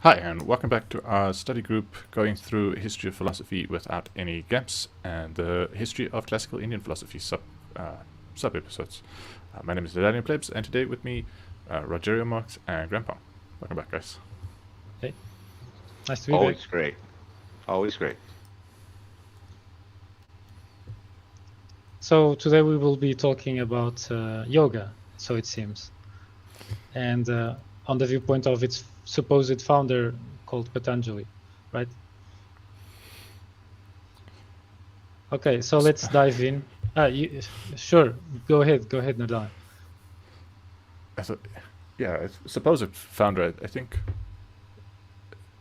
Hi, and welcome back to our study group going through history of philosophy without any gaps and the history of classical Indian philosophy sub-episodes. My name is Nerdalliun Plebz, and today with me, Rogério Marques and Grandpa. Welcome back, guys. Hey, nice to be back. Always great. Always great. So today we will be talking about yoga, so it seems, and on the viewpoint of its supposed founder called Patanjali, right? Okay, so let's dive in. Sure, go ahead, Nerdalliun. Yeah, supposed founder. I think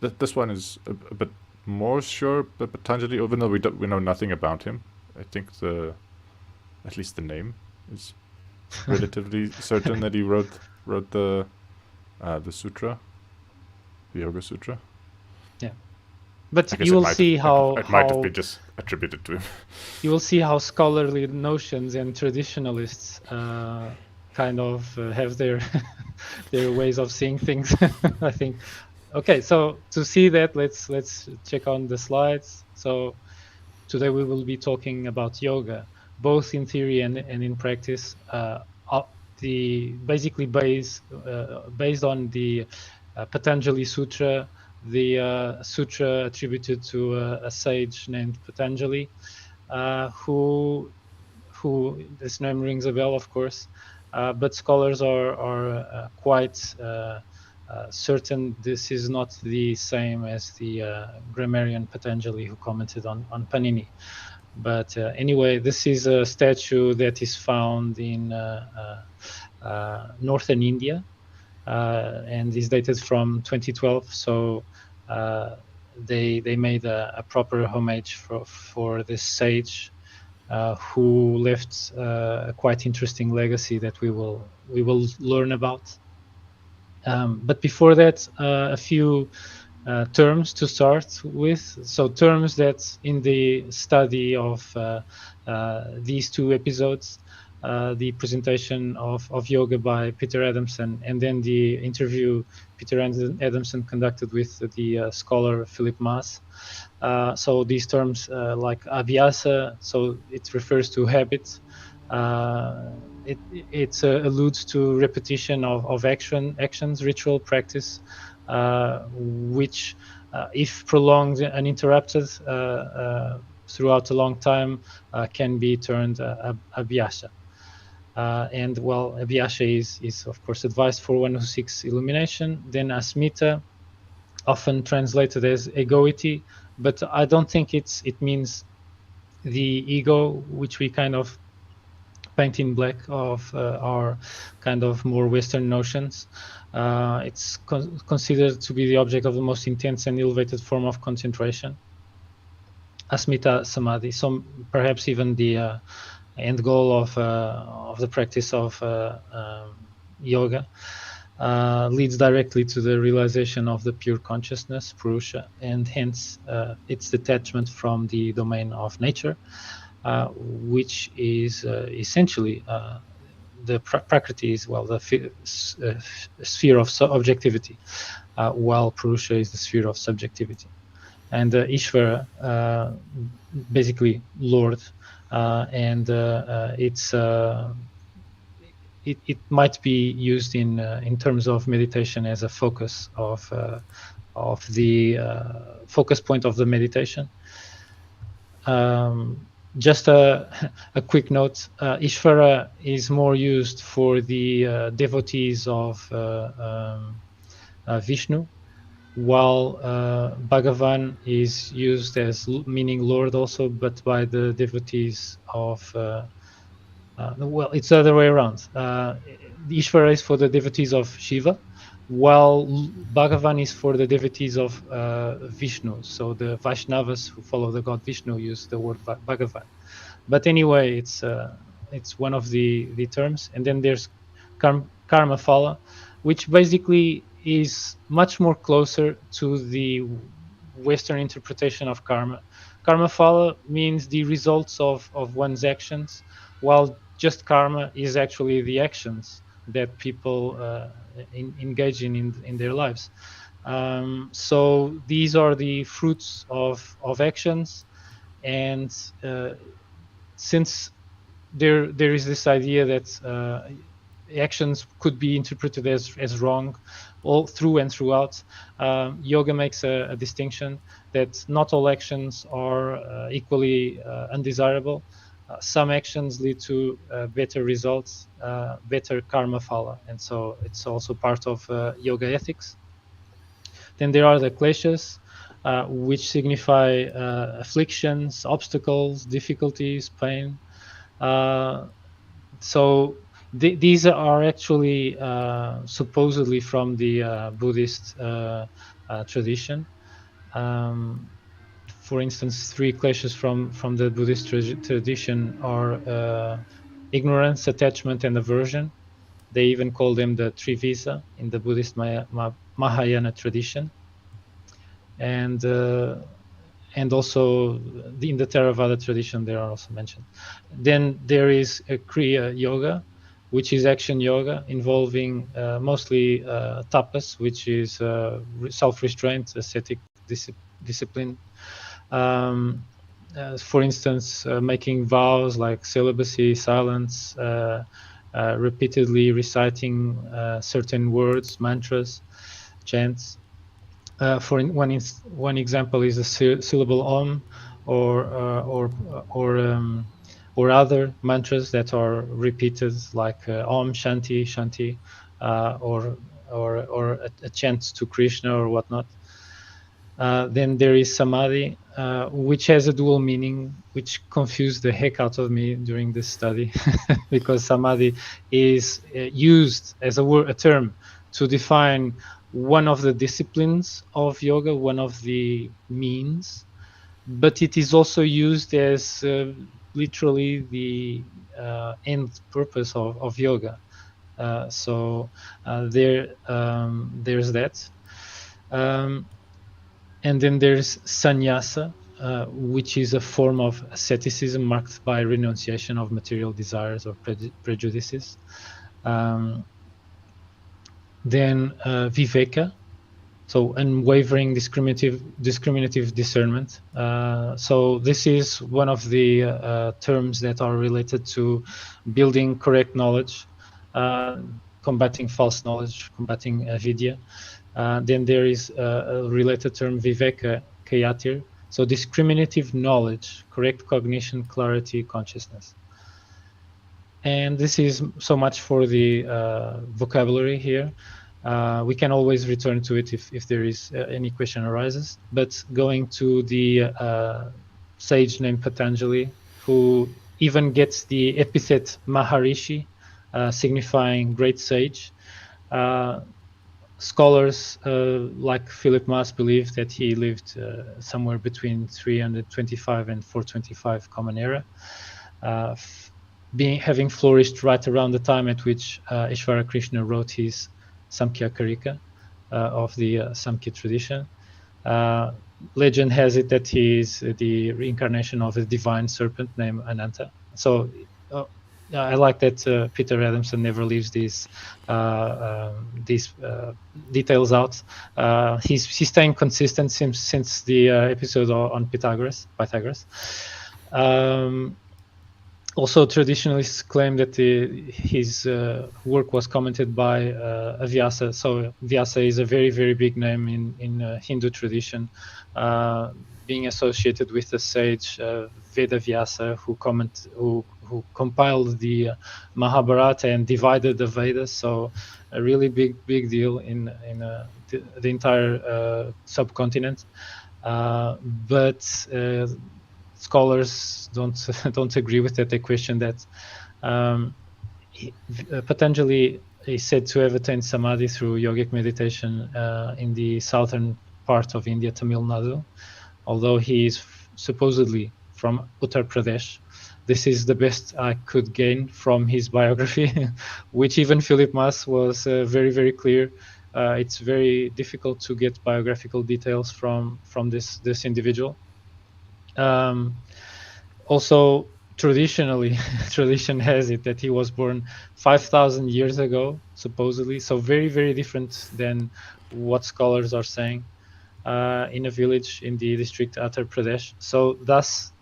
that this one is a bit more sure, but Patanjali, even though we know nothing about him, I think at least the name is relatively certain that he wrote the sutra, the Yoga Sutra. Yeah, but you will see how it might have been just attributed to him. You will see how scholarly notions and traditionalists kind of have their their ways of seeing things. I think. Okay, so to see that, let's check on the slides. So today we will be talking about yoga, both in theory and in practice. Basically based on the Patanjali Sutra, the sutra attributed to a sage named Patanjali, who this name rings a bell, of course, but scholars are quite certain this is not the same as the grammarian Patanjali who commented on Panini. But anyway, this is a statue that is found in northern India and is dated from 2012. So they made a proper homage for this sage who left a quite interesting legacy that we will learn about. But before that, a few terms to start with. So terms that in the study of these two episodes, the presentation of yoga by Peter Adamson, and then the interview Peter Adamson conducted with the scholar Philip Maas. So these terms like abhyasa, so it refers to habit. It alludes to repetition of actions, ritual practice, which, if prolonged and interrupted throughout a long time, can be termed abhyasa. And well, abhyasa is of course advised for one who seeks illumination. Then asmita, often translated as egoity, but I don't think it means the ego, which we kind of paint in black of our kind of more Western notions. It's considered to be the object of the most intense and elevated form of concentration, asmita samadhi. So perhaps even the end goal of the practice of yoga leads directly to the realization of the pure consciousness, purusha, and hence its detachment from the domain of nature, which is essentially the prakriti is, well, the sphere of objectivity, while purusha is the sphere of subjectivity. And Ishvara, basically Lord, and it might be used in terms of meditation as a focus of the focus point of the meditation. Just a quick note: Ishvara is more used for the devotees of Vishnu, while Bhagavan is used as meaning Lord also, but by the devotees of well, it's the other way around. Ishvara is for the devotees of Shiva, while Bhagavan is for the devotees of Vishnu. So the Vaishnavas who follow the god Vishnu use the word Bhagavan. But anyway, it's one of the terms. And then there's karma phala, which basically is much more closer to the Western interpretation of karma. Karma phala means the results of one's actions, while just karma is actually the actions that people engage in their lives. So these are the fruits of actions, and since there is this idea that actions could be interpreted as wrong all through and throughout, yoga makes a distinction that not all actions are equally undesirable. Some actions lead to better results, better karma phala, and so it's also part of yoga ethics. Then there are the kleshas, which signify afflictions, obstacles, difficulties, pain. So these are actually supposedly from the Buddhist tradition. For instance, 3 kleshas from the Buddhist tradition are ignorance, attachment, and aversion. They even call them the Trivisa in the Buddhist Mahayana tradition. And also in the Theravada tradition, they are also mentioned. Then there is a Kriya Yoga, which is action yoga involving mostly tapas, which is self-restraint, ascetic discipline. For instance, making vows like celibacy, silence, repeatedly reciting certain words, mantras, chants. One example is the syllable Om, or other mantras that are repeated, like Om Shanti Shanti, or a chant to Krishna or whatnot. Then there is Samadhi, which has a dual meaning, which confused the heck out of me during this study, because Samadhi is used as a term to define one of the disciplines of yoga, one of the means, but it is also used as literally the end purpose of yoga. So there's that. And then there's sannyasa, which is a form of asceticism marked by renunciation of material desires or prejudices. Then viveka, so unwavering discriminative discernment. So this is one of the terms that are related to building correct knowledge, combating false knowledge, combating avidya. Then there is a related term, viveka kayatir, so discriminative knowledge, correct cognition, clarity, consciousness. And this is so much for the vocabulary here. We can always return to it if there is any question arises. But going to the sage named Patanjali, who even gets the epithet Maharishi, signifying great sage. Scholars like Philip Maas believe that he lived somewhere between 325 and 425 Common Era, having flourished right around the time at which Ishvara Krishna wrote his Samkhya Karika of the Samkhya tradition. Legend has it that he is the reincarnation of a divine serpent named Ananta. So I like that Peter Adamson never leaves these details out. He's staying consistent since the episode on Pythagoras. Also, traditionalists claim that his work was commented by Vyasa. So Vyasa is a very, very big name in Hindu tradition, being associated with the sage Veda Vyasa, who compiled the Mahabharata and divided the Vedas. So a really big deal in the entire subcontinent. But scholars don't agree with that. They question that. Patanjali is said to have attained samadhi through yogic meditation in the southern part of India, Tamil Nadu, although he is supposedly from Uttar Pradesh. This is the best I could gain from his biography, which even Philip Maas was very, very clear. It's very difficult to get biographical details from this individual. Also, tradition has it that he was born 5,000 years ago, supposedly. So very, very different than what scholars are saying in a village in the district Uttar Pradesh. So thus,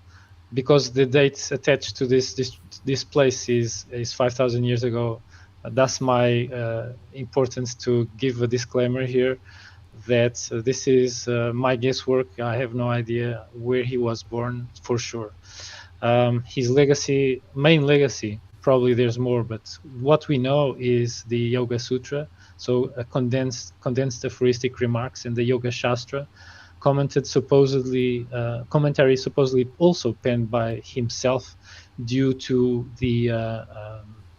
because the date attached to this place is 5,000 years ago, that's my importance to give a disclaimer here that this is my guesswork. I have no idea where he was born for sure. His legacy, main legacy, probably there's more, but what we know is the Yoga Sutra, so a condensed aphoristic remarks, and the Yoga Shastra, commentary supposedly also penned by himself due to the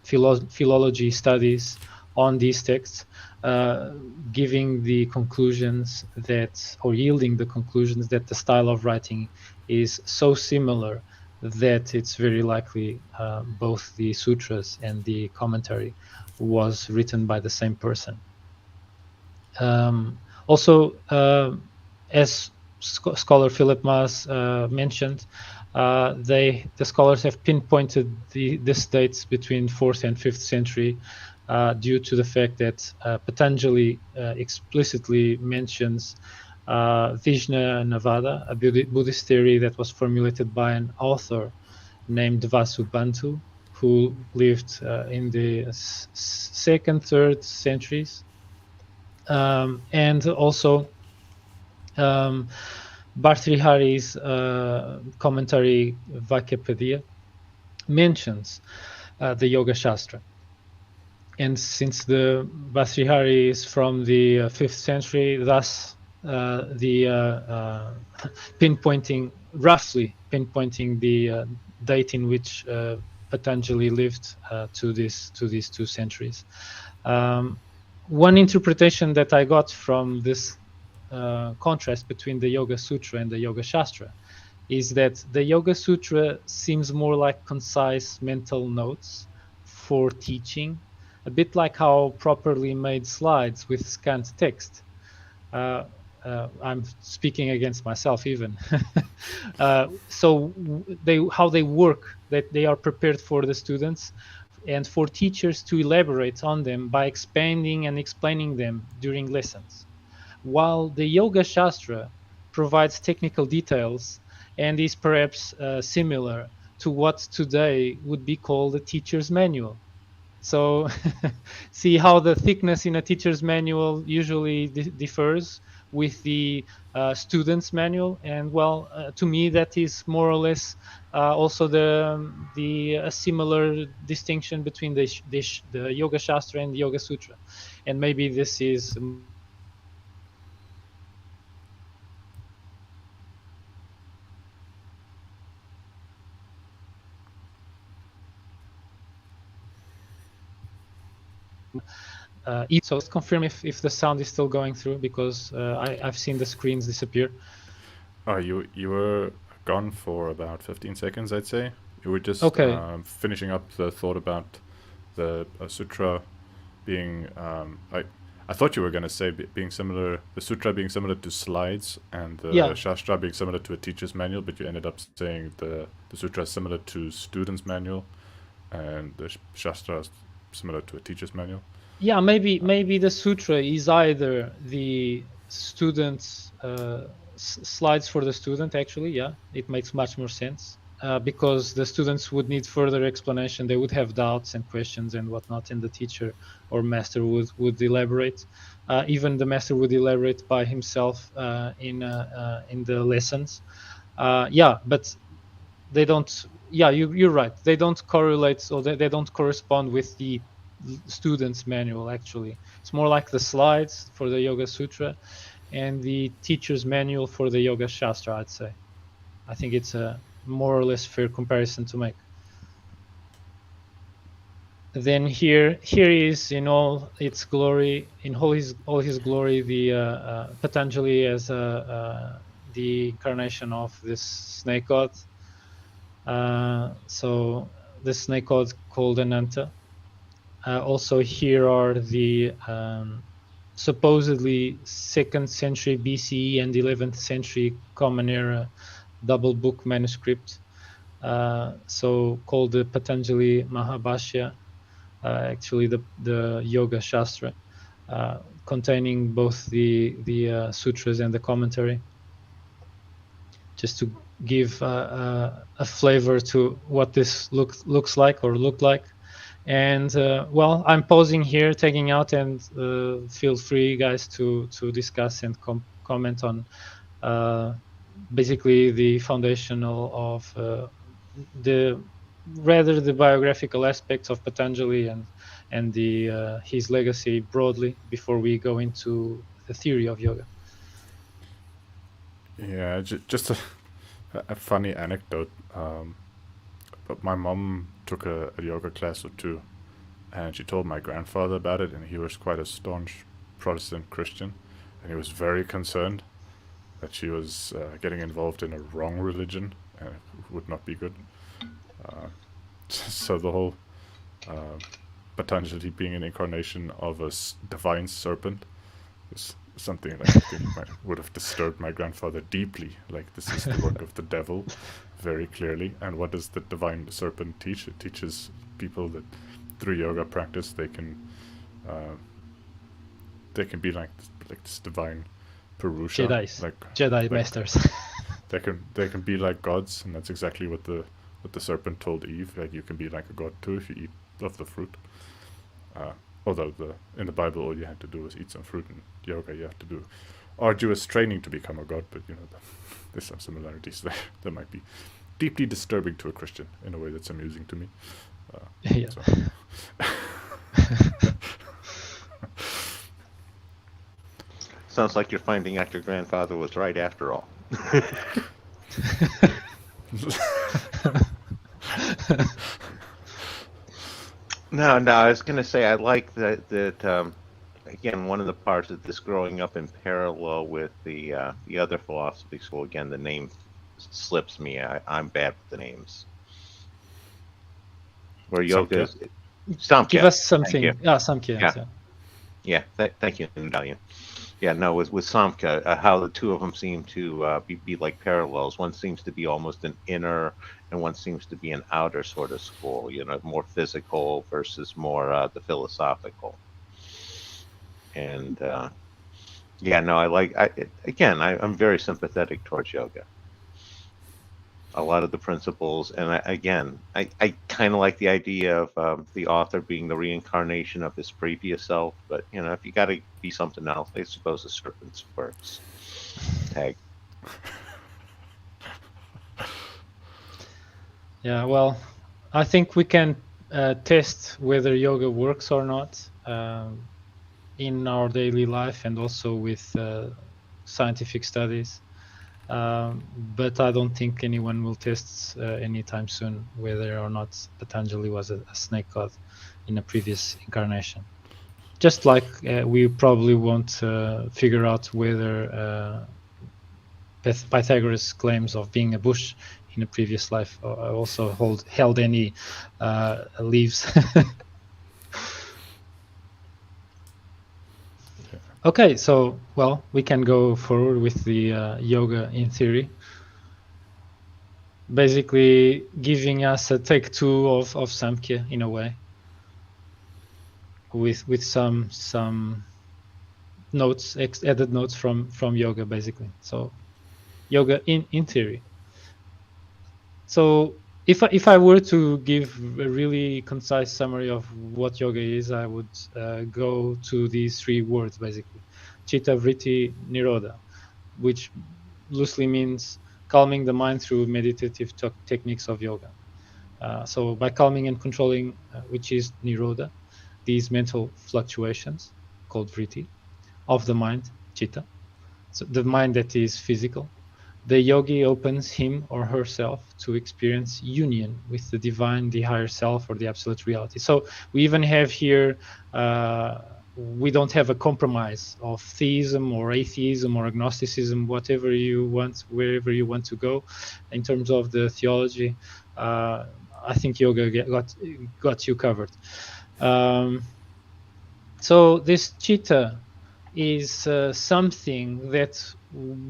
philology studies on these texts, giving the conclusions that, or yielding the conclusions that the style of writing is so similar that it's very likely both the sutras and the commentary was written by the same person. Also, as scholar Philip Maas mentioned, the scholars have pinpointed this dates between 4th and 5th century due to the fact that Patanjali explicitly mentions Vijna Navada, a Buddhist theory that was formulated by an author named Vasubandhu, who lived in the 2nd, 3rd centuries. And also Bhartrihari's commentary Vakyapadya mentions the Yoga Shastra. And since the Bhartrihari is from the 5th century, thus roughly pinpointing the date in which Patanjali lived to these 2 centuries. One interpretation that I got from this contrast between the Yoga Sutra and the Yoga Shastra is that the Yoga Sutra seems more like concise mental notes for teaching, a bit like how properly made slides with scant text. I'm speaking against myself even. So how they work, that they are prepared for the students and for teachers to elaborate on them by expanding and explaining them during lessons. While the Yoga Shastra provides technical details and is perhaps similar to what today would be called a teacher's manual. So see how the thickness in a teacher's manual usually differs with the student's manual, and well, to me that is more or less also the similar distinction between the Yoga Shastra and the Yoga Sutra, and maybe this is so let's confirm if the sound is still going through, because I've seen the screens disappear. Oh, you were gone for about 15 seconds, I'd say. You were just Okay. Finishing up the thought about the sutra being. I thought you were going to say being similar, the sutra being similar to slides, and the shastra being similar to a teacher's manual, but you ended up saying the sutra is similar to student's manual, and the shastra is similar to a teacher's manual. Yeah, maybe the sutra is either the student's slides for the student. Actually, yeah, it makes much more sense because the students would need further explanation. They would have doubts and questions and whatnot, and the teacher or master would elaborate. Even the master would elaborate by himself in the lessons. Yeah, but they don't. Yeah, you're right. They don't correlate, or they don't correspond with the student's manual. Actually, it's more like the slides for the Yoga Sutra and the teacher's manual for the Yoga Shastra, I'd say. I think it's a more or less fair comparison to make. Then here is in all its glory, in all his glory, the Patanjali as the incarnation of this snake god. So the snake god called Ananta. Also here are the supposedly 2nd century BCE and 11th century Common Era double book manuscript, so called the Patanjali Mahabhashya, actually the Yoga Shastra, containing both the sutras and the commentary, just to give a flavor to what this looks like or looked like. And well, I'm pausing here, taking out, and feel free, guys, to discuss and comment on basically the foundational of the biographical aspects of Patanjali and the his legacy broadly before we go into the theory of yoga. Yeah, just a funny anecdote. But my mom took a yoga class or two, and she told my grandfather about it, and he was quite a staunch Protestant Christian, and he was very concerned that she was getting involved in a wrong religion, and it would not be good. So the whole Patanjali being an incarnation of a divine serpent is something like I think would have disturbed my grandfather deeply. Like, this is the work of the devil, very clearly. And what does the divine serpent teach? It teaches people that through yoga practice they can be like this divine Purusha, Jedi masters. they can be like gods, and that's exactly what the serpent told Eve. Like, you can be like a god too if you eat of the fruit. Although in the Bible all you had to do was eat some fruit. In yoga you have to do arduous training to become a god. But there's some similarities there that might be deeply disturbing to a Christian in a way that's amusing to me. Yeah. So. Sounds like you're finding out your grandfather was right after all. No, I was going to say I like that again, one of the parts of this growing up in parallel with the other philosophy school. Again, the name slips me. I'm bad with the names. Where yoga is Samkhya. Give us something. Samkhya. Yeah. Thank you, Nerdalliun. Yeah, no, with Samkhya, how the two of them seem to be like parallels. One seems to be almost an inner, and one seems to be an outer sort of school. More physical versus more the philosophical. And yeah, no, I'm very sympathetic towards yoga. A lot of the principles, and I kind of like the idea of the author being the reincarnation of his previous self. But if you got to be something else, I suppose the serpent's works. Tag. Yeah, well, I think we can test whether yoga works or not in our daily life, and also with scientific studies. But I don't think anyone will test anytime soon whether or not Patanjali was a snake god in a previous incarnation. Just like we probably won't figure out whether Pythagoras' claims of being a bush in a previous life also held any leaves. Okay, so, well, we can go forward with the yoga in theory. Basically giving us a take two of Samkhya in a way, with some notes, added notes from yoga, basically. So yoga in theory. So if I were to give a really concise summary of what yoga is, I would go to these three words, basically: Chitta, Vritti, Nirodha, which loosely means calming the mind through meditative techniques of yoga. So by calming and controlling, which is Nirodha, these mental fluctuations, called Vritti, of the mind, Chitta, so the mind that is physical, the yogi opens him or herself to experience union with the divine, the higher self, or the absolute reality. So we even have here, we don't have a compromise of theism or atheism or agnosticism, whatever you want, wherever you want to go in terms of the theology. I think yoga got you covered. So this chitta is something that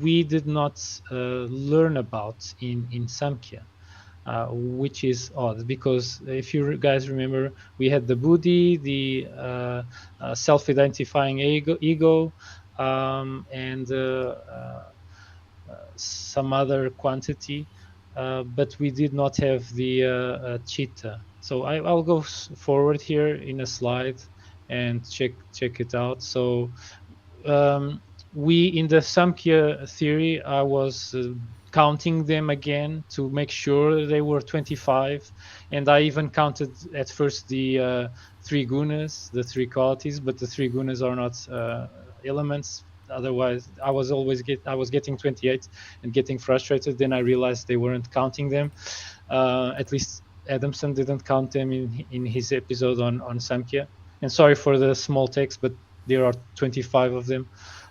we did not learn about in Samkhya. which is odd because if you guys remember, we had the buddhi, the self-identifying ego and some other quantity, but we did not have the chitta. So I'll go forward here in a slide and check it out. So we in the Samkhya theory, I was counting them again to make sure they were 25, and I even counted at first the 3 gunas, the 3 qualities, but the 3 gunas are not elements. Otherwise, I was getting 28 and getting frustrated. Then I realized they weren't counting them. At least Adamson didn't count them in his episode on Samkhya. And sorry for the small text, but there are 25 of them.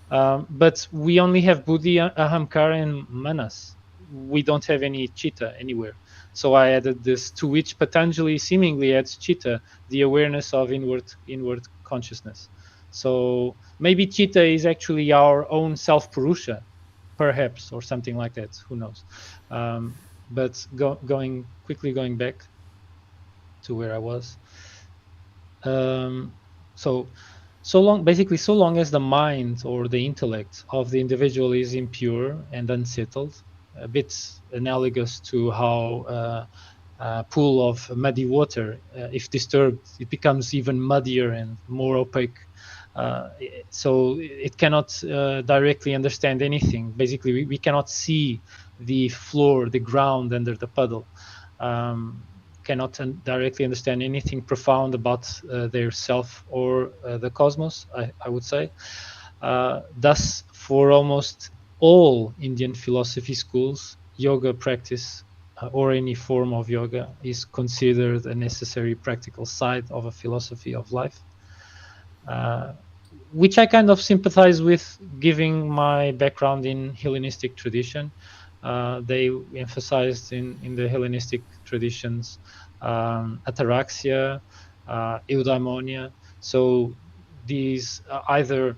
But we only have buddhi, ahamkara, and manas. We don't have any chitta anywhere. So I added this, to which Patanjali seemingly adds chitta, the awareness of inward consciousness. So maybe chitta is actually our own self-purusha, perhaps, or something like that. Who knows? But going back to where I was. So long as the mind or the intellect of the individual is impure and unsettled, a bit analogous to how a pool of muddy water, if disturbed, it becomes even muddier and more opaque. So it cannot directly understand anything. Basically, we cannot see the floor, the ground under the puddle. Cannot directly understand anything profound about their self or the cosmos, I would say. Thus, for almost all Indian philosophy schools, yoga practice or any form of yoga is considered a necessary practical side of a philosophy of life, which I kind of sympathize with, giving my background in Hellenistic tradition. They emphasized in the Hellenistic traditions ataraxia, eudaimonia. So these either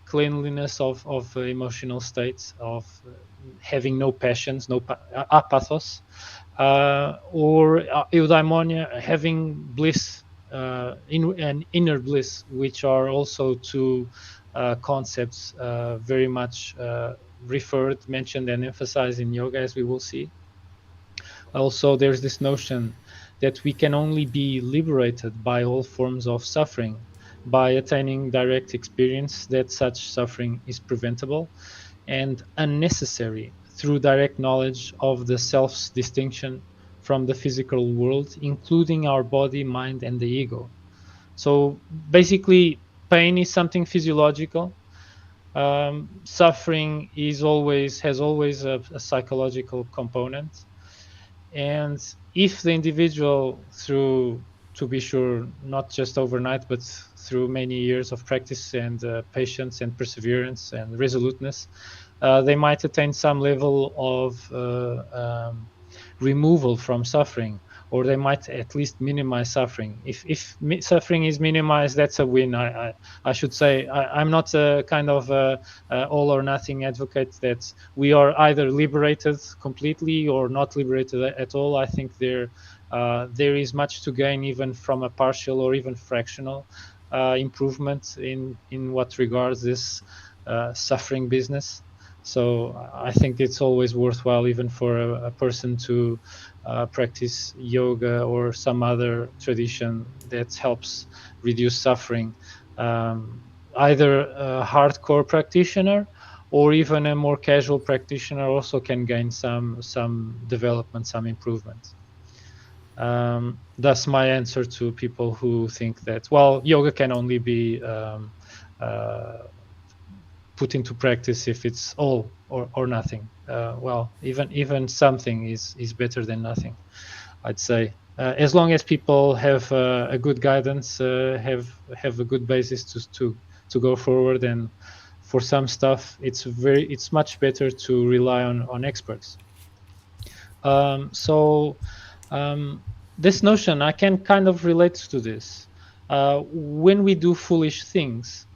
cleanliness of emotional states, of having no passions, no apathos, or eudaimonia, having bliss, an inner bliss, which are also two concepts very much mentioned and emphasized in yoga, as we will see. Also, there's this notion that we can only be liberated by all forms of suffering by attaining direct experience that such suffering is preventable and unnecessary through direct knowledge of the self's distinction from the physical world, including our body, mind, and the ego. So basically, pain is something physiological. Suffering has always a psychological component. And if the individual, to be sure, not just overnight, but through many years of practice and patience and perseverance and resoluteness, they might attain some level of removal from suffering, or they might at least minimize suffering. If suffering is minimized, that's a win. I should say I'm not a kind of all or nothing advocate that we are either liberated completely or not liberated at all. I think there is much to gain even from a partial or even fractional improvement in what regards this suffering business. So I think it's always worthwhile, even for a person to practice yoga or some other tradition that helps reduce suffering. Either a hardcore practitioner or even a more casual practitioner also can gain some development, some improvement. That's my answer to people who think that, well, yoga can only be put into practice if it's all or nothing. Well, even something is better than nothing, I'd say. As long as people have a good guidance, have a good basis to go forward, and for some stuff, it's much better to rely on experts. This notion, I can kind of relate to this. When we do foolish things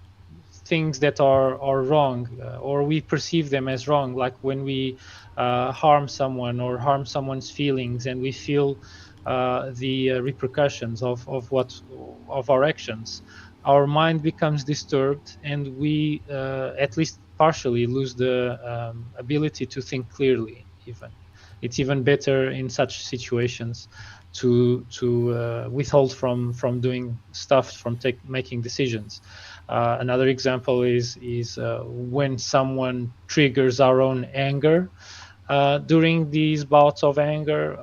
things that are wrong, or we perceive them as wrong, like when we harm someone or harm someone's feelings, and we feel the repercussions of our actions, our mind becomes disturbed, and we at least partially lose the ability to think clearly. Even it's even better in such situations to withhold from doing stuff, from making decisions. Another example is when someone triggers our own anger. During these bouts of anger,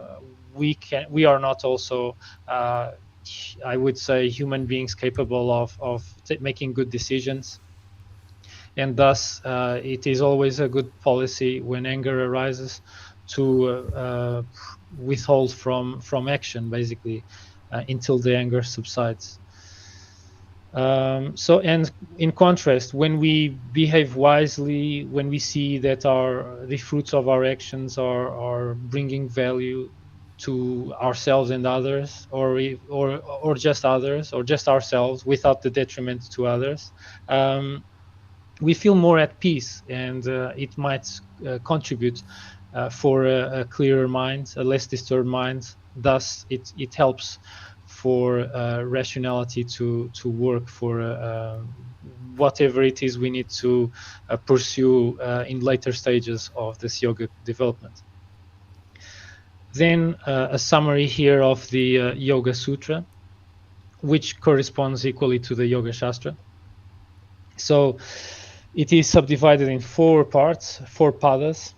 we are not also, I would say, human beings capable of making good decisions, and thus it is always a good policy when anger arises to withhold from action, basically, until the anger subsides. So, and in contrast, when we behave wisely, when we see that the fruits of our actions are bringing value to ourselves and others, or just others, or just ourselves, without the detriment to others, we feel more at peace, and it might contribute for a clearer mind, a less disturbed mind. Thus, it helps for rationality to work for whatever it is we need to pursue in later stages of this yoga development. Then a summary here of the Yoga Sutra, which corresponds equally to the Yoga Shastra. So it is subdivided in 4 parts, 4 padas,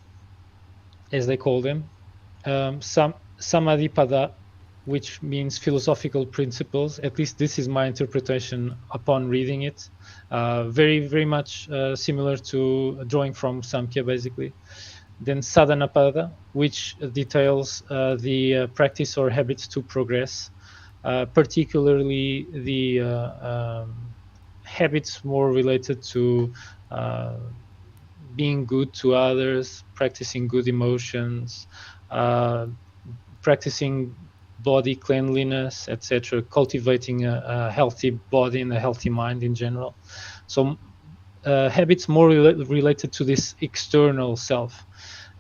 as they call them. Samadhipada, which means philosophical principles. At least this is my interpretation upon reading it. Very, very much similar to drawing from Samkhya, basically. Then Sadhanapada, which details the practice or habits to progress, particularly the habits more related to being good to others, practicing good emotions, practicing body cleanliness, etc., cultivating a healthy body and a healthy mind in general. So habits more related to this external self.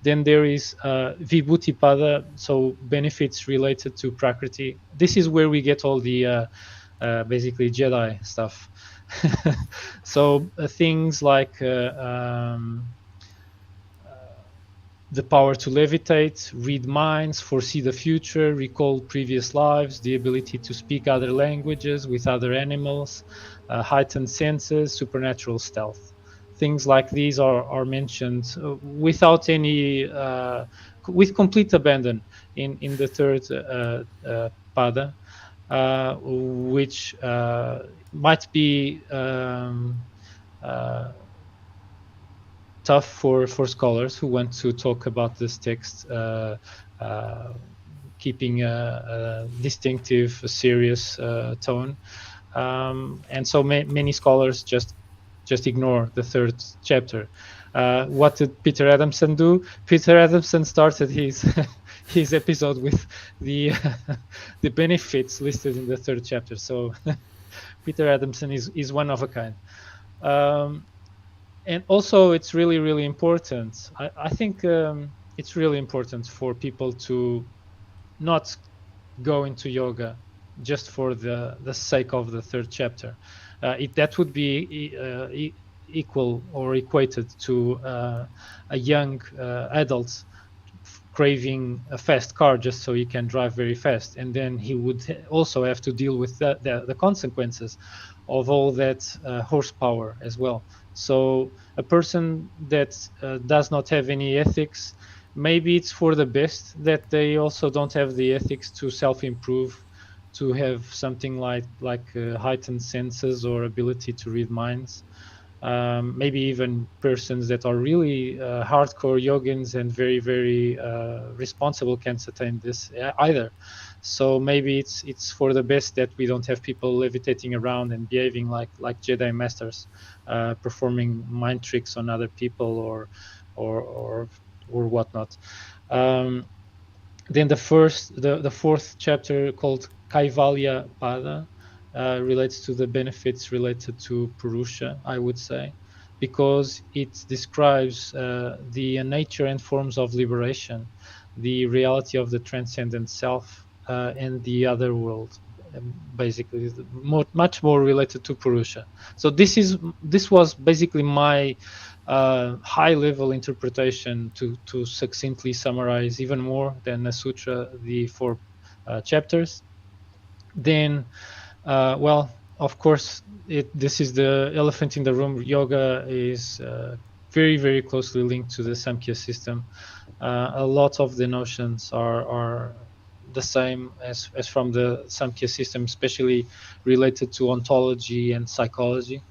Then there is Vibhuti-pada, so benefits related to Prakriti. This is where we get all the basically Jedi stuff. So things like the power to levitate, read minds, foresee the future, recall previous lives, the ability to speak other languages with other animals, heightened senses, supernatural stealth. Things like these are mentioned without any, with complete abandon in the 3rd pada, which might be tough for scholars who want to talk about this text, keeping a distinctive, serious tone, and so many scholars just ignore the 3rd chapter. What did Peter Adamson do? Peter Adamson started his his episode with the the benefits listed in the 3rd chapter. So Peter Adamson is one of a kind. And also, it's really, really important. I think it's really important for people to not go into yoga just for the sake of the 3rd chapter. That would be equal or equated to a young adult craving a fast car just so he can drive very fast, and then he would also have to deal with the consequences of all that horsepower as well. So a person that does not have any ethics, maybe it's for the best that they also don't have the ethics to self-improve, to have something like heightened senses or ability to read minds. Maybe even persons that are really hardcore yogins and very, very responsible can't attain this either. So maybe it's for the best that we don't have people levitating around and behaving like Jedi masters, performing mind tricks on other people or whatnot. Then the 4th chapter, called Kaivalya Pada, relates to the benefits related to Purusha, I would say, because it describes the nature and forms of liberation, the reality of the transcendent self, and the other world. Basically, much more related to Purusha. So this was basically my high-level interpretation to succinctly summarize even more than a sutra the 4 chapters. Then, well, of course, this is the elephant in the room. Yoga is very, very closely linked to the Samkhya system. A lot of the notions are the same as from the Samkhya system, especially related to ontology and psychology,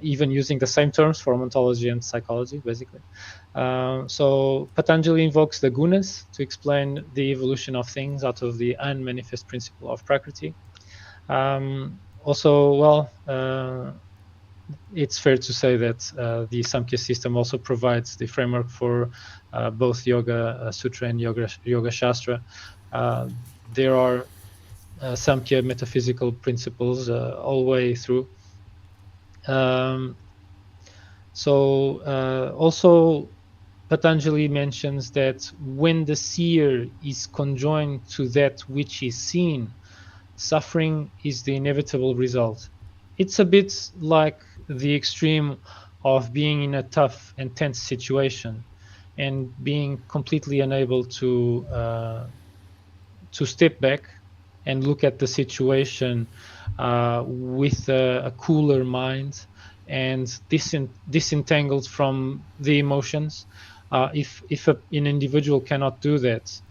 even using the same terms for ontology and psychology, basically. So Patanjali invokes the gunas to explain the evolution of things out of the unmanifest principle of Prakriti. Also, well, it's fair to say that the Samkhya system also provides the framework for both Yoga Sutra and Yoga Shastra. There are Samkhya metaphysical principles all the way through. Also, Patanjali mentions that when the seer is conjoined to that which is seen, suffering is the inevitable result. It's a bit like the extreme of being in a tough and tense situation and being completely unable to step back and look at the situation with a cooler mind and disentangled from the emotions. If an individual cannot do that,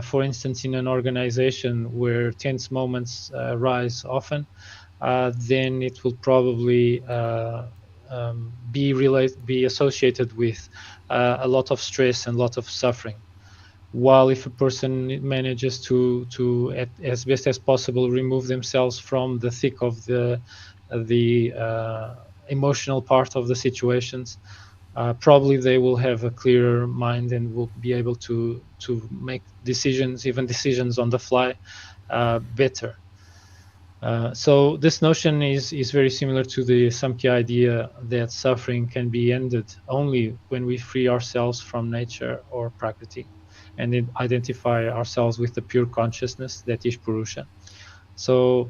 for instance, in an organization where tense moments rise often, then it will probably be associated with a lot of stress and a lot of suffering. While if a person manages to as best as possible remove themselves from the thick of the emotional part of the situations, probably they will have a clearer mind and will be able to make decisions, even decisions on the fly, better. So this notion is very similar to the Samkhya idea that suffering can be ended only when we free ourselves from nature or Prakriti and identify ourselves with the pure consciousness that is Purusha. So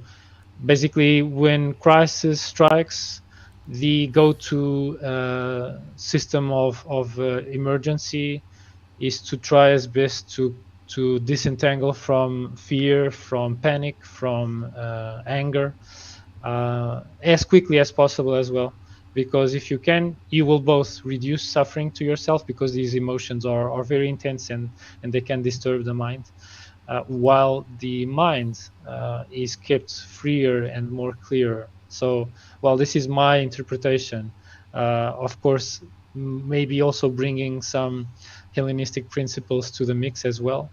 basically, when crisis strikes, the go-to system of emergency is to try as best to disentangle from fear, from panic, from anger, as quickly as possible as well. Because if you can, you will both reduce suffering to yourself, because these emotions are very intense and they can disturb the mind, while the mind is kept freer and more clear. So, well, this is my interpretation. Of course, maybe also bringing some Hellenistic principles to the mix as well,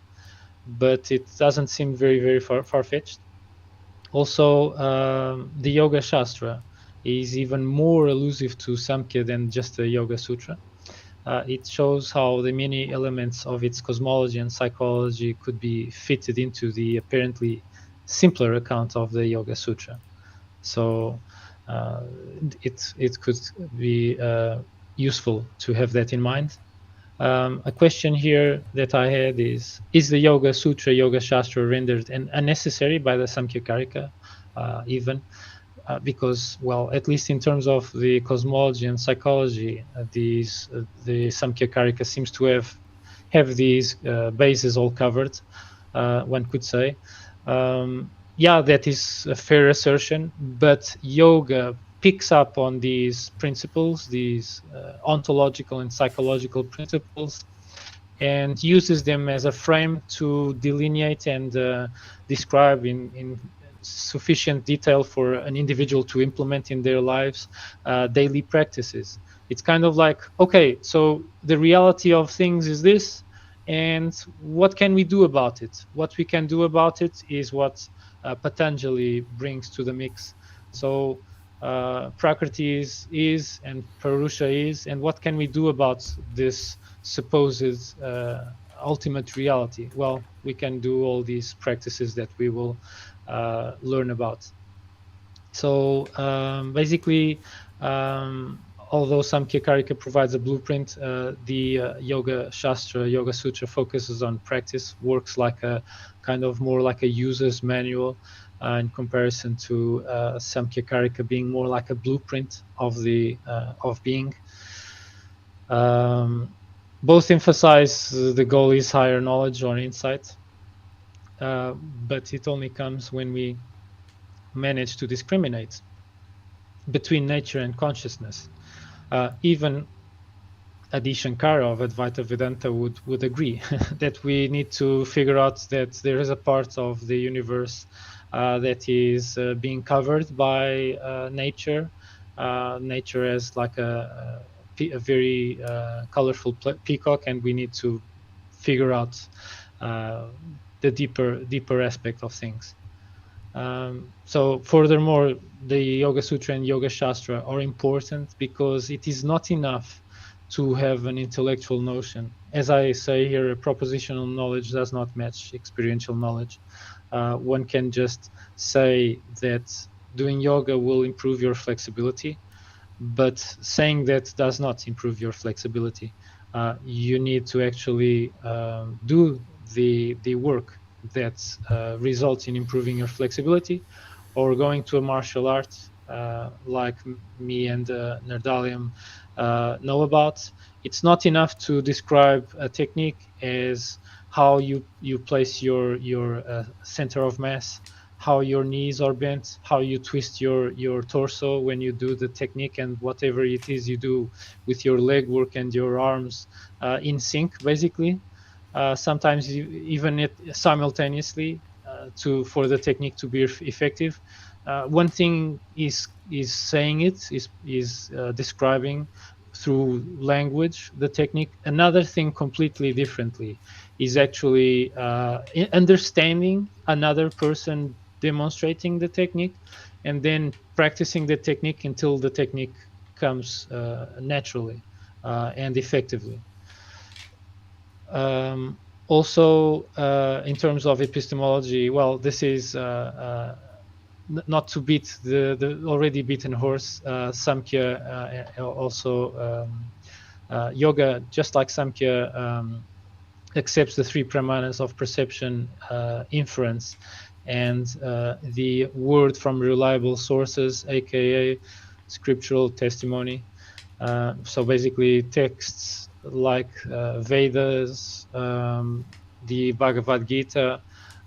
but it doesn't seem very, very far-fetched. Also, the Yoga Shastra is even more elusive to Samkhya than just the Yoga Sutra. It shows how the many elements of its cosmology and psychology could be fitted into the apparently simpler account of the Yoga Sutra. So it could be useful to have that in mind. A question here that I had is the Yoga Sutra, Yoga Shastra rendered unnecessary by the Samkhya Karika, even? Because, well, at least in terms of the cosmology and psychology, the Samkhya Karika seems to have these bases all covered, one could say. Yeah, that is a fair assertion, but yoga picks up on these principles, these ontological and psychological principles, and uses them as a frame to delineate and describe in sufficient detail for an individual to implement in their lives daily practices. It's kind of like, okay, so the reality of things is this, and what can we do about it? What we can do about it is what Patanjali brings to the mix. So Prakriti is and Purusha is, and what can we do about this supposed ultimate reality? Well, we can do all these practices that we will learn about. So basically, although Samkhya Karika provides a blueprint, the Yoga Shastra, Yoga Sutra focuses on practice, works like a kind of more like a user's manual in comparison to Samkhya Karika being more like a blueprint of the of being. Both emphasize the goal is higher knowledge or insight, but it only comes when we manage to discriminate between nature and consciousness. Even Adi Shankara of Advaita Vedanta would agree that we need to figure out that there is a part of the universe that is being covered by nature. Nature as like a very colorful peacock, and we need to figure out the deeper aspect of things. So furthermore, the Yoga Sutra and Yoga Shastra are important because it is not enough to have an intellectual notion. As I say here, propositional knowledge does not match experiential knowledge. One can just say that doing yoga will improve your flexibility, but saying that does not improve your flexibility. You need to actually do the work that results in improving your flexibility, or going to a martial art like me and Nerdalliun know about. It's not enough to describe a technique as how you place your center of mass, how your knees are bent, how you twist your torso when you do the technique, and whatever it is you do with your leg work and your arms in sync, basically. Sometimes even simultaneously for the technique to be effective. One thing is saying it, is describing through language the technique. Another thing completely differently is actually understanding another person demonstrating the technique, and then practicing the technique until the technique comes naturally and effectively. Also, in terms of epistemology, well, this is not to beat the already beaten horse. Samkhya also yoga, just like Samkhya, accepts the three pramanas of perception, inference, and the word from reliable sources, aka scriptural testimony. So basically, texts like Vedas, the Bhagavad Gita,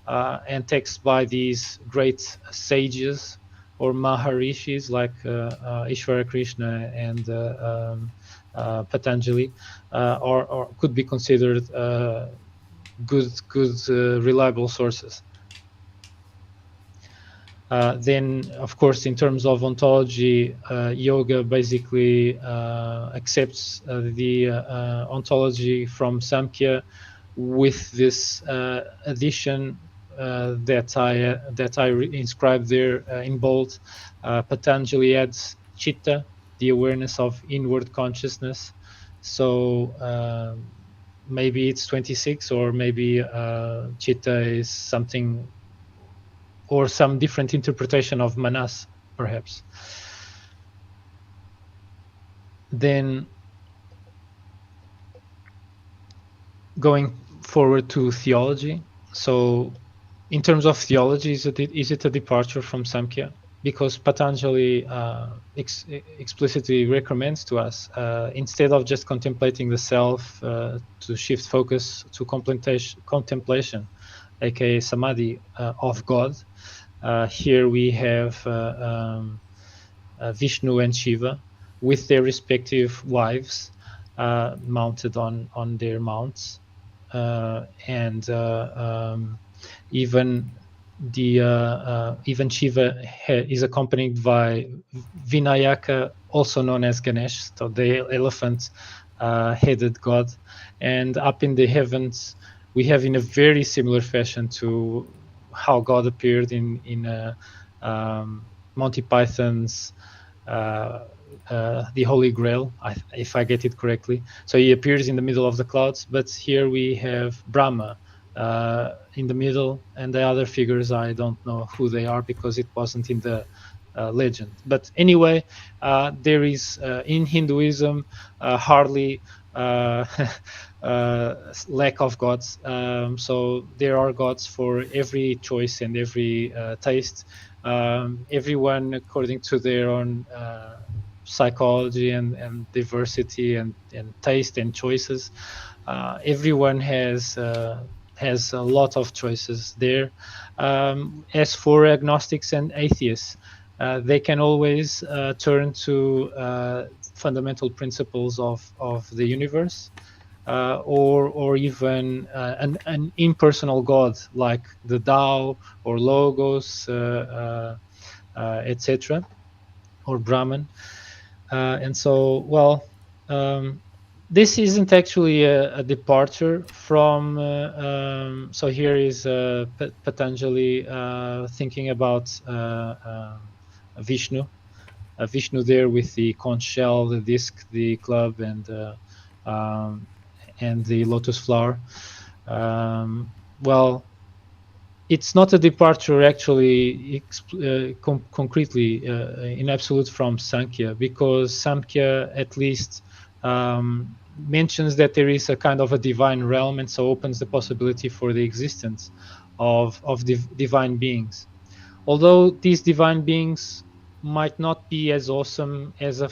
and texts by these great sages or Maharishis like Ishvara Krishna and Patanjali, or could be considered good reliable sources. Then, of course, in terms of ontology, yoga basically accepts the ontology from Samkhya with this addition that I inscribed there in bold. Patanjali adds chitta, the awareness of inward consciousness. So maybe it's 26, or maybe chitta is something, or some different interpretation of manas, perhaps. Then going forward to theology. So in terms of theology, is it a departure from Samkhya? Because Patanjali explicitly recommends to us, instead of just contemplating the self, to shift focus to contemplation, aka samadhi, of God. Here we have Vishnu and Shiva with their respective wives mounted on their mounts, and even Shiva is accompanied by Vinayaka, also known as Ganesh, so the elephant-headed god. And up in the heavens, we have, in a very similar fashion to how God appeared in Monty Python's The Holy Grail, if I get it correctly. So he appears in the middle of the clouds, but here we have Brahma in the middle, and the other figures, I don't know who they are because it wasn't in the legend. But anyway, there is in Hinduism hardly lack of gods. So there are gods for every choice and every taste. Everyone according to their own psychology and diversity and taste and choices. Everyone has a lot of choices there. As for agnostics and atheists, they can always turn to fundamental principles of the universe, or even an impersonal God like the Tao or Logos, etc., or Brahman. And so, well, this isn't actually a departure from. So here is Patanjali thinking about Vishnu. Vishnu there with the conch shell, the disc, the club, and the lotus flower. Well, it's not a departure actually concretely in absolute from Sankhya, because Sankhya at least mentions that there is a kind of a divine realm, and so opens the possibility for the existence of divine beings. Although these divine beings might not be as awesome as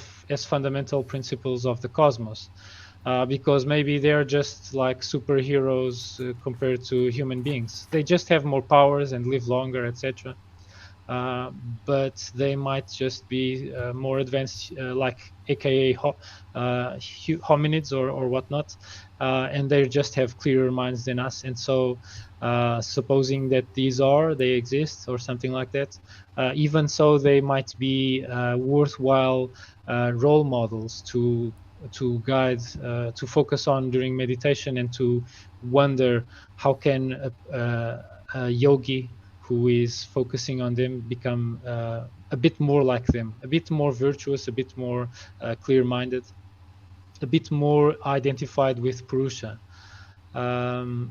fundamental principles of the cosmos, because maybe they're just like superheroes compared to human beings. They just have more powers and live longer, etc. But they might just be more advanced, like AKA hominids or whatnot, and they just have clearer minds than us. And so, supposing that they exist or something like that, even so, they might be worthwhile role models to guide, to focus on during meditation, and to wonder how can a yogi who is focusing on them become a bit more like them, a bit more virtuous, a bit more clear-minded, a bit more identified with Purusha.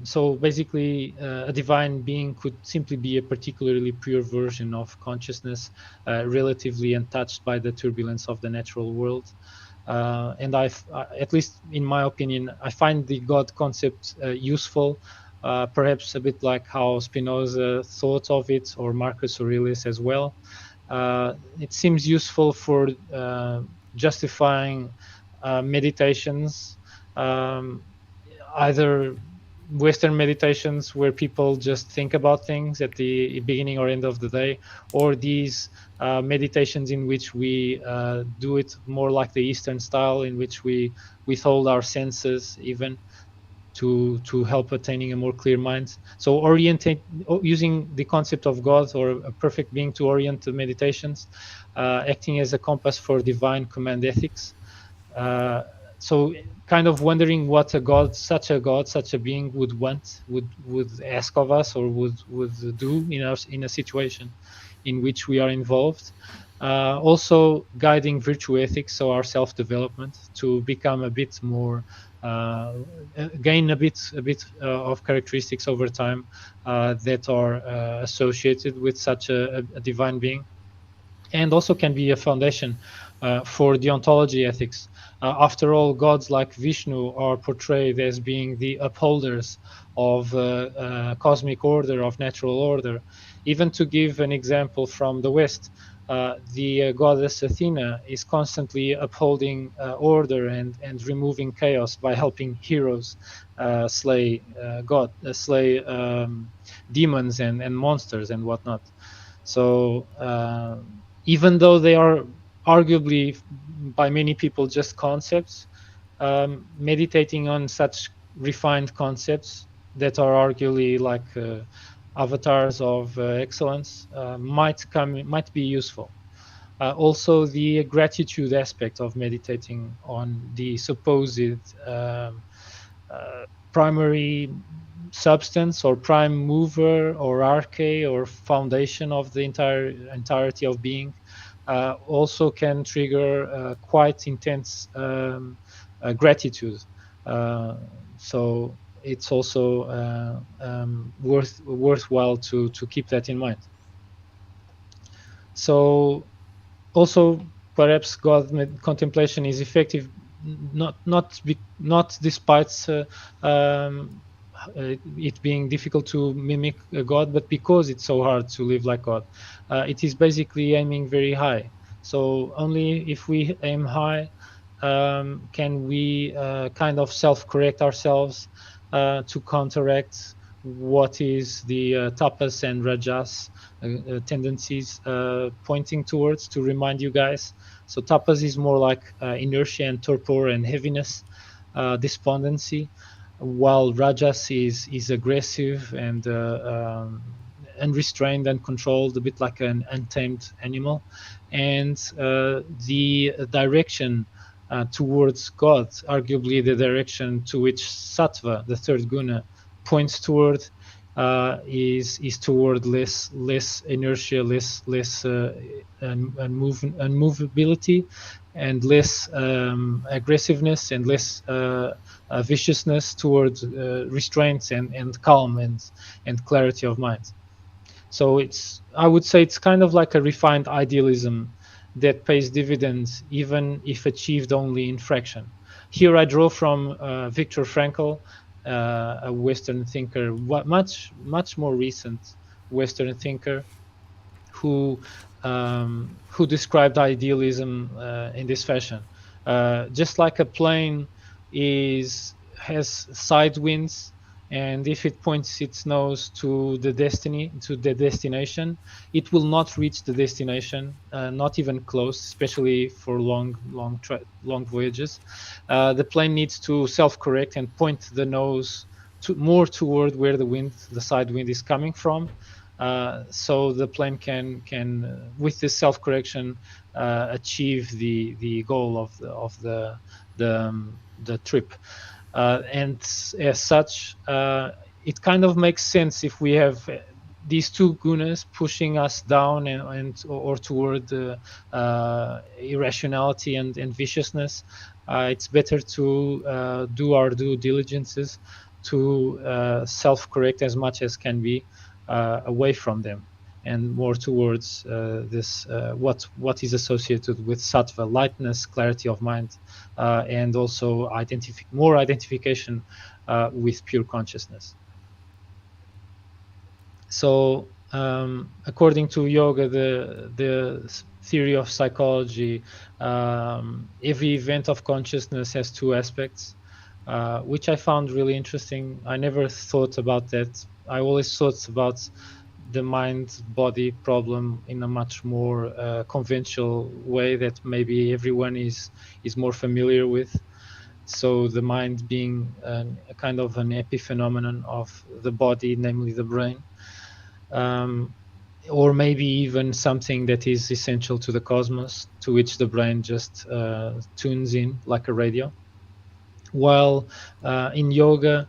So basically, a divine being could simply be a particularly pure version of consciousness, relatively untouched by the turbulence of the natural world. And at least in my opinion, I find the God concept useful, perhaps a bit like how Spinoza thought of it, or Marcus Aurelius as well. It seems useful for justifying meditations, either Western meditations where people just think about things at the beginning or end of the day, or these meditations in which we do it more like the Eastern style, in which we withhold our senses even to help attaining a more clear mind. So using the concept of God or a perfect being to orient the meditations, acting as a compass for divine command ethics. So kind of wondering what such a being would want, would ask of us, or would do in a situation in which we are involved. Also guiding virtue ethics, so our self-development, to become a bit more, gain a bit of characteristics over time that are associated with such a divine being, and also can be a foundation for deontology ethics. After all, gods like Vishnu are portrayed as being the upholders of cosmic order, of natural order. Even to give an example from the West, the goddess Athena is constantly upholding order and removing chaos by helping heroes slay demons and monsters and whatnot. So even though they are arguably by many people just concepts, meditating on such refined concepts that are arguably like avatars of excellence might be useful. Also, the gratitude aspect of meditating on the supposed primary substance or prime mover or arche or foundation of the entirety of being also can trigger quite intense gratitude. So it's also worthwhile to keep that in mind. So also, perhaps God contemplation is effective, not despite it being difficult to mimic a God, but because it's so hard to live like God. It is basically aiming very high. So only if we aim high can we kind of self-correct ourselves to counteract what is the tapas and rajas tendencies pointing towards, to remind you guys. So tapas is more like inertia and torpor and heaviness, despondency, while rajas is aggressive and unrestrained and controlled, a bit like an untamed animal. And the direction towards God, arguably the direction to which sattva, the third guna, points toward, is toward less inertia, less unmovability, and less aggressiveness, and less viciousness, towards restraints and calm and clarity of mind. So I would say it's kind of like a refined idealism that pays dividends even if achieved only in fraction. Here I draw from Viktor Frankl, a Western thinker, much more recent Western thinker, who described idealism in this fashion. Just like a plane has side winds, and if it points its nose to the destination, it will not reach the destination, not even close, especially for long voyages. The plane needs to self-correct and point the nose more toward where the side wind is coming from. So the plane can with this self-correction achieve the goal of the trip. And as such, it kind of makes sense if we have these two gunas pushing us down or toward irrationality and viciousness. It's better to do our due diligences to self-correct as much as can be away from them, and more towards this what is associated with sattva, lightness, clarity of mind, and also more identification with pure consciousness. So according to yoga, the theory of psychology, every event of consciousness has two aspects, which I found really interesting. I never thought about that. I always thought about the mind-body problem in a much more conventional way that maybe everyone is more familiar with. So the mind being a kind of an epiphenomenon of the body, namely the brain, or maybe even something that is essential to the cosmos, to which the brain just tunes in like a radio. While in yoga,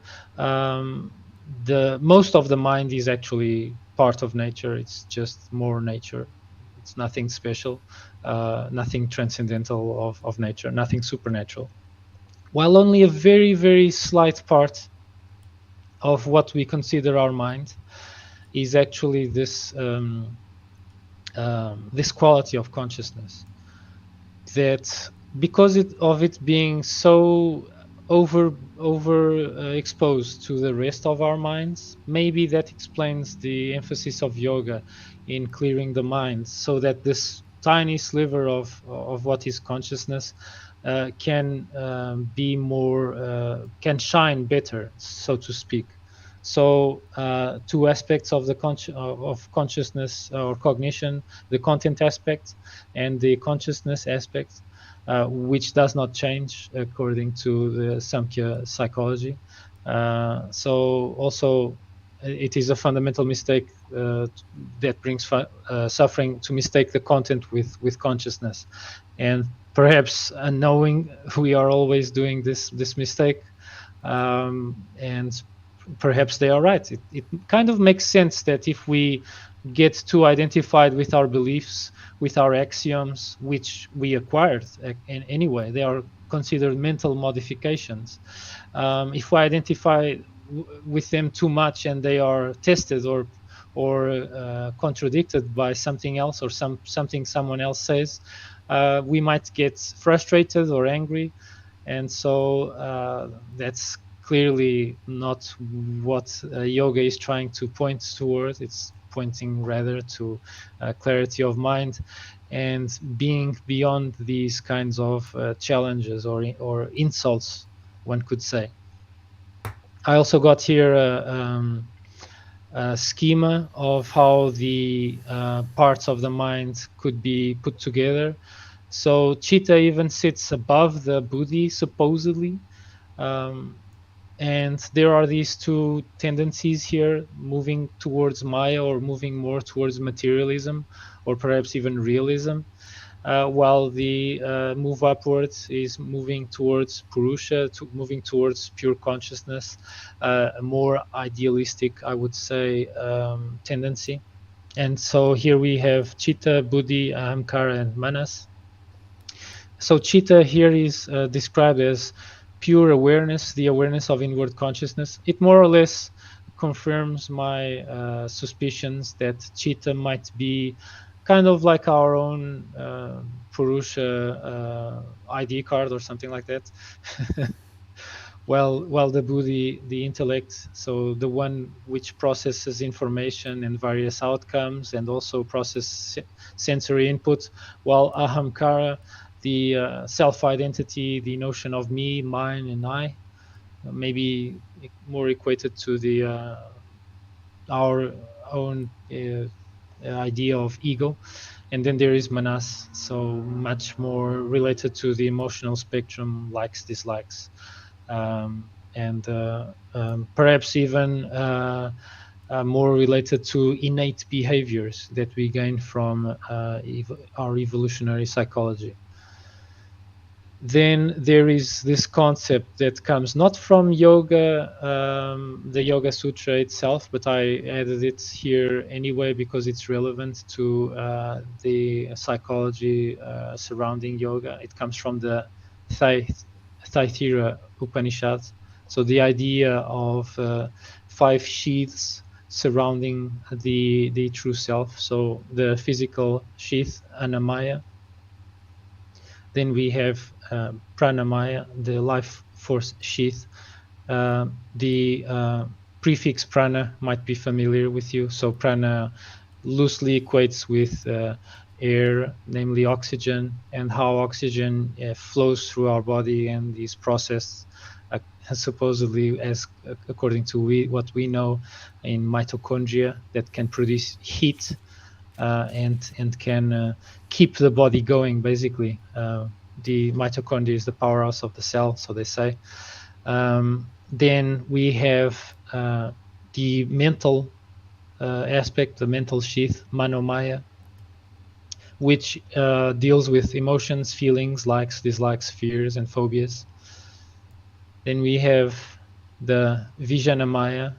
the most of the mind is actually part of nature. It's just more nature. It's nothing special, nothing transcendental of nature, nothing supernatural. While only a very, very slight part of what we consider our mind is actually this this quality of consciousness, that because of it being so exposed to the rest of our minds, maybe that explains the emphasis of yoga in clearing the mind, so that this tiny sliver of what is consciousness can be more can shine better, so to speak. So two aspects of the of consciousness or cognition: the content aspect and the consciousness aspect, which does not change according to the Samkhya psychology. So also it is a fundamental mistake that brings suffering, to mistake the content with consciousness. And perhaps unknowing, we are always doing this mistake, and perhaps they are right. It kind of makes sense that if we get too identified with our beliefs, with our axioms, which we acquired in anyway, they are considered mental modifications. If we identify with them too much and they are tested or or contradicted by something else or something someone else says, we might get frustrated or angry. And so that's clearly not what yoga is trying to point towards. It's pointing rather to clarity of mind and being beyond these kinds of challenges or insults, one could say. I also got here a schema of how the parts of the mind could be put together. So Chitta even sits above the Buddhi, supposedly. And there are these two tendencies here, moving towards Maya or moving more towards materialism or perhaps even realism, while the move upwards is moving towards Purusha, moving towards pure consciousness, a more idealistic, I would say, tendency. And so here we have Chitta, Buddhi, Ahamkara, and Manas. So Chitta here is described as pure awareness, the awareness of inward consciousness. It more or less confirms my suspicions that Chitta might be kind of like our own Purusha ID card or something like that. While the Buddhi, the intellect, so the one which processes information and various outcomes and also processes sensory input, while Ahamkara, the self-identity, the notion of me, mine, and I, maybe more equated to the our own idea of ego. And then there is Manas, so much more related to the emotional spectrum, likes, dislikes, and perhaps even more related to innate behaviors that we gain from our evolutionary psychology. Then there is this concept that comes not from yoga, the Yoga Sutra itself, but I added it here anyway because it's relevant to the psychology surrounding yoga. It comes from the Thaitira Upanishad. So the idea of 5 sheaths surrounding the true self. So the physical sheath, Annamaya. Then we have Pranamaya, the life force sheath. The prefix prana might be familiar with you. So prana loosely equates with air, namely oxygen, and how oxygen flows through our body and is processed supposedly as according to what we know in mitochondria that can produce heat and can keep the body going, basically. The mitochondria is the powerhouse of the cell, so they say. Then we have the mental aspect, the mental sheath, Manomaya, which deals with emotions, feelings, likes, dislikes, fears, and phobias. Then we have the Vijnanamaya,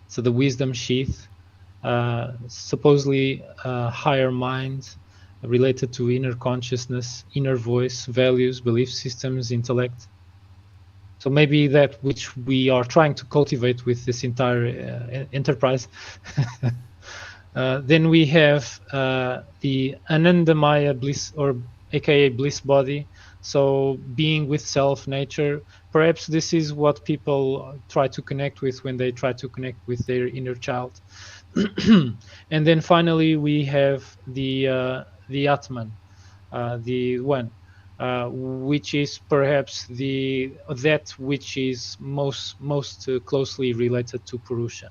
so the wisdom sheath, supposedly higher mind, related to inner consciousness, inner voice, values, belief systems, intellect. So maybe that which we are trying to cultivate with this entire enterprise. Then we have the Anandamaya bliss, or aka bliss body. So being with self, nature. Perhaps this is what people try to connect with when they try to connect with their inner child. And then finally we have the Atman, the one, which is perhaps that which is most closely related to Purusha.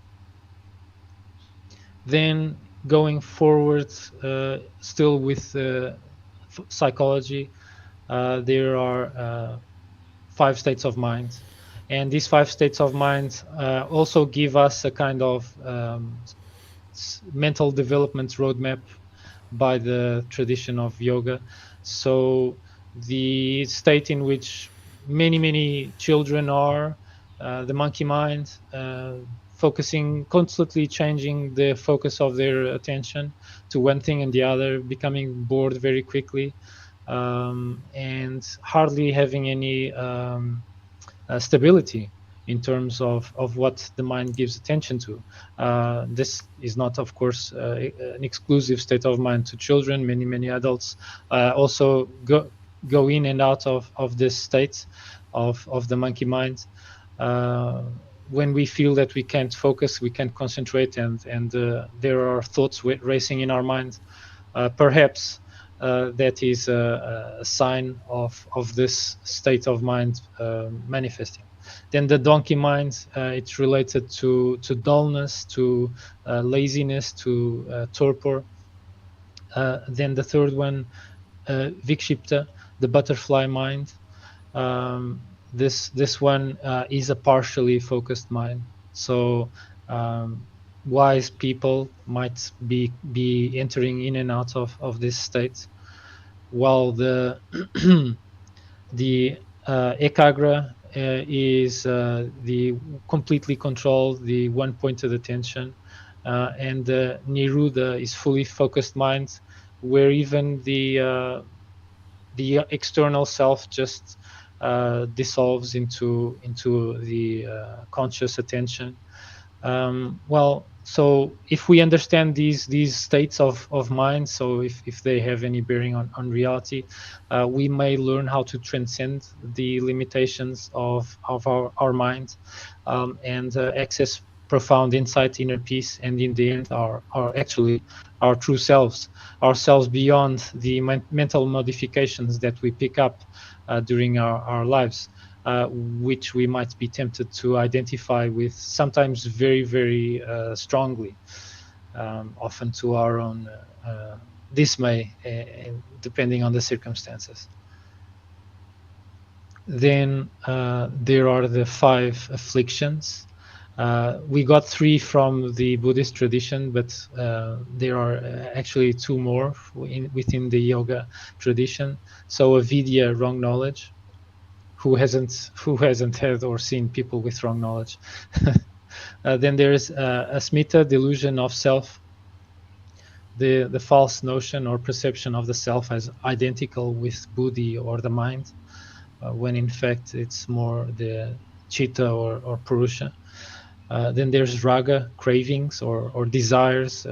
Then going forward, still with psychology, there are 5 states of mind, and these 5 states of mind also give us a kind of mental development roadmap by the tradition of yoga. So the state in which many children are, the monkey mind, focusing, constantly changing the focus of their attention to one thing and the other, becoming bored very quickly, and hardly having any stability in terms of what the mind gives attention to. This is not, of course, an exclusive state of mind to children. Many adults also go in and out of this state of the monkey mind. When we feel that we can't focus, we can't concentrate, and there are thoughts racing in our mind, perhaps that is a sign of this state of mind manifesting. Then the donkey mind, it's related to dullness, to laziness, to torpor. Then the third one, vikshipta, the butterfly mind. This one is a partially focused mind. So wise people might be entering in and out of this state, while the the ekagra is the completely controlled, the one-pointed attention, and the niruddha is fully focused mind, where even the external self just dissolves into the conscious attention. Well, so if we understand these states of mind, so if they have any bearing on reality, we may learn how to transcend the limitations of our mind, and access profound insight, inner peace, and in the end are actually our true selves, ourselves beyond the mental modifications that we pick up during our lives, which we might be tempted to identify with, sometimes very strongly, often to our own dismay, depending on the circumstances. Then there are the 5 afflictions. We got 3 from the Buddhist tradition, but there are actually 2 more within the yoga tradition. So avidya, wrong knowledge. Who hasn't had or seen people with wrong knowledge? Then there is asmita, delusion of self, the false notion or perception of the self as identical with buddhi or the mind, when in fact it's more the chitta or purusha. Then there's raga, cravings or desires.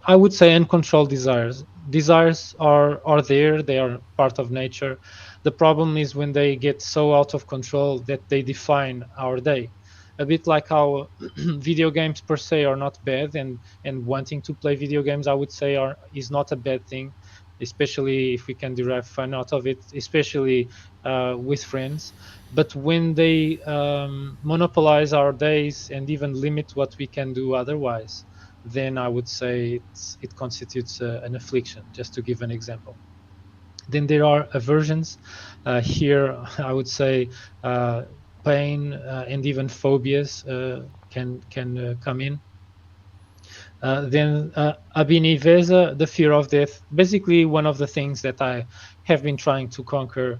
I would say uncontrolled desires. Desires are there, they are part of nature. The problem is when they get so out of control that they define our day. A bit like how video games per se are not bad, and wanting to play video games, I would say, is not a bad thing, especially if we can derive fun out of it, especially with friends. But when they monopolize our days and even limit what we can do otherwise, then I would say it constitutes an affliction, just to give an example. Then there are aversions. Here, I would say pain and even phobias can come in. Then abhinivesa, the fear of death. Basically, one of the things that I have been trying to conquer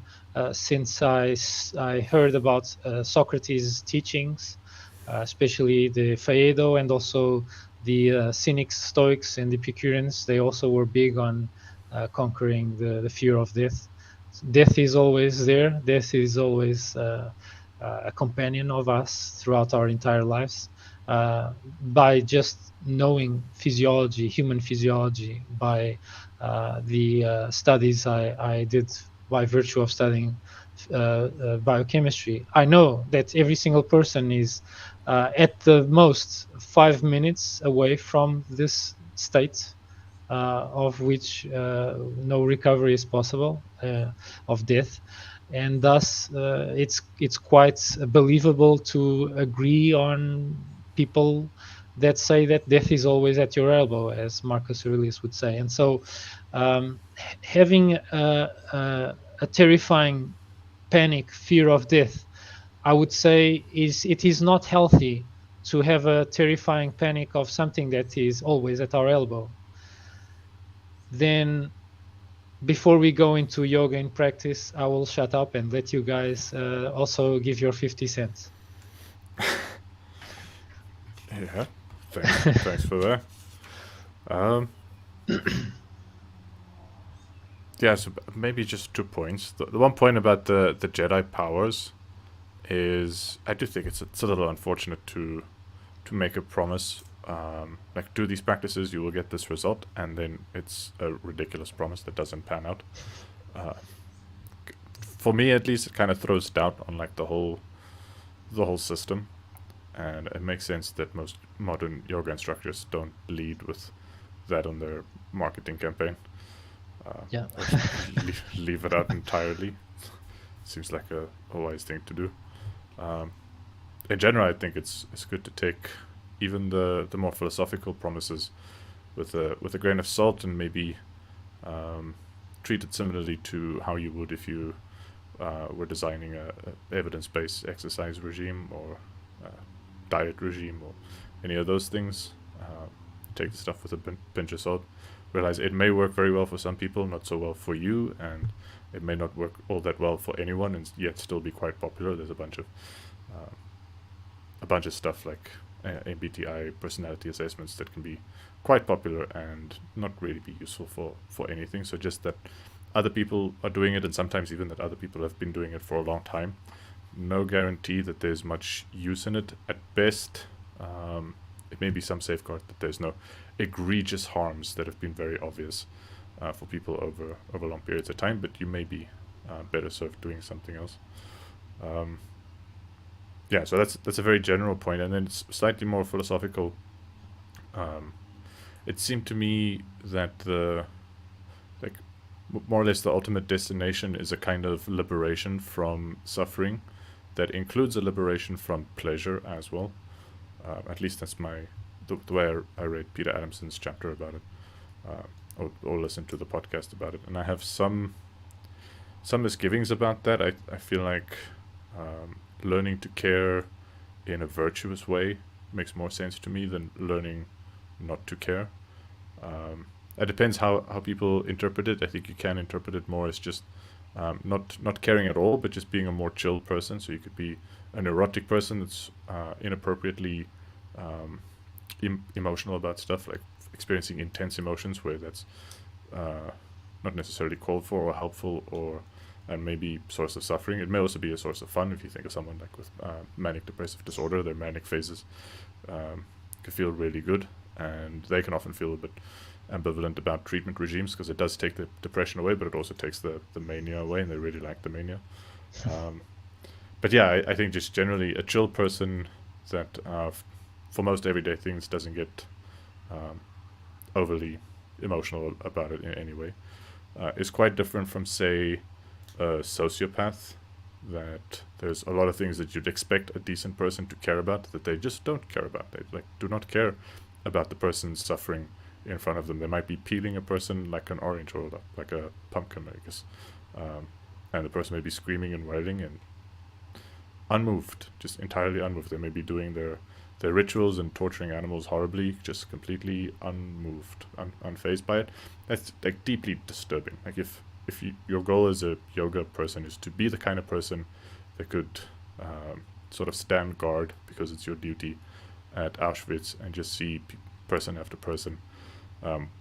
since I heard about Socrates' teachings, especially the Phaedo and also the Cynics, Stoics, and the Epicureans. They also were big on conquering the fear of death. Death is always there. Death is always a companion of us throughout our entire lives. By just knowing physiology, human physiology, by the studies I did by virtue of studying biochemistry, I know that every single person is at the most 5 minutes away from this state of which no recovery is possible, of death. And thus it's quite believable to agree on people that say that death is always at your elbow, as Marcus Aurelius would say. And so having a terrifying panic, fear of death, I would say it is not healthy to have a terrifying panic of something that is always at our elbow. Then before we go into yoga in practice, I will shut up and let you guys also give your 50 cents. Yeah, thanks for that. Yeah, so maybe just 2 points. The one point about the Jedi powers, is I do think it's a little unfortunate to make a promise like do these practices, you will get this result, and then it's a ridiculous promise that doesn't pan out. For me, at least, it kind of throws doubt on like the whole system, and it makes sense that most modern yoga instructors don't lead with that on their marketing campaign. Yeah. leave it out entirely. Seems like a wise thing to do. In general, I think it's good to take even the more philosophical promises with a grain of salt, and maybe treat it similarly to how you would if you were designing a evidence-based exercise regime or diet regime or any of those things. Take the stuff with a pinch of salt. Realize it may work very well for some people, not so well for you, and it may not work all that well for anyone, and yet still be quite popular. There's a bunch of stuff like MBTI personality assessments that can be quite popular and not really be useful for anything. So just that other people are doing it, and sometimes even that other people have been doing it for a long time. No guarantee that there's much use in it. At best, it may be some safeguard that there's no egregious harms that have been very obvious for people over long periods of time, but you may be better served doing something else. Yeah, so that's a very general point, and then it's slightly more philosophical. It seemed to me that more or less the ultimate destination is a kind of liberation from suffering that includes a liberation from pleasure as well. At least that's the way I read Peter Adamson's chapter about it, or listened to the podcast about it. And I have some misgivings about that. I feel like learning to care in a virtuous way makes more sense to me than learning not to care. It depends how people interpret it. I think you can interpret it more as just not caring at all, but just being a more chill person. So you could be a neurotic person that's inappropriately emotional about stuff, like experiencing intense emotions where that's not necessarily called for or helpful, and maybe source of suffering. It may also be a source of fun if you think of someone like with manic depressive disorder. Their manic phases can feel really good, and they can often feel a bit ambivalent about treatment regimes because it does take the depression away, but it also takes the mania away, and they really like the mania. But yeah, I think just generally a chill person that for most everyday things doesn't get overly emotional about it in any way is quite different from, say, a sociopath, that there's a lot of things that you'd expect a decent person to care about that they just don't care about. They do not care about the person's suffering in front of them. They might be peeling a person like an orange or like a pumpkin, I guess, and the person may be screaming and wailing and unmoved, just entirely unmoved. They may be doing their rituals and torturing animals horribly, just completely unmoved, unfazed by it. That's like deeply disturbing. Like if your goal as a yoga person is to be the kind of person that could sort of stand guard because it's your duty at Auschwitz and just see person after person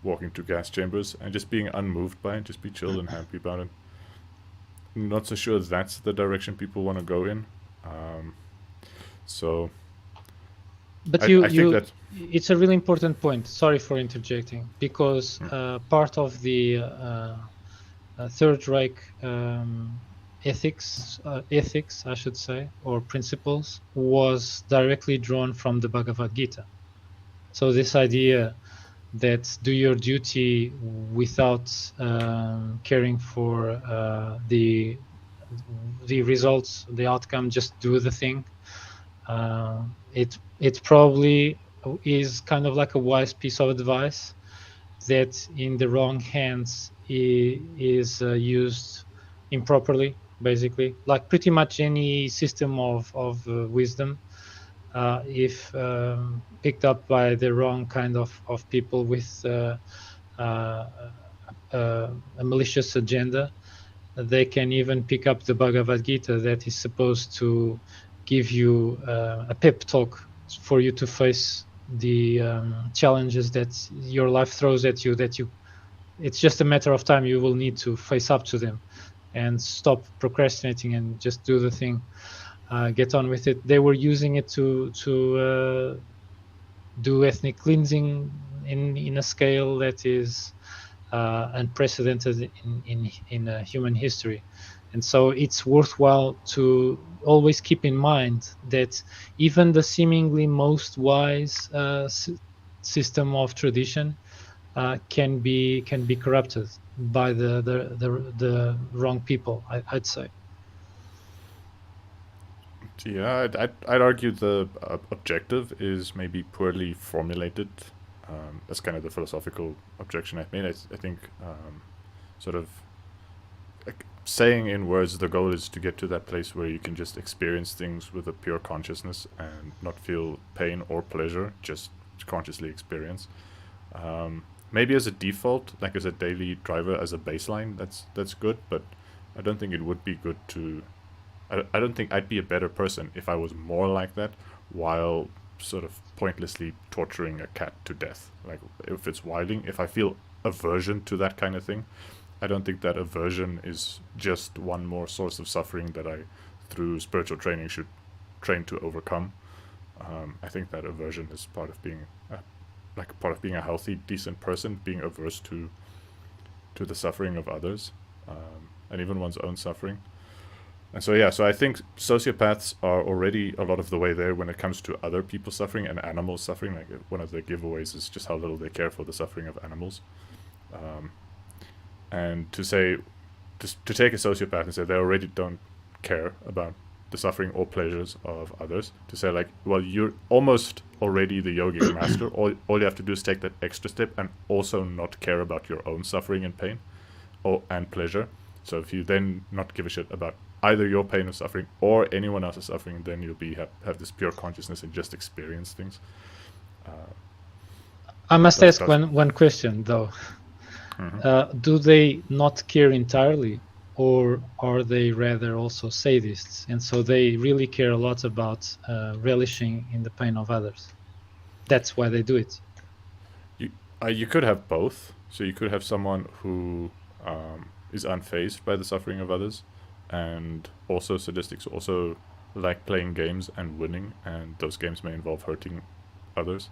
walking to gas chambers and just being unmoved by it, just be chill and happy about it. I'm not so sure that's the direction people want to go in. But I think that it's a really important point. Sorry for interjecting, because part of the Third Reich ethics, I should say, or principles, was directly drawn from the Bhagavad Gita. So this idea that do your duty without caring for the results, the outcome, just do the thing. It probably is kind of like a wise piece of advice that in the wrong hands is used improperly, basically, like pretty much any system of wisdom. If picked up by the wrong kind of people with a malicious agenda, they can even pick up the Bhagavad Gita that is supposed to give you a pep talk for you to face the challenges that your life throws at you, it's just a matter of time. You will need to face up to them and stop procrastinating and just do the thing. get on with it. They were using it to do ethnic cleansing in a scale that is unprecedented in human history. And so it's worthwhile to always keep in mind that even the seemingly most wise system of tradition can be corrupted by the wrong people, I'd say. Yeah, I'd argue the objective is maybe poorly formulated. That's kind of the philosophical objection I've made. I think sort of like saying in words the goal is to get to that place where you can just experience things with a pure consciousness and not feel pain or pleasure, just consciously experience. Maybe as a default, like as a daily driver, as a baseline, that's good, but I don't think it would be good to. I don't think I'd be a better person if I was more like that while sort of pointlessly torturing a cat to death. Like if it's wilding, if I feel aversion to that kind of thing, I don't think that aversion is just one more source of suffering that I, through spiritual training, should train to overcome. I think that aversion is part of being a healthy, decent person, being averse to the suffering of others, and even one's own suffering. And so yeah, so I think sociopaths are already a lot of the way there when it comes to other people suffering and animals suffering. Like one of the giveaways is just how little they care for the suffering of animals. And to say, to take a sociopath and say they already don't care about the suffering or pleasures of others, to say like, well, you're almost already the yogic master. All you have to do is take that extra step and also not care about your own suffering and pain, and pleasure. So if you then not give a shit about either your pain or suffering or anyone else's suffering, then you'll be have this pure consciousness and just experience things. I must ask one question though. Mm-hmm. Do they not care entirely, or are they rather also sadists, and so they really care a lot about relishing in the pain of others? That's why they do it. You could have both. So you could have someone who is unfazed by the suffering of others, and also sadistics also like playing games and winning, and those games may involve hurting others.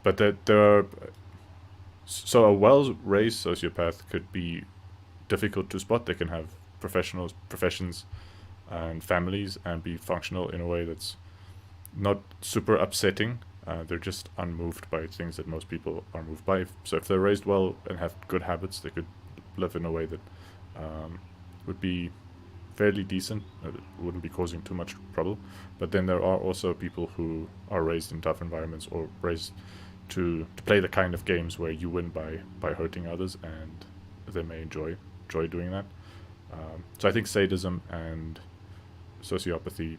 But there are, so a well-raised sociopath could be difficult to spot. They can have professions, and families, and be functional in a way that's not super upsetting. They're just unmoved by things that most people are moved by. So if they're raised well and have good habits, they could live in a way that would be fairly decent. It wouldn't be causing too much trouble. But then there are also people who are raised in tough environments, or raised to play the kind of games where you win by hurting others, and they may enjoy doing that. So I think sadism and sociopathy,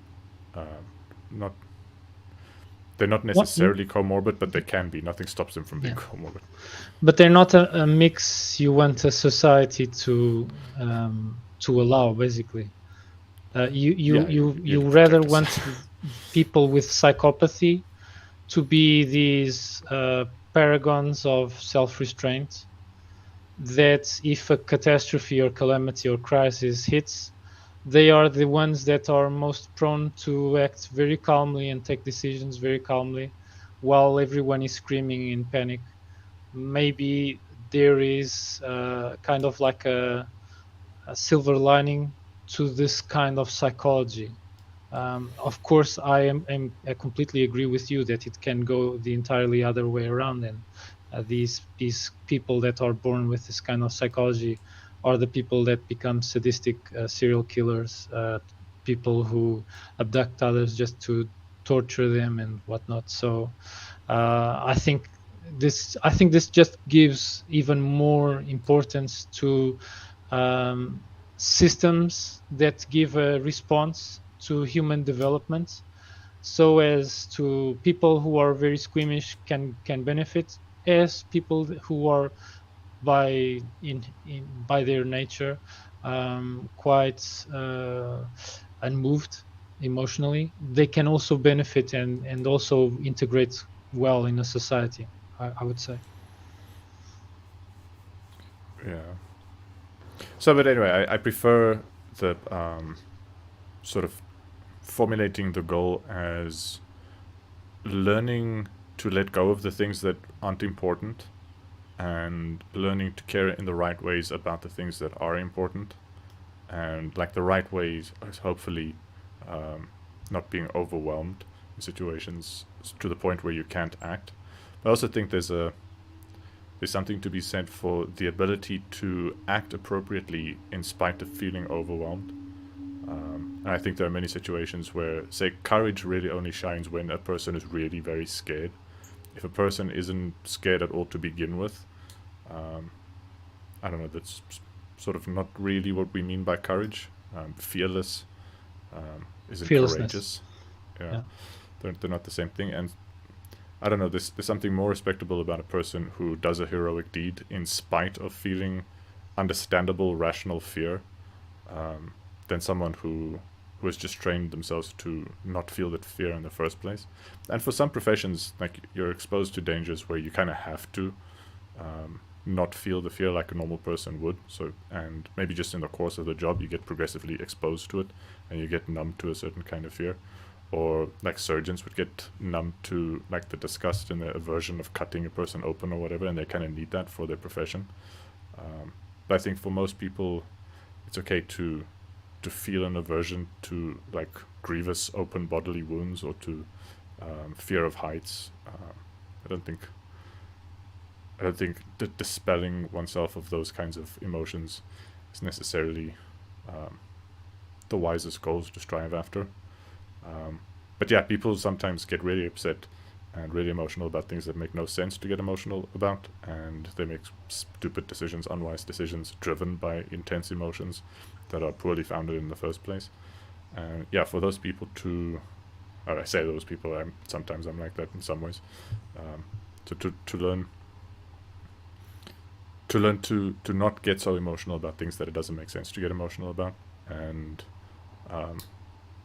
they're not necessarily comorbid, but they can be. Nothing stops them from being comorbid. But they're not a mix you want a society to allow. Basically, you rather want people with psychopathy to be these paragons of self-restraint, that if a catastrophe or calamity or crisis hits, they are the ones that are most prone to act very calmly and take decisions very calmly, while everyone is screaming in panic. Maybe there is kind of like a silver lining to this kind of psychology. Of course, I completely agree with you that it can go the entirely other way around, and these people that are born with this kind of psychology are the people that become sadistic serial killers, people who abduct others just to torture them and whatnot. So I think this just gives even more importance to systems that give a response to human development, so as to people who are very squeamish can benefit, as people who are by their nature quite unmoved emotionally, they can also benefit and also integrate well in a society, I would say. Yeah. So, but anyway, I prefer the sort of formulating the goal as learning to let go of the things that aren't important and learning to care in the right ways about the things that are important. And like the right ways is hopefully not being overwhelmed in situations to the point where you can't act. But I also think there's something to be said for the ability to act appropriately in spite of feeling overwhelmed. And I think there are many situations where, say, courage really only shines when a person is really very scared. If a person isn't scared at all to begin with, I don't know, that's sort of not really what we mean by courage. Fearless isn't Fearlessness. courageous. Yeah. They're not the same thing. And I don't know, there's something more respectable about a person who does a heroic deed in spite of feeling understandable, rational fear, than someone who has just trained themselves to not feel that fear in the first place. And for some professions, like, you're exposed to dangers where you kind of have to not feel the fear like a normal person would. So, and maybe just in the course of the job, you get progressively exposed to it, and you get numb to a certain kind of fear. Or like surgeons would get numb to like the disgust and the aversion of cutting a person open or whatever, and they kind of need that for their profession. But I think for most people, it's okay to feel an aversion to like grievous open bodily wounds or to fear of heights. I don't think dispelling oneself of those kinds of emotions is necessarily the wisest goals to strive after. But yeah, people sometimes get really upset and really emotional about things that make no sense to get emotional about, and they make stupid decisions, unwise decisions, driven by intense emotions that are poorly founded in the first place. And yeah, for those people or I say those people, sometimes I'm like that in some ways. So to learn to not get so emotional about things that it doesn't make sense to get emotional about, and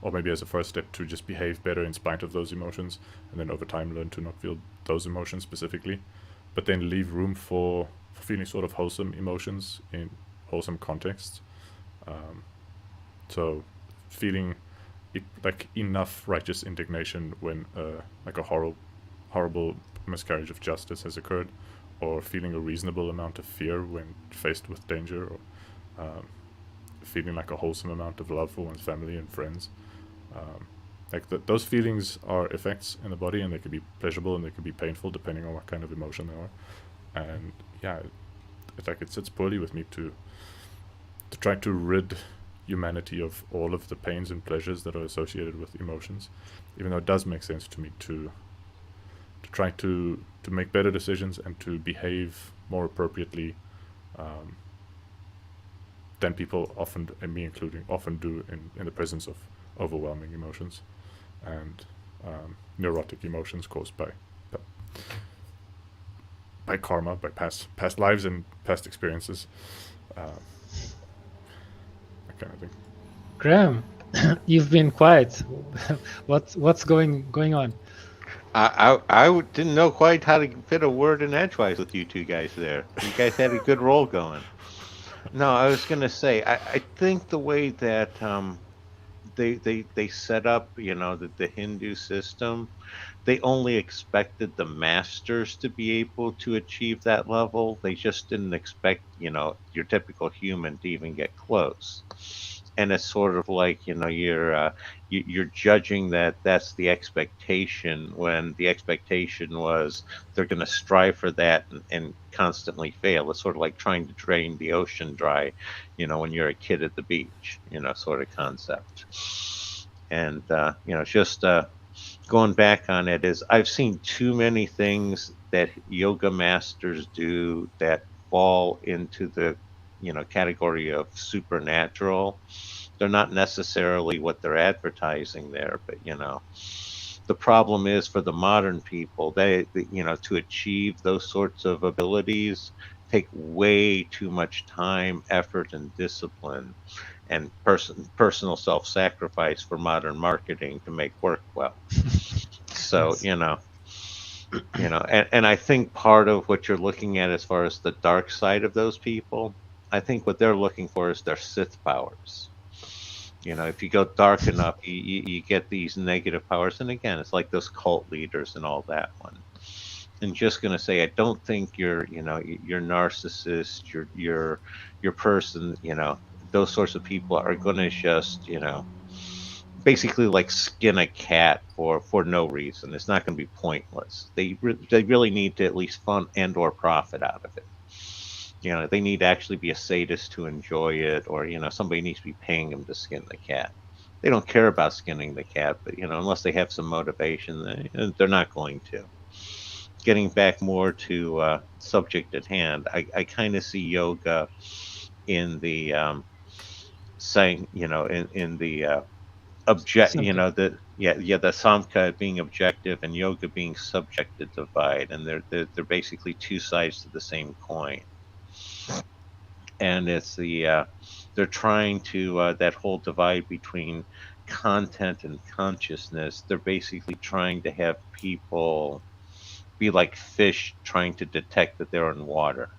or maybe as a first step to just behave better in spite of those emotions, and then over time learn to not feel those emotions specifically, but then leave room for feeling sort of wholesome emotions in wholesome contexts. So feeling like enough righteous indignation when like a horrible miscarriage of justice has occurred, or feeling a reasonable amount of fear when faced with danger, or feeling like a wholesome amount of love for one's family and friends. Those feelings are effects in the body, and they can be pleasurable and they can be painful depending on what kind of emotion they are. And yeah, it sits poorly with me to try to rid humanity of all of the pains and pleasures that are associated with emotions, even though it does make sense to me to try to make better decisions and to behave more appropriately than people often, and me including, often do in the presence of overwhelming emotions and neurotic emotions caused by karma, by past lives and past experiences, that kind of thing. Graham, you've been quiet. What's going on? I didn't know quite how to fit a word in edgewise with you two guys there. You guys had a good roll going. No, I was going to say, I think the way that they set up, the Hindu system, they only expected the masters to be able to achieve that level. They just didn't expect, your typical human to even get close. And it's sort of like, you're judging that's the expectation, when the expectation was they're going to strive for that and constantly fail. It's sort of like trying to drain the ocean dry, when you're a kid at the beach, sort of concept. And, just going back on it, is I've seen too many things that yoga masters do that fall into the category of supernatural. They're not necessarily what they're advertising there, but the problem is for the modern people, they to achieve those sorts of abilities take way too much time, effort, and discipline, and personal self-sacrifice for modern marketing to make work well. So Yes. and I think part of what you're looking at as far as the dark side of those people, I think what they're looking for is their Sith powers. If you go dark enough, you get these negative powers. And again, it's like those cult leaders and all that one. And just going to say, I don't think your narcissist, your person, those sorts of people are going to just, basically like skin a cat for no reason. It's not going to be pointless. They really need to at least fun and or profit out of it. They need to actually be a sadist to enjoy it, or somebody needs to be paying them to skin the cat. They don't care about skinning the cat, but unless they have some motivation, they're not going to. Getting back more to subject at hand, I kind of see yoga in the saying, in the object, Something. the samkhya being objective and yoga being subjective divide, and they're basically two sides to the same coin. And it's they're trying to that whole divide between content and consciousness. They're basically trying to have people be like fish trying to detect that they're in water.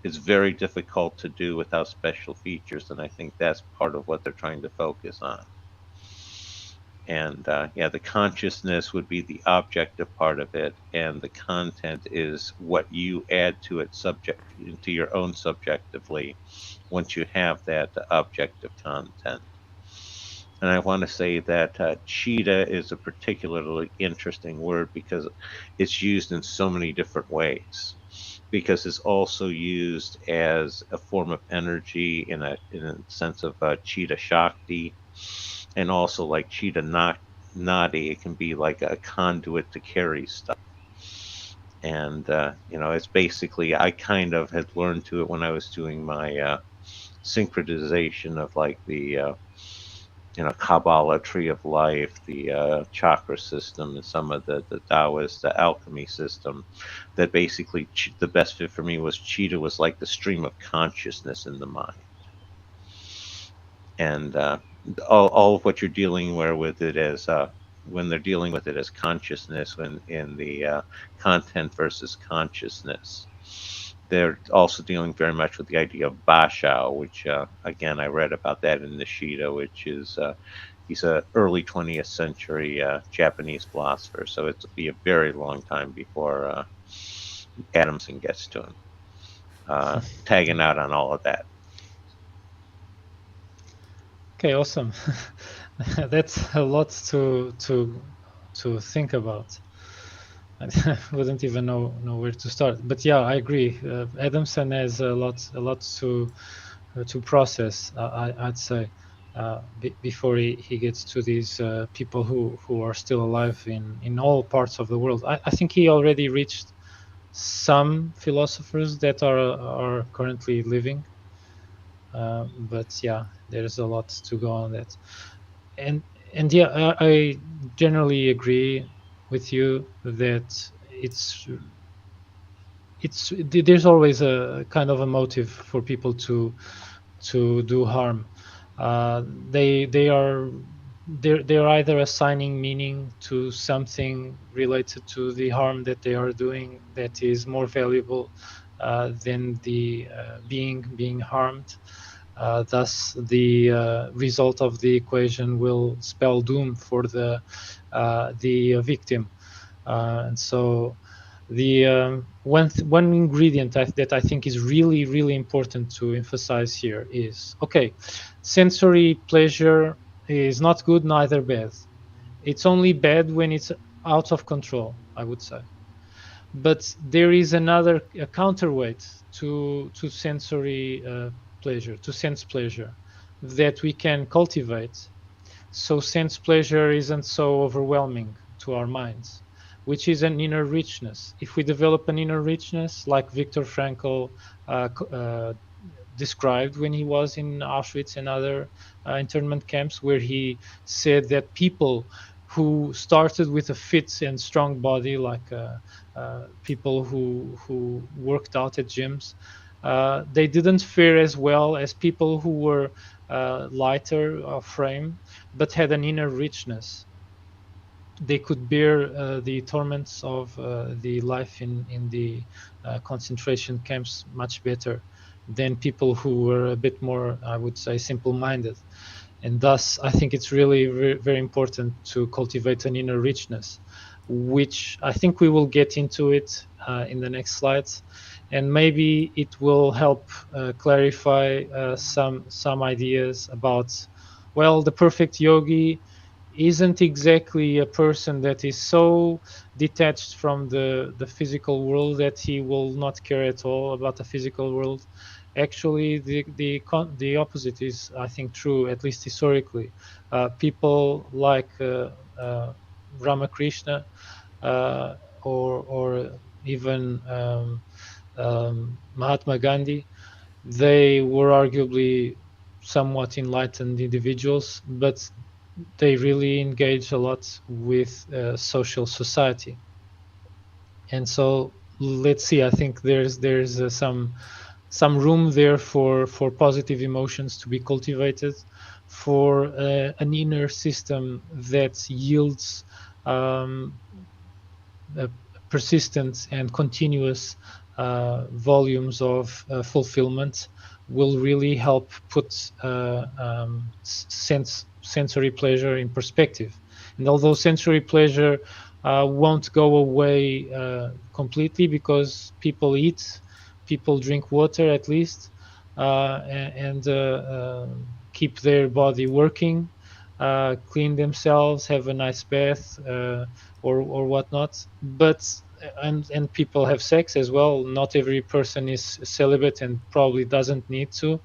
It's very difficult to do without special features, and I think that's part of what they're trying to focus on. And the consciousness would be the objective part of it, and the content is what you add to it to your own subjectively once you have that objective content. And I want to say that cheetah is a particularly interesting word because it's used in so many different ways. Because it's also used as a form of energy in a sense of cheetah shakti, and also like cheetah nadi. It can be like a conduit to carry stuff. And it's basically, I kind of had learned to it when I was doing my synchronization of like the Kabbalah tree of life, the chakra system, and some of the Taoist, the alchemy system. That basically the best fit for me was cheetah was like the stream of consciousness in the mind. And all of what you're dealing with it as when they're dealing with it as consciousness, when in the content versus consciousness, they're also dealing very much with the idea of Basho, which again I read about that in Nishida, which is he's a early 20th century Japanese philosopher, so it'll be a very long time before Adamson gets to him. Tagging out on all of that. Okay, awesome. That's a lot to think about. I wouldn't even know where to start. But yeah, I agree. Adamson has a lot to process. I'd say before he gets to these people who are still alive in all parts of the world. I think he already reached some philosophers that are currently living. But yeah, there's a lot to go on that. And yeah, I generally agree with you that there's always a kind of a motive for people to do harm. They're either assigning meaning to something related to the harm that they are doing that is more valuable than the being harmed. Thus, the result of the equation will spell doom for the victim. And so, the one ingredient that I think is really important to emphasize here is, okay, sensory pleasure is not good, neither bad. It's only bad when it's out of control, I would say. But there is a counterweight to sensory pleasure, to sense pleasure, that we can cultivate. So sense pleasure isn't so overwhelming to our minds, which is an inner richness. If we develop an inner richness, like Viktor Frankl described when he was in Auschwitz and other internment camps, where he said that people who started with a fit and strong body, like people who worked out at gyms, they didn't fare as well as people who were lighter of frame but had an inner richness. They could bear the torments of the life in the concentration camps much better than people who were a bit more, I would say, simple-minded. And thus, I think it's really very important to cultivate an inner richness, which I think we will get into it in the next slides, and maybe it will help clarify some ideas about, well, the perfect yogi isn't exactly a person that is so detached from the physical world that he will not care at all about the physical world. Actually, the opposite is, I think, true, at least historically. People like Ramakrishna, uh, or even Mahatma Gandhi, they were arguably somewhat enlightened individuals, but they really engage a lot with social society. And so let's see. I think there's some room there for positive emotions to be cultivated, for an inner system that yields um, persistent and continuous volumes of fulfillment, will really help put sensory pleasure in perspective. And although sensory pleasure won't go away completely, because people eat, people drink water at least, and keep their body working, clean themselves, have a nice bath, or whatnot. But and people have sex as well. Not every person is celibate and probably doesn't need to.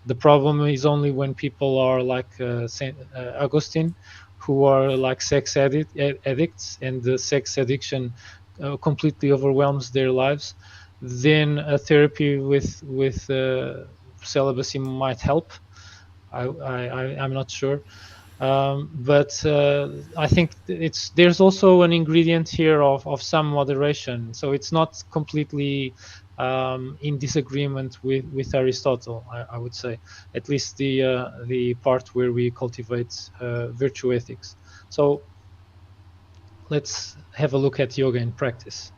The problem is only when people are like Saint Augustine, who are like addicts, and the sex addiction completely overwhelms their lives. Then a therapy with celibacy might help. I'm not sure, but I think there's also an ingredient here of some moderation. So it's not completely in disagreement with Aristotle, I would say, at least the part where we cultivate virtue ethics. So let's have a look at yoga in practice.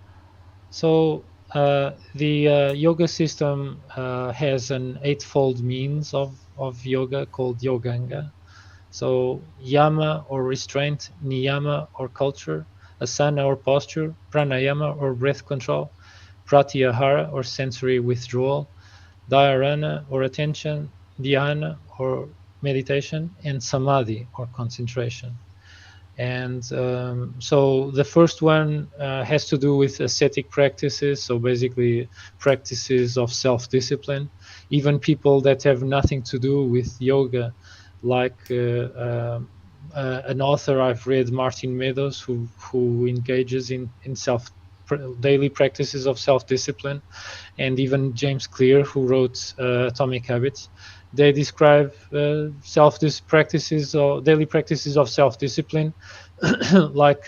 So the yoga system has an eightfold means of yoga called yoganga. So yama or restraint, niyama or culture, asana or posture, pranayama or breath control, pratyahara or sensory withdrawal, dharana or attention, dhyana or meditation, and samadhi or concentration. And so the first one has to do with ascetic practices, so basically practices of self-discipline. Even people that have nothing to do with yoga, like an author I've read, Martin Meadows, who engages in daily practices of self-discipline, and even James Clear, who wrote Atomic Habits. They describe practices or daily practices of self-discipline like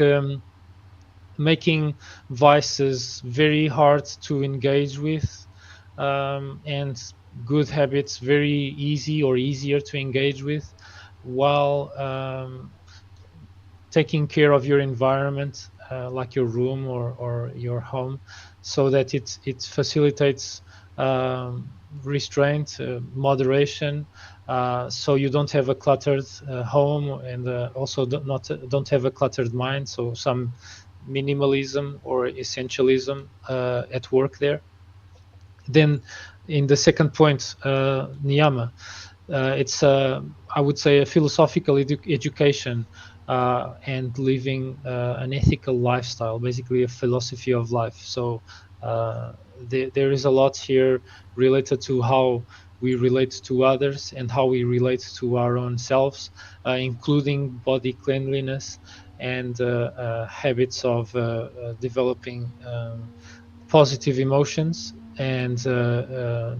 making vices very hard to engage with, and good habits very easy or easier to engage with, while taking care of your environment, like your room or your home, so that it facilitates restraint, moderation, so you don't have a cluttered home, and also don't have a cluttered mind. So some minimalism or essentialism at work there. Then in the second point, niyama, it's I would say a philosophical education and living an ethical lifestyle, basically a philosophy of life. So there is a lot here related to how we relate to others and how we relate to our own selves, including body cleanliness and habits of developing positive emotions, and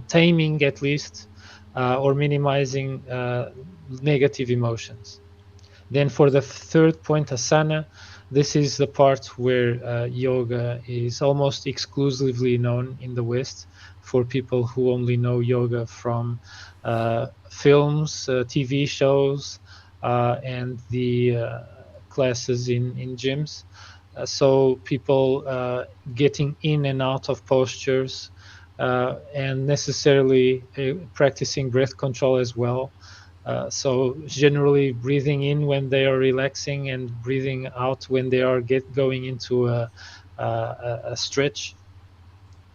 taming at least or minimizing negative emotions. Then for the third point, asana, this is the part where yoga is almost exclusively known in the West for people who only know yoga from films, TV shows, and the classes in gyms. So people getting in and out of postures, and necessarily practicing breath control as well, So generally breathing in when they are relaxing and breathing out when they are going into a stretch.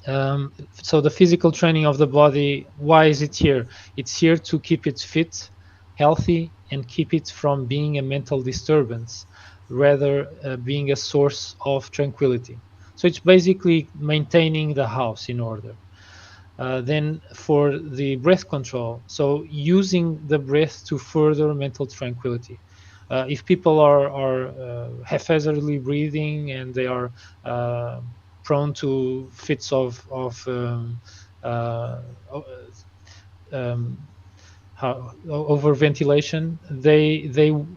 So the physical training of the body, why is it here? It's here to keep it fit, healthy, and keep it from being a mental disturbance, rather being a source of tranquility. So it's basically maintaining the house in order. Then for the breath control, so using the breath to further mental tranquility. If people are haphazardly breathing and they are prone to fits of uh, um, over ventilation, they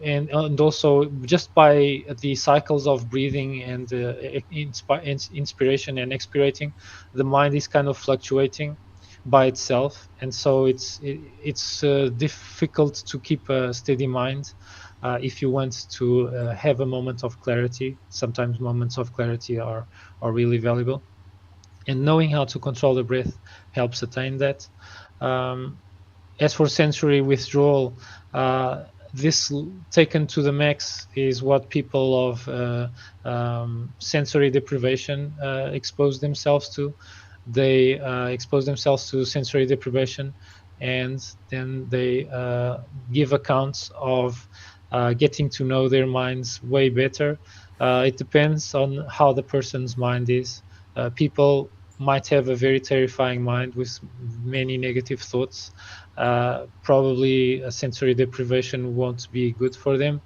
and also just by the cycles of breathing and inspiration and expirating, the mind is kind of fluctuating by itself, and so it's difficult to keep a steady mind if you want to have a moment of clarity. Sometimes moments of clarity are really valuable, and knowing how to control the breath helps attain that. As for sensory withdrawal, this taken to the max is what people of sensory deprivation expose themselves to. They expose themselves to sensory deprivation, and then they give accounts of getting to know their minds way better. It depends on how the person's mind is. People might have a very terrifying mind with many negative thoughts. Probably a sensory deprivation won't be good for them.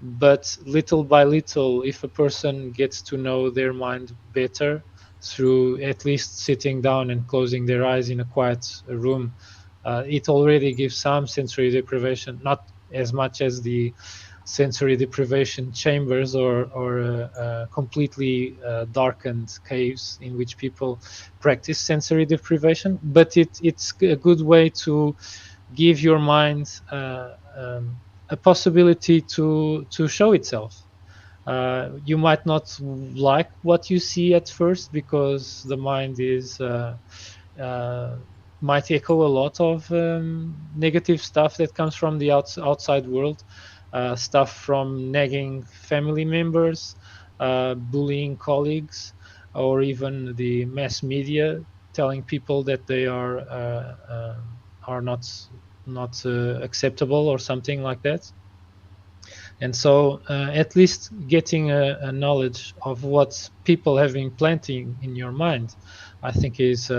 But little by little, if a person gets to know their mind better through at least sitting down and closing their eyes in a quiet room, it already gives some sensory deprivation, not as much as the sensory deprivation chambers or completely darkened caves in which people practice sensory deprivation, but it's a good way to give your mind a possibility to show itself. You might not like what you see at first because the mind is uh, might echo a lot of negative stuff that comes from the outside world, stuff from nagging family members, bullying colleagues, or even the mass media telling people that they are not acceptable or something like that. And so at least getting a knowledge of what people have been planting in your mind, I think is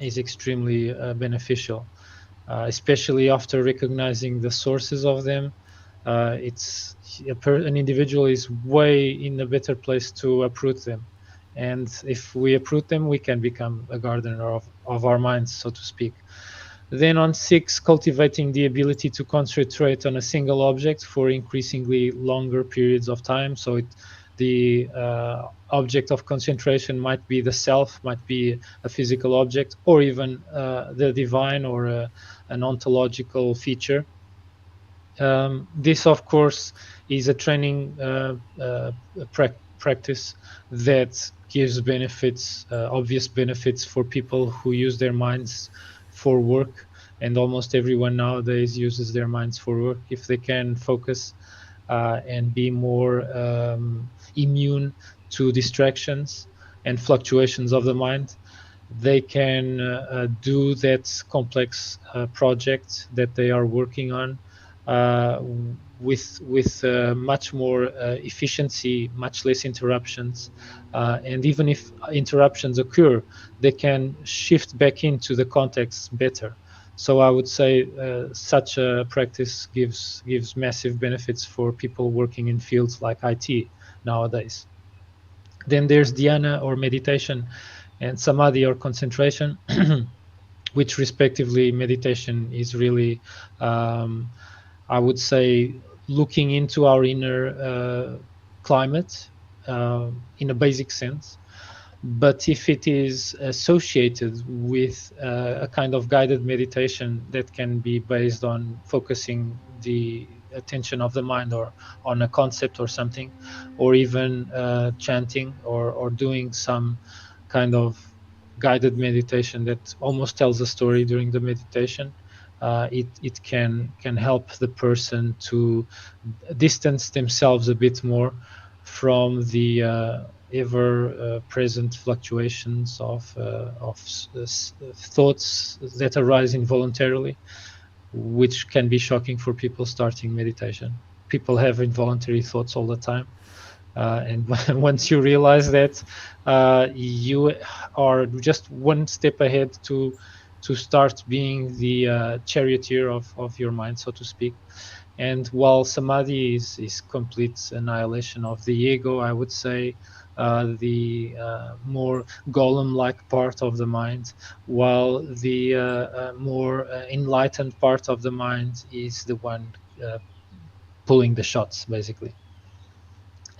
extremely beneficial, especially after recognizing the sources of them. It's an individual is way in a better place to uproot them, and if we uproot them, we can become a gardener of our minds, so to speak. Then on 6, cultivating the ability to concentrate on a single object for increasingly longer periods of time. So the object of concentration might be the self, might be a physical object, or even the divine or an ontological feature. This, of course, is a training practice that gives benefits, obvious benefits for people who use their minds for work, and almost everyone nowadays uses their minds for work. If they can focus and be more immune to distractions and fluctuations of the mind, they can do that complex project that they are working on with much more efficiency, much less interruptions, and even if interruptions occur, they can shift back into the context better. So I would say such a practice gives massive benefits for people working in fields like IT nowadays. Then there's dhyana or meditation, and samadhi or concentration, which respectively meditation is really, I would say, looking into our inner climate in a basic sense. But if it is associated with a kind of guided meditation that can be based on focusing the attention of the mind or on a concept or something, or even chanting or doing some kind of guided meditation that almost tells a story during the meditation, it can help the person to distance themselves a bit more from the ever present fluctuations of thoughts that arise involuntarily, which can be shocking for people starting meditation. People have involuntary thoughts all the time. And once you realize that, you are just one step ahead to start being the charioteer of your mind, so to speak. And while samadhi is complete annihilation of the ego, I would say the more golem-like part of the mind, while the more enlightened part of the mind is the one pulling the shots, basically.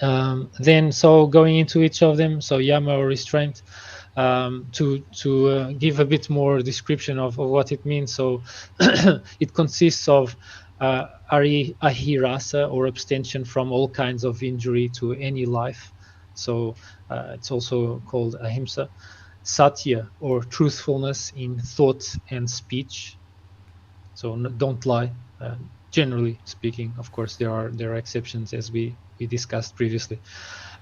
Then, so going into each of them, so yama or restraint, to give a bit more description of what it means. So it consists of ahirasa, or abstention from all kinds of injury to any life. So it's also called ahimsa. Satya, or truthfulness in thought and speech. So don't lie. Generally speaking, of course, there are exceptions, as we discussed previously.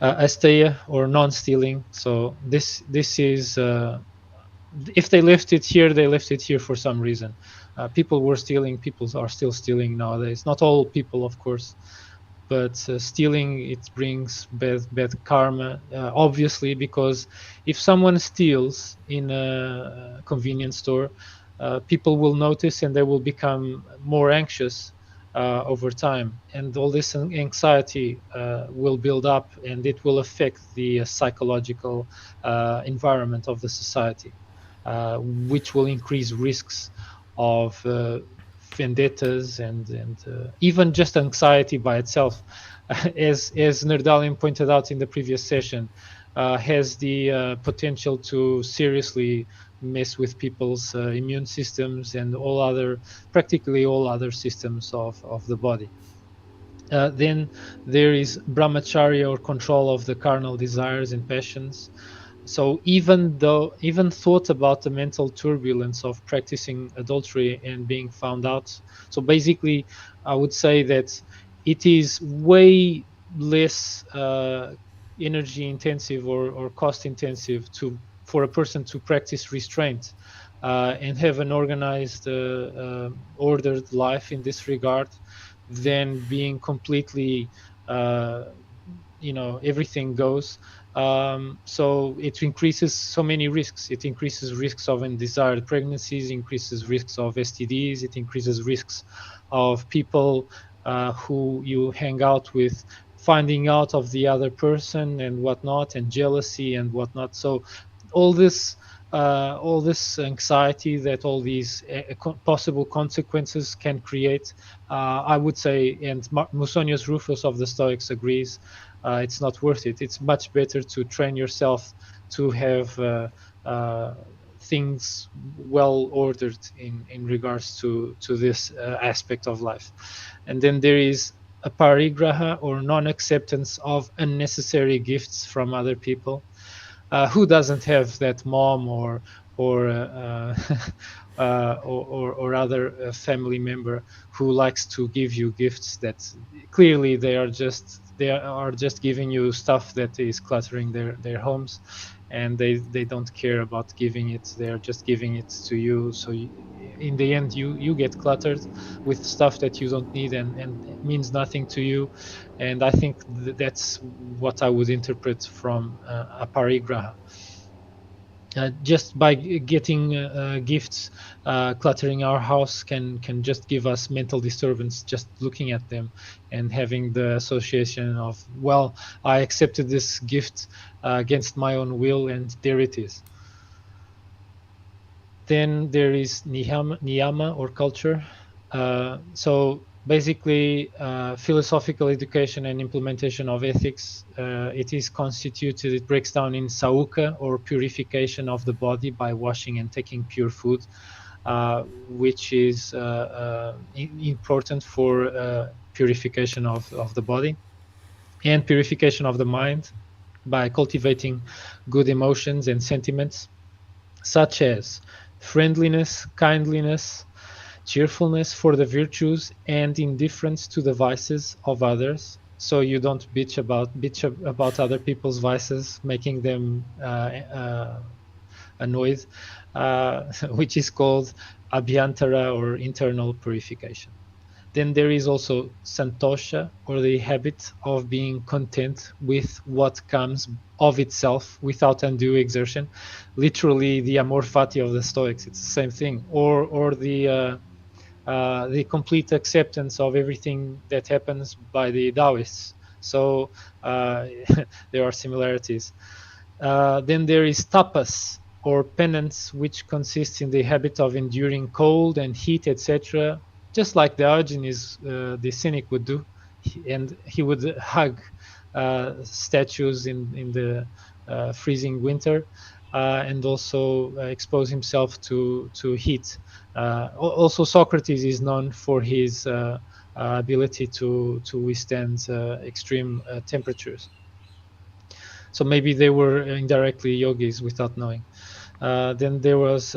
Asteya, or non-stealing. So this is if they left it here, they left it here for some reason. People were stealing. People are still stealing nowadays. Not all people, of course, but stealing, it brings bad karma, obviously, because if someone steals in a convenience store, people will notice and they will become more anxious over time, and all this anxiety will build up, and it will affect the psychological environment of the society, which will increase risks of vendettas and even just anxiety by itself, as Nerdalliun pointed out in the previous session, has the potential to seriously mess with people's immune systems and practically all other systems of the body. Then there is brahmacharya, or control of the carnal desires and passions. So even thought about the mental turbulence of practicing adultery and being found out. So basically, I would say that it is way less energy intensive or cost intensive for a person to practice restraint and have an organized, ordered life in this regard, than being completely, everything goes. So it increases so many risks. It increases risks of undesired pregnancies, increases risks of STDs, it increases risks of people who you hang out with finding out of the other person and whatnot, and jealousy and whatnot. So all this anxiety that all these possible consequences can create, I would say, and Musonius Rufus of the Stoics agrees, it's not worth it. It's much better to train yourself to have things well ordered in regards to this aspect of life. And then there is a parigraha, or non-acceptance of unnecessary gifts from other people. Who doesn't have that mom or other family member who likes to give you gifts that clearly they are just giving you stuff that is cluttering their homes, and they don't care about giving it. They're just giving it to you, so in the end you get cluttered with stuff that you don't need and it means nothing to you. And I think that's what I would interpret from a parigraha. Just by getting gifts, cluttering our house can just give us mental disturbance, just looking at them and having the association of, well, I accepted this gift against my own will, and there it is. Then there is niyama, or culture. So basically, philosophical education and implementation of ethics. It is constituted, it breaks down in sauka, or purification of the body by washing and taking pure food, which is important for purification of the body, and purification of the mind by cultivating good emotions and sentiments, such as friendliness, kindliness, cheerfulness for the virtues, and indifference to the vices of others. So you don't bitch about other people's vices, making them annoyed, which is called abhyantara, or internal purification. Then there is also santosha, or the habit of being content with what comes of itself without undue exertion. Literally, the amor fati of the Stoics. It's the same thing. Or the complete acceptance of everything that happens by the Taoists. So there are similarities. Then there is tapas, or penance, which consists in the habit of enduring cold and heat, etc., just like Diogenes, the cynic, would do. And he would hug statues in the freezing winter, and also expose himself to heat. Also, Socrates is known for his ability to withstand extreme temperatures. So maybe they were indirectly yogis without knowing. Then there was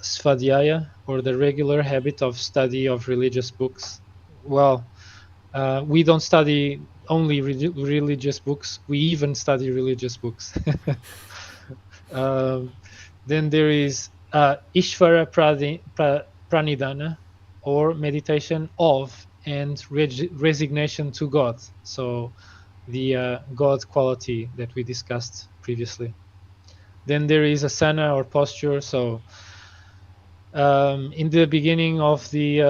svadhyaya, or the regular habit of study of religious books. Well, we don't study only religious books. We even study religious books. Then there is Ishvara Pranidhana, or meditation of and resignation to God. So the God quality that we discussed previously. Then there is asana, or posture. So in the beginning of the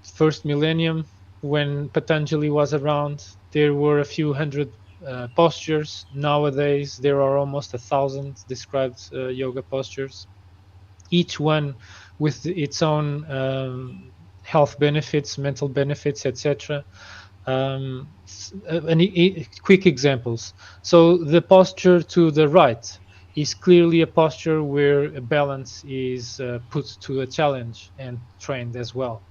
first millennium, when Patanjali was around, there were a few hundred postures. Nowadays, there are almost 1,000 described yoga postures, each one with its own health benefits, mental benefits, etc. Quick examples. So the posture to the right is clearly a posture where a balance is put to a challenge and trained as well.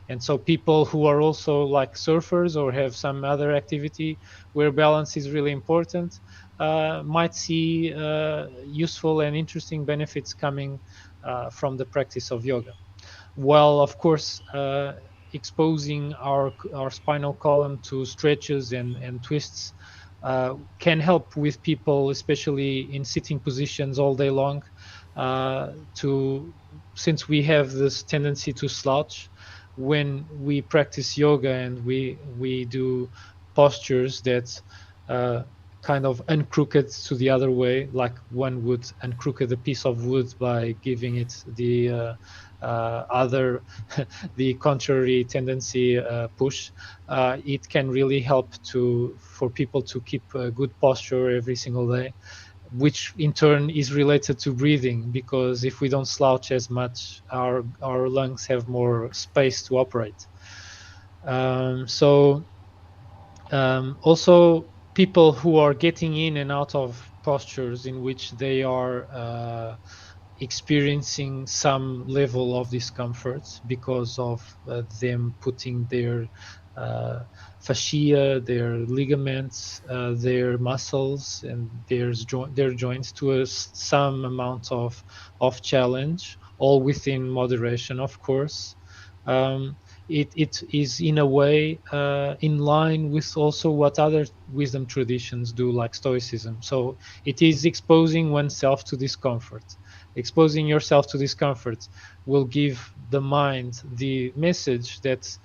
And so people who are also like surfers or have some other activity where balance is really important might see useful and interesting benefits coming from the practice of yoga. While, of course, exposing our spinal column to stretches and twists can help with people, especially in sitting positions all day long, since we have this tendency to slouch. When we practice yoga and we do postures that kind of uncrooked to the other way, like one would uncrooked a piece of wood by giving it the the contrary tendency push, it can really help for people to keep a good posture every single day, which in turn is related to breathing, because if we don't slouch as much, our lungs have more space to operate. Also, people who are getting in and out of postures in which they are experiencing some level of discomfort because of them putting their fascia, their ligaments, their muscles, and their joints to some amount of challenge, all within moderation, of course. It is in a way in line with also what other wisdom traditions do, like Stoicism. So it is exposing oneself to discomfort. Exposing yourself to discomfort will give the mind the message that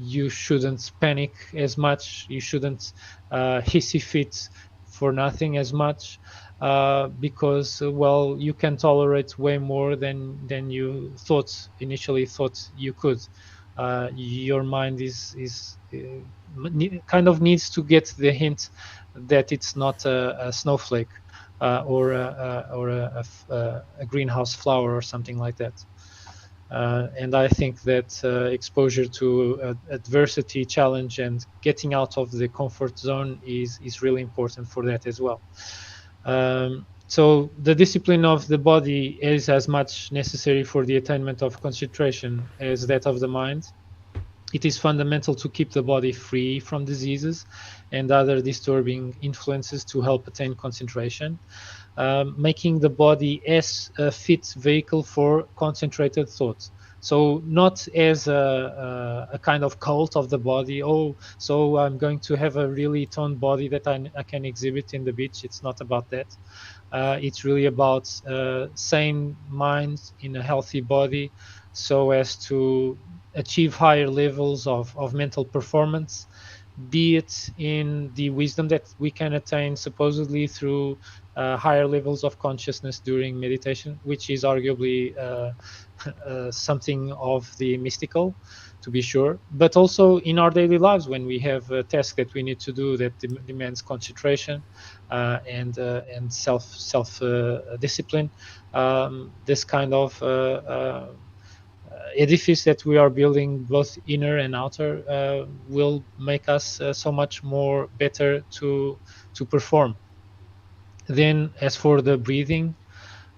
you shouldn't panic as much, you shouldn't hissy fit for nothing as much, because well, you can tolerate way more than you initially thought you could. Your mind is kind of needs to get the hint that it's not a snowflake or a greenhouse flower or something like that. And I think that exposure to adversity, challenge, and getting out of the comfort zone is really important for that as well. So the discipline of the body is as much necessary for the attainment of concentration as that of the mind. It is fundamental to keep the body free from diseases and other disturbing influences to help attain concentration, making the body as a fit vehicle for concentrated thought. So not as a kind of cult of the body. Oh, so I'm going to have a really toned body that I can exhibit in the beach. It's not about that. It's really about sane mind in a healthy body, so as to achieve higher levels of mental performance, be it in the wisdom that we can attain supposedly through higher levels of consciousness during meditation, which is arguably something of the mystical, to be sure, but also in our daily lives when we have a task that we need to do that demands concentration and self discipline. This kind of edifice that we are building, both inner and outer, will make us so much more better to perform. Then, as for the breathing,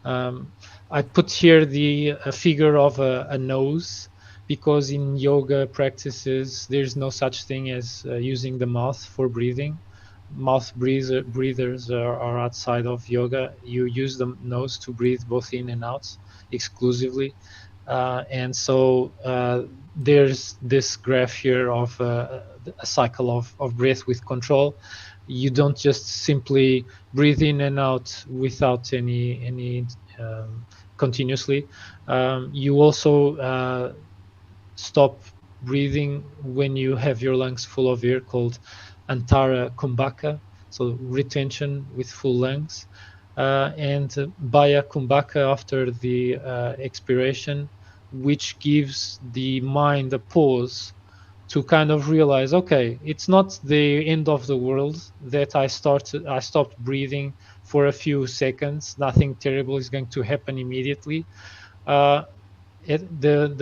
I put here the figure of a nose, because in yoga practices there's no such thing as using the mouth for breathing. Mouth breathers are outside of yoga. You use the nose to breathe both in and out exclusively. And so there's this graph here of a cycle of breath with control. You don't just simply breathe in and out without any continuously. You also stop breathing when you have your lungs full of air, called antara kumbhaka, so retention with full lungs, and baya kumbhaka after the expiration, which gives the mind a pause to kind of realize, okay, it's not the end of the world that I stopped breathing for a few seconds. Nothing terrible is going to happen immediately. The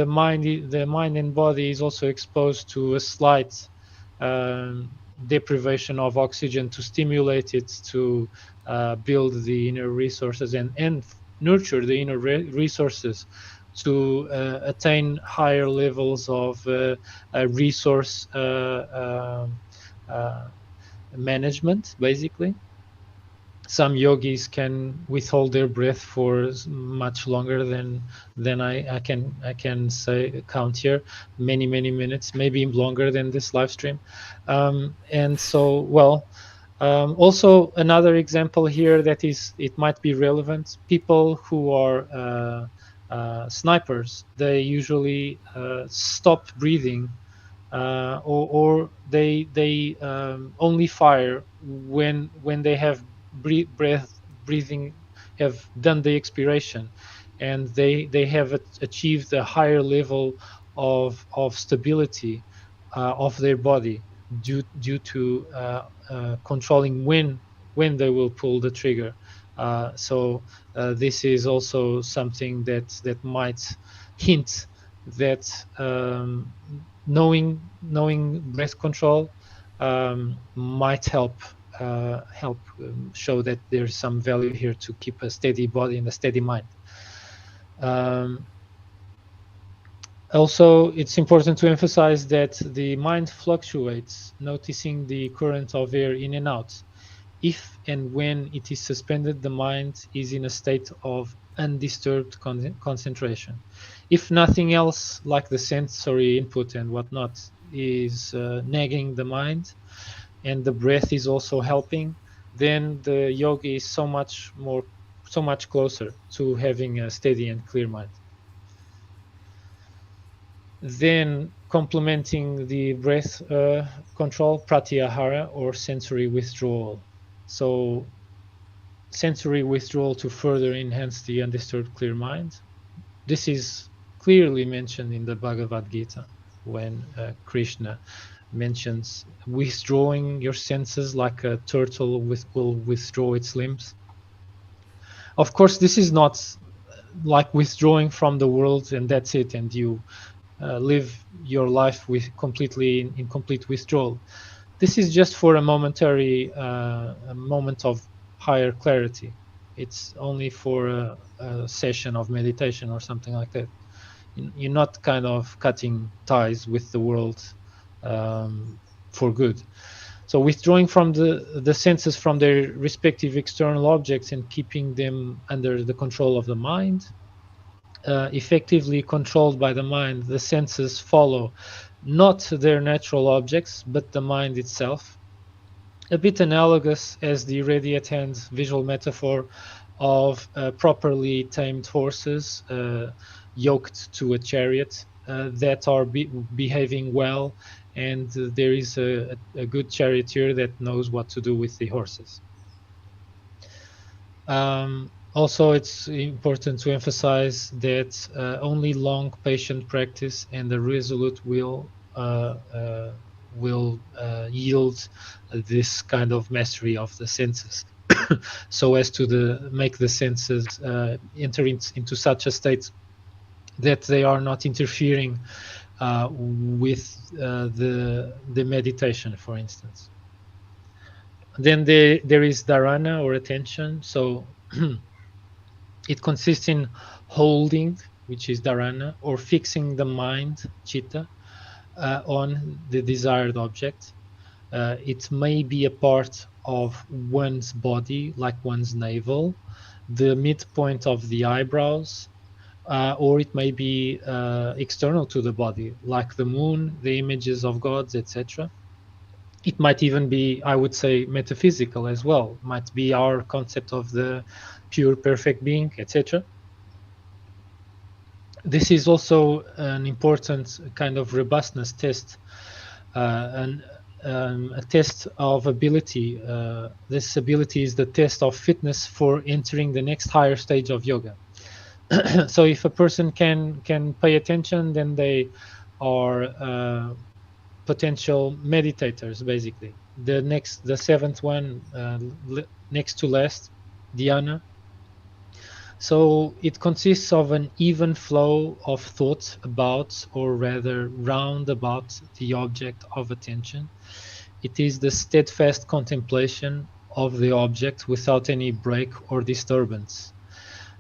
mind and body is also exposed to a slight deprivation of oxygen to stimulate it to build the inner resources and nurture the inner resources to attain higher levels of resource management, basically. Some yogis can withhold their breath for much longer than I can say count here, many minutes, maybe longer than this live stream. And so, well, also another example here that it might be relevant. People who are snipers, they usually stop breathing, or they only fire when they have breathing have done the expiration, and they have achieved a higher level of stability of their body due to controlling when they will pull the trigger. So this is also something that might hint that knowing breath control might help show that there's some value here to keep a steady body and a steady mind. Also, it's important to emphasize that the mind fluctuates, noticing the current of air in and out. If and when it is suspended, the mind is in a state of undisturbed concentration. If nothing else, like the sensory input and whatnot, is nagging the mind, and the breath is also helping, then the yogi is so much closer to having a steady and clear mind. Then, complementing the breath control, pratyahara, or sensory withdrawal. So sensory withdrawal to further enhance the undisturbed clear mind. This is clearly mentioned in the Bhagavad Gita when Krishna mentions withdrawing your senses like a turtle will withdraw its limbs. Of course, this is not like withdrawing from the world and that's it, and you live your life with in complete withdrawal. This is just for a momentary a moment of higher clarity. It's only for a session of meditation or something like that. You're not kind of cutting ties with the world for good. So withdrawing from the senses from their respective external objects and keeping them under the control of the mind. effectively controlled by the mind, the senses follow not their natural objects, but the mind itself. A bit analogous as the ready at hand visual metaphor of properly tamed horses yoked to a chariot that are behaving well, and there is a good charioteer that knows what to do with the horses. Also, it's important to emphasize that only long, patient practice and a resolute will yield this kind of mastery of the senses, so as to make the senses enter into such a state that they are not interfering with the meditation, for instance. Then there is dharana, or attention. So it consists in holding, which is dharana, or fixing the mind, chitta, on the desired object. It may be a part of one's body, like one's navel, the midpoint of the eyebrows, or it may be external to the body, like the moon, the images of gods, etc. It might even be, I would say, metaphysical as well. It might be our concept of the pure, perfect being, etc. This is also an important kind of robustness test, a test of ability. This ability is the test of fitness for entering the next higher stage of yoga. So if a person can pay attention, then they are potential meditators, basically. The seventh one, next to last, dhyana. So it consists of an even flow of thought about, or rather round about, the object of attention. It is the steadfast contemplation of the object without any break or disturbance.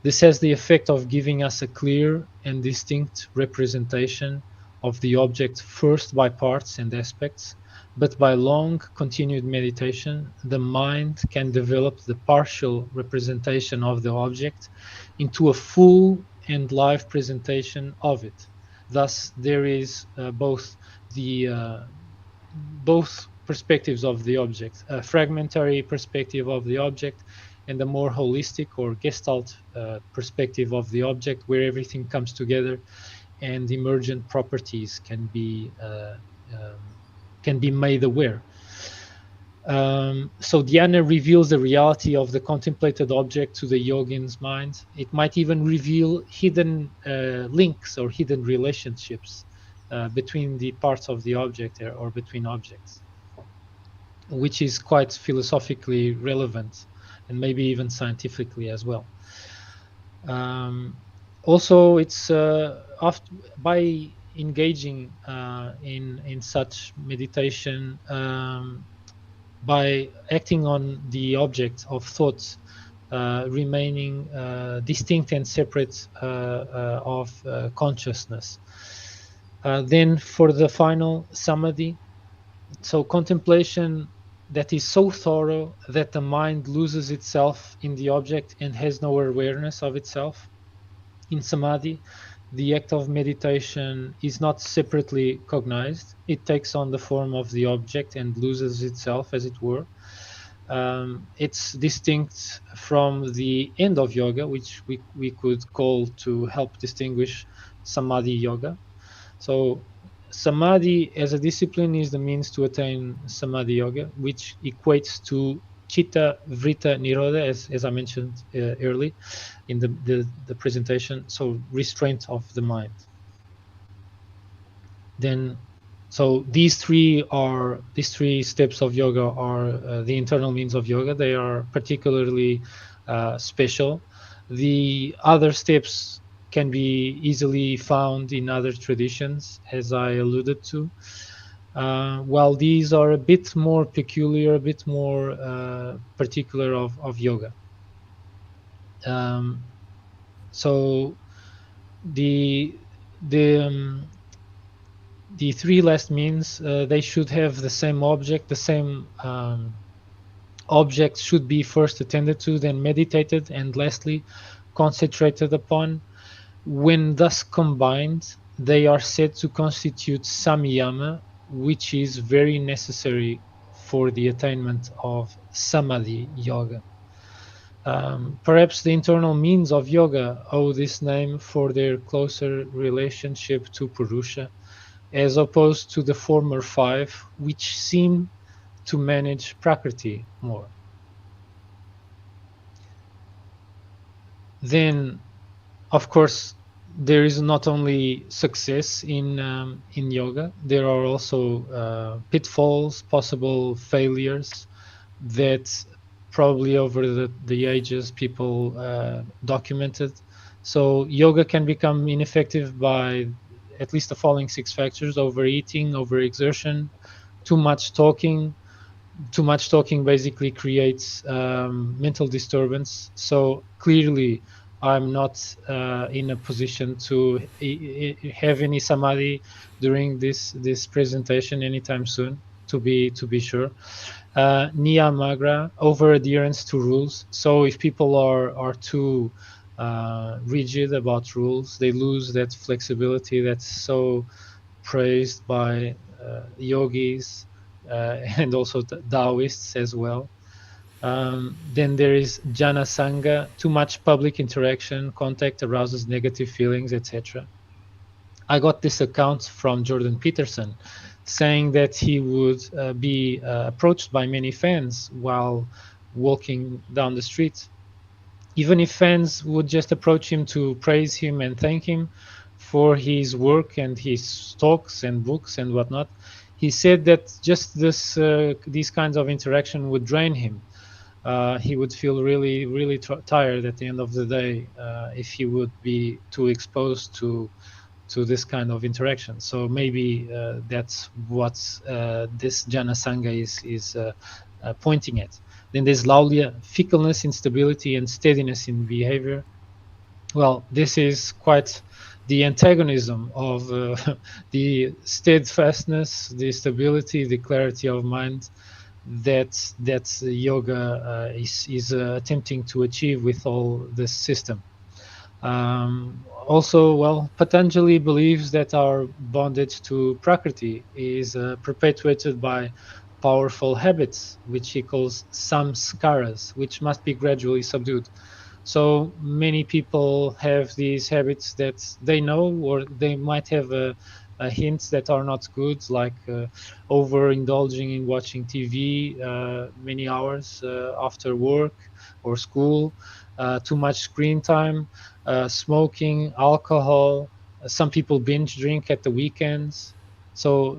This has the effect of giving us a clear and distinct representation of the object, first by parts and aspects, but by long continued meditation, the mind can develop the partial representation of the object into a full and live presentation of it. Thus, there is both perspectives of the object, a fragmentary perspective of the object and a more holistic or gestalt perspective of the object, where everything comes together and emergent properties can be made aware. So dhyana reveals the reality of the contemplated object to the yogin's mind. It might even reveal hidden links or hidden relationships between the parts of the object or between objects, which is quite philosophically relevant and maybe even scientifically as well. Also, it's by engaging in such meditation, by acting on the object of thoughts, remaining distinct and separate of consciousness. Then for the final, samadhi, so contemplation that is so thorough that the mind loses itself in the object and has no awareness of itself. In samadhi, the act of meditation is not separately cognized. It takes on the form of the object and loses itself, as it were. It's distinct from the end of yoga, which we could call, to help distinguish, samadhi yoga. So samadhi as a discipline is the means to attain samadhi yoga, which equates to chitta vritta nirodha, as I mentioned early in the presentation. So restraint of the mind. Then, so these three steps of yoga are the internal means of yoga. They are particularly special. The other steps can be easily found in other traditions, as I alluded to. While these are a bit more peculiar, a bit more particular of yoga. So the three last means, they should have the same object. The same object should be first attended to, then meditated, and lastly concentrated upon, When thus combined, they are said to constitute samyama, which is very necessary for the attainment of samadhi yoga. Perhaps the internal means of yoga owe this name for their closer relationship to Purusha, as opposed to the former five, which seem to manage Prakriti more. Then, of course, there is not only success in yoga, there are also pitfalls, possible failures that probably over the ages people documented. So yoga can become ineffective by at least the following 6 factors: overeating, overexertion, too much talking. Too much talking basically creates mental disturbance. So clearly, I'm not in a position to have any samadhi during this presentation anytime soon. To be sure. Niyamagra, over adherence to rules. So if people are too rigid about rules, they lose that flexibility that's so praised by yogis and also Taoists as well. Then there is jana sangha, too much public interaction, contact arouses negative feelings, etc. I got this account from Jordan Peterson saying that he would be approached by many fans while walking down the street. Even if fans would just approach him to praise him and thank him for his work and his talks and books and whatnot, he said that just these kinds of interaction would drain him. He would feel really tired at the end of the day if he would be too exposed to this kind of interaction. So maybe that's what this Jana Sangha is pointing at. Then there's Laulia, fickleness, instability, and steadiness in behavior. Well, this is quite the antagonism of the steadfastness, the stability, the clarity of mind that yoga is attempting to achieve with all this system. Also, well, Patanjali believes that our bondage to Prakriti is perpetuated by powerful habits, which he calls samskaras, which must be gradually subdued. So many people have these habits that they know, or they might have hints that are not good, like overindulging in watching TV many hours after work or school, too much screen time, smoking, alcohol. Some people binge drink at the weekends. So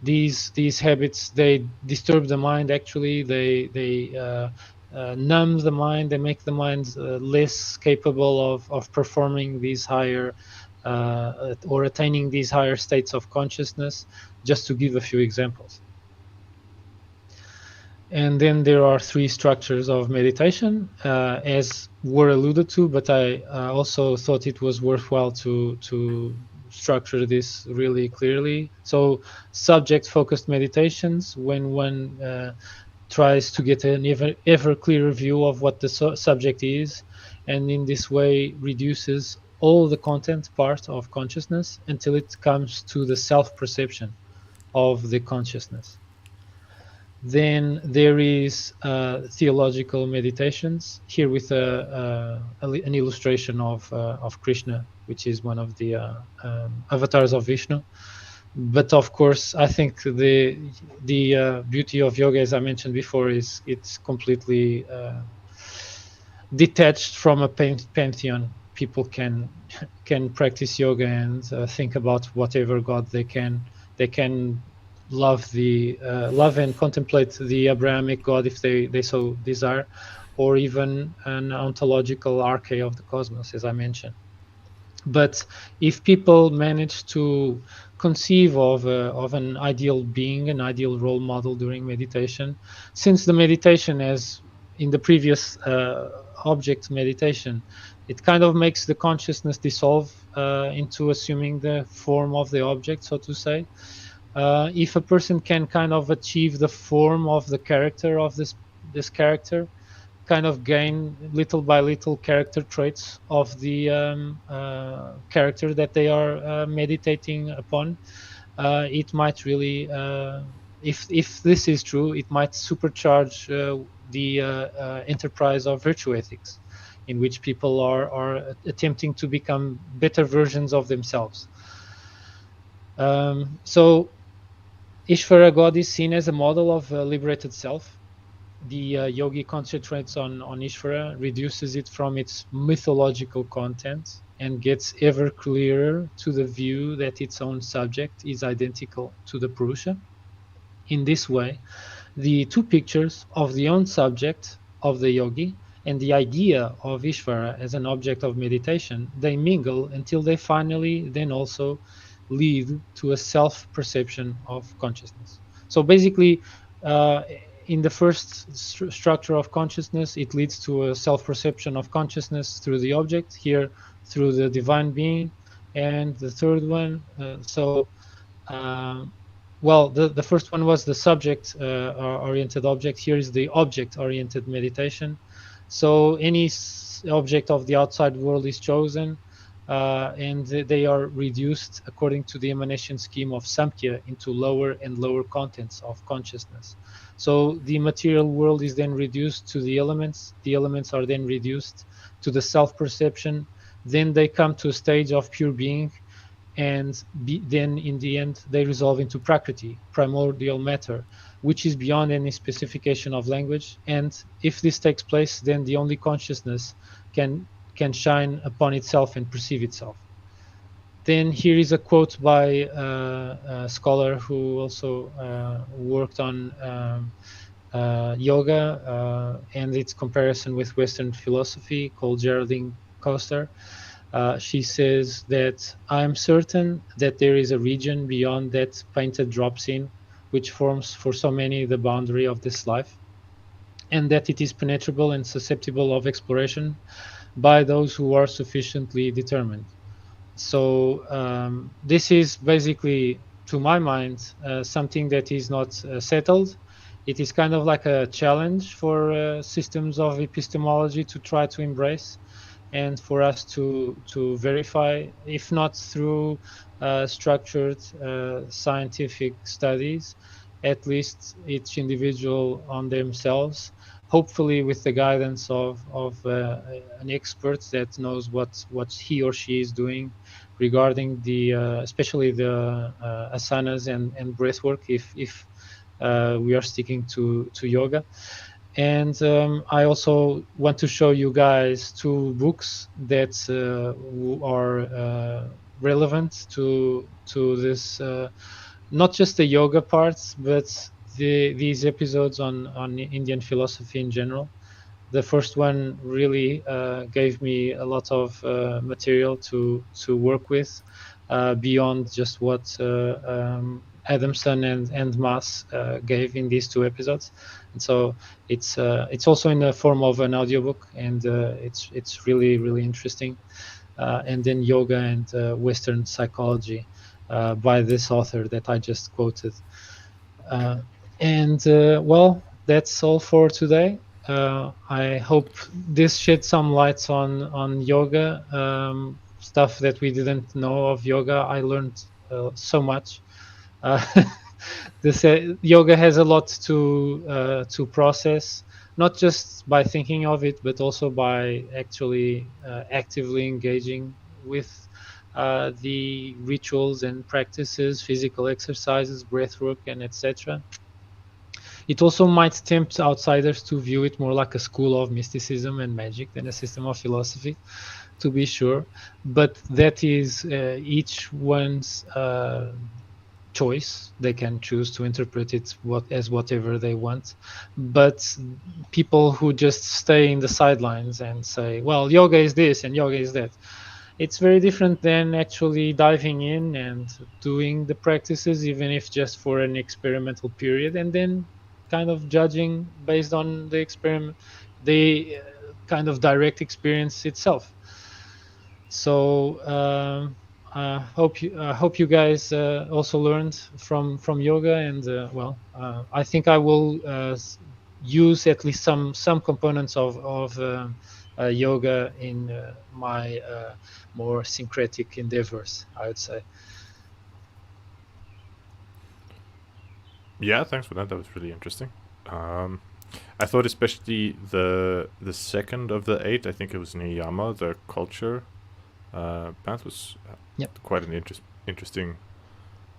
these habits, they disturb the mind. Actually, they numb the mind. They make the mind less capable of performing these higher or attaining these higher states of consciousness. Just to give a few examples. And then there are 3 structures of meditation, as were alluded to, but I also thought it was worthwhile to structure this really clearly. So subject-focused meditations, when one tries to get an ever clearer view of what the subject is, and in this way reduces all the content part of consciousness until it comes to the self-perception of the consciousness. Then there is theological meditations, here with an illustration of Krishna, which is one of the avatars of Vishnu. But of course, I think the beauty of yoga, as I mentioned before, is it's completely detached from a pantheon. People can practice yoga and think about whatever god they can. They can love and contemplate the Abrahamic God if they so desire, or even an ontological arche of the cosmos, as I mentioned. But if people manage to conceive of an ideal being, an ideal role model during meditation, since the meditation, as in the previous object meditation, it kind of makes the consciousness dissolve into assuming the form of the object, so to say. If a person can kind of achieve the form of the character of this character, kind of gain little by little character traits of the character that they are meditating upon. It might really, if this is true, it might supercharge the enterprise of virtue ethics, in which people are attempting to become better versions of themselves. So Ishvara, God, is seen as a model of a liberated self. The yogi concentrates on Ishvara, reduces it from its mythological content, and gets ever clearer to the view that its own subject is identical to the Purusha. In this way, the two pictures of the own subject of the yogi and the idea of Ishvara as an object of meditation, they mingle until they finally then also lead to a self-perception of consciousness. So basically, in the first structure of consciousness, it leads to a self-perception of consciousness through the object, here through the divine being. And the third one, well, the first one was the subject oriented object. Here is the object oriented meditation. So any object of the outside world is chosen, and they are reduced according to the emanation scheme of Samkhya into lower and lower contents of consciousness. So the material world is then reduced to the elements. The elements are then reduced to the self-perception. Then they come to a stage of pure being, and then in the end they resolve into prakriti, primordial matter, which is beyond any specification of language. And if this takes place, then the only consciousness can shine upon itself and perceive itself. Then here is a quote by a scholar who also worked on yoga and its comparison with Western philosophy, called Geraldine Coster. She says that I am certain that there is a region beyond that painted drop scene, which forms for so many the boundary of this life, and that it is penetrable and susceptible of exploration by those who are sufficiently determined. So this is basically, to my mind, something that is not settled. It is kind of like a challenge for systems of epistemology to try to embrace, and for us to verify, if not through structured scientific studies, at least each individual on themselves, hopefully with the guidance of an expert that knows what he or she is doing regarding the especially the asanas and breath work, if we are sticking to yoga. And I also want to show you guys two books that are relevant to this, not just the yoga parts, but these episodes on Indian philosophy in general. The first one really gave me a lot of material to work with, beyond just what Adamson and Maas gave in these two episodes. And so it's also in the form of an audiobook, and it's really interesting. And then Yoga and Western Psychology by this author that I just quoted. Well, that's all for today. I hope this shed some lights on yoga, stuff that we didn't know of yoga. I learned so much. This yoga has a lot to process, not just by thinking of it, but also by actually actively engaging with the rituals and practices, physical exercises, breathwork, and etc. It also might tempt outsiders to view it more like a school of mysticism and magic than a system of philosophy, to be sure. But that is each one's choice. They can choose to interpret it as whatever they want. But people who just stay in the sidelines and say, well, yoga is this and yoga is that, it's very different than actually diving in and doing the practices, even if just for an experimental period, and then kind of judging based on the experiment, the kind of direct experience itself. So I hope you guys also learned from yoga, and well, I think I will use at least some components of yoga in my more syncretic endeavors, I would say. Yeah, thanks for that. That was really interesting. I thought especially the second of the 8, I think it was Niyama, the culture path, was quite an interesting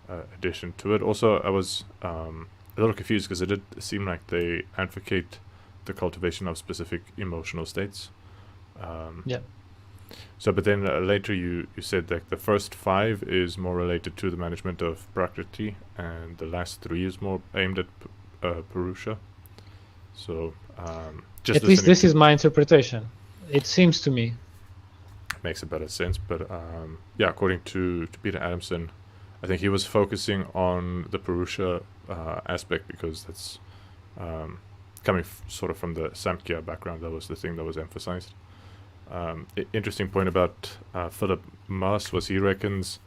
addition to it. Also, I was a little confused because it did seem like they advocate the cultivation of specific emotional states. So, but then later you said that the first 5 is more related to the management of Prakriti, and the last 3 is more aimed at Purusha. So, just at least this is my interpretation. It seems to me. Makes a better sense, but yeah, according to Peter Adamson, I think he was focusing on the Purusha aspect because that's coming sort of from the Samkhya background. That was the thing that was emphasized. Interesting point about Philip Maas was he reckons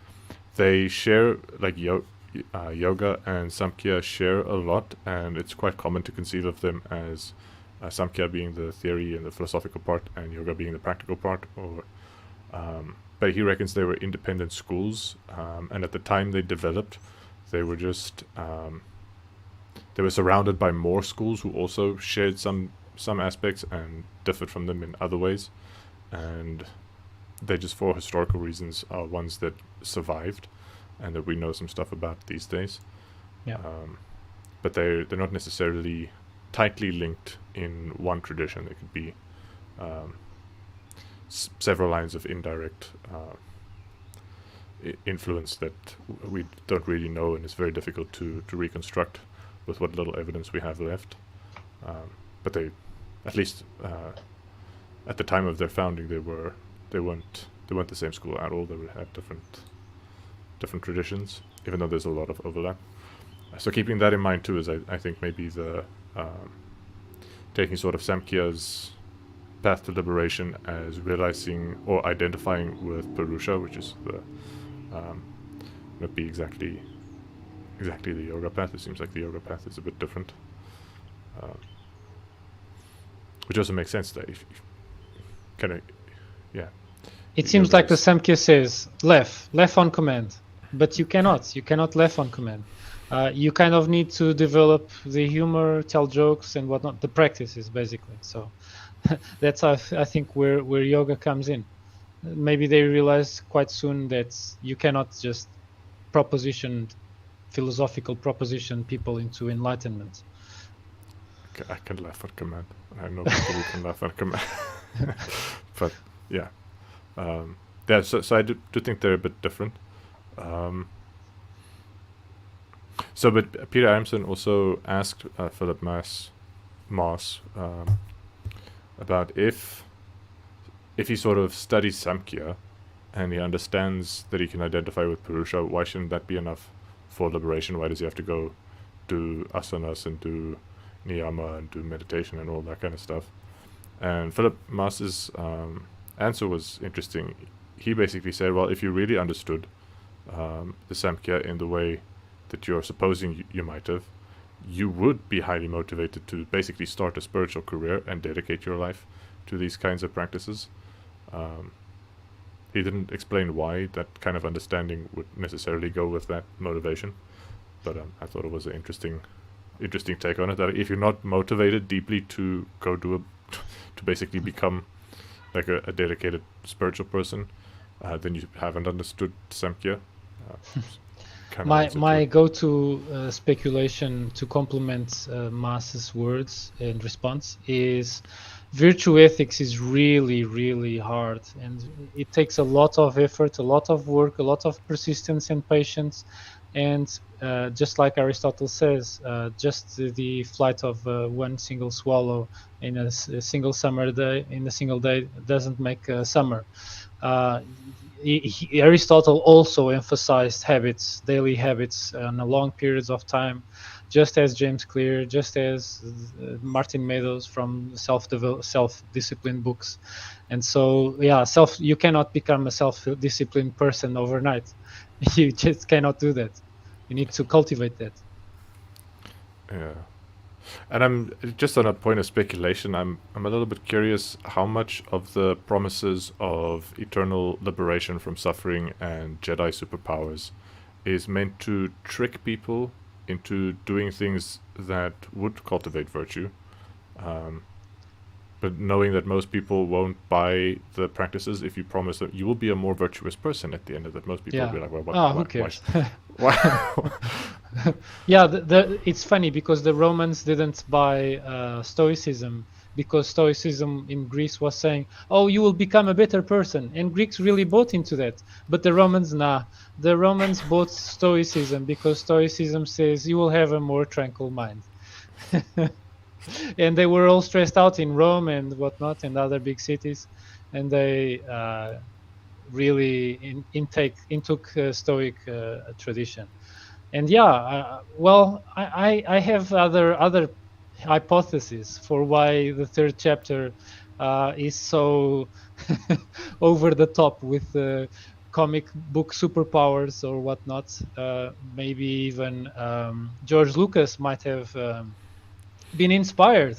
they share, like yoga and Samkhya share a lot, and it's quite common to conceive of them as Samkhya being the theory and the philosophical part, and yoga being the practical part. Or but he reckons they were independent schools, and at the time they developed, they were just they were surrounded by more schools who also shared some aspects and differed from them in other ways, and they just, for historical reasons, are ones that survived and that we know some stuff about these days. But they're not necessarily tightly linked in one tradition. They could be several lines of indirect influence that we don't really know, and it's very difficult to reconstruct with what little evidence we have left. But they, at least at the time of their founding, they weren't the same school at all. They had different traditions, even though there's a lot of overlap. So keeping that in mind too is I think maybe the taking sort of Samkhya's path to liberation as realizing or identifying with Purusha, which is the not be exactly the yoga path. It seems like the yoga path is a bit different, which also makes sense that if kind of it seems like the Samkhya says left on command, but you cannot left on command. You kind of need to develop the humor, tell jokes and whatnot, the practices basically. So that's I think where yoga comes in. Maybe they realize quite soon that you cannot just philosophical proposition people into enlightenment. I can laugh at command. I know people who can laugh at command. But yeah. So I do think they're a bit different. So, but Peter Adamson also asked Philip Maas about if he sort of studies Samkhya and he understands that he can identify with Purusha, why shouldn't that be enough for liberation? Why does he have to go do asanas and do niyama and do meditation and all that kind of stuff? And Philip Maas's answer was interesting. He basically said, well, if you really understood the Samkhya in the way that you're supposing you might have, you would be highly motivated to basically start a spiritual career and dedicate your life to these kinds of practices. He didn't explain why that kind of understanding would necessarily go with that motivation, but I thought it was an interesting take on it, that if you're not motivated deeply to go to basically become like a dedicated spiritual person, then you haven't understood Samkhya. My go-to speculation to complement Maas's words and response is virtue ethics is really, really hard, and it takes a lot of effort, a lot of work, a lot of persistence and patience. And just like Aristotle says, just the flight of one single swallow in a single summer day, in a single day, doesn't make summer. Aristotle also emphasized habits, daily habits, on a long periods of time, just as James Clear, just as Martin Meadows from self-discipline books. And so, you cannot become a self-disciplined person overnight. You just cannot do that. You need to cultivate that. Yeah. And I'm just on a point of speculation. I'm a little bit curious how much of the promises of eternal liberation from suffering and Jedi superpowers is meant to trick people into doing things that would cultivate virtue, but knowing that most people won't buy the practices if you promise that you will be a more virtuous person at the end of it. Most people will be like, well, who cares? Why? Yeah, it's funny because the Romans didn't buy Stoicism, because Stoicism in Greece was saying, oh, you will become a better person. And Greeks really bought into that. But the Romans, nah. The Romans bought Stoicism because Stoicism says you will have a more tranquil mind. And they were all stressed out in Rome and whatnot and other big cities. And they really intook Stoic tradition. And yeah, well, I have other hypotheses for why the third chapter is so over the top with comic book superpowers or whatnot. Maybe even George Lucas might have been inspired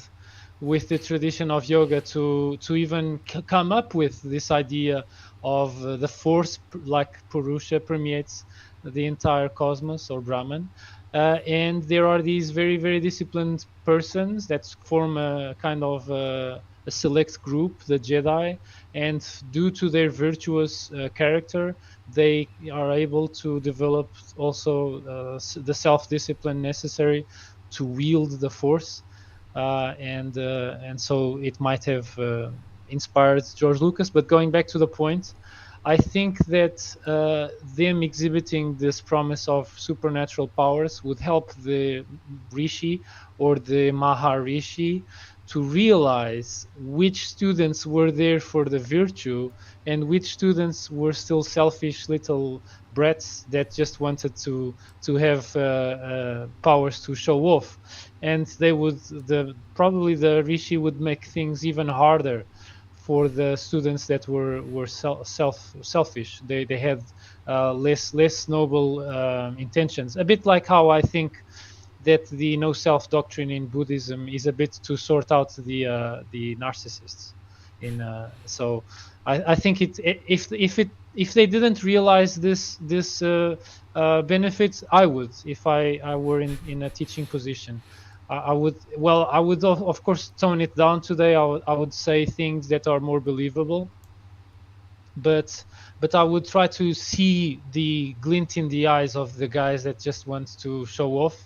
with the tradition of yoga to even come up with this idea of the force, like Purusha permeates the entire cosmos or Brahman. And there are these very, very disciplined persons that form a kind of a select group, the Jedi, and due to their virtuous character, they are able to develop also the self-discipline necessary to wield the force. And so it might have inspired George Lucas. But going back to the point, I think that them exhibiting this promise of supernatural powers would help the Rishi or the Maharishi to realize which students were there for the virtue and which students were still selfish little brats that just wanted to have powers to show off. And they would probably the Rishi would make things even harder for the students that were selfish. They had less noble intentions. A bit like how I think that the no self doctrine in Buddhism is a bit to sort out the narcissists. So I think if they didn't realize this benefits, I would, if I were in a teaching position. I would of course tone it down today. I would say things that are more believable, but I would try to see the glint in the eyes of the guys that just want to show off,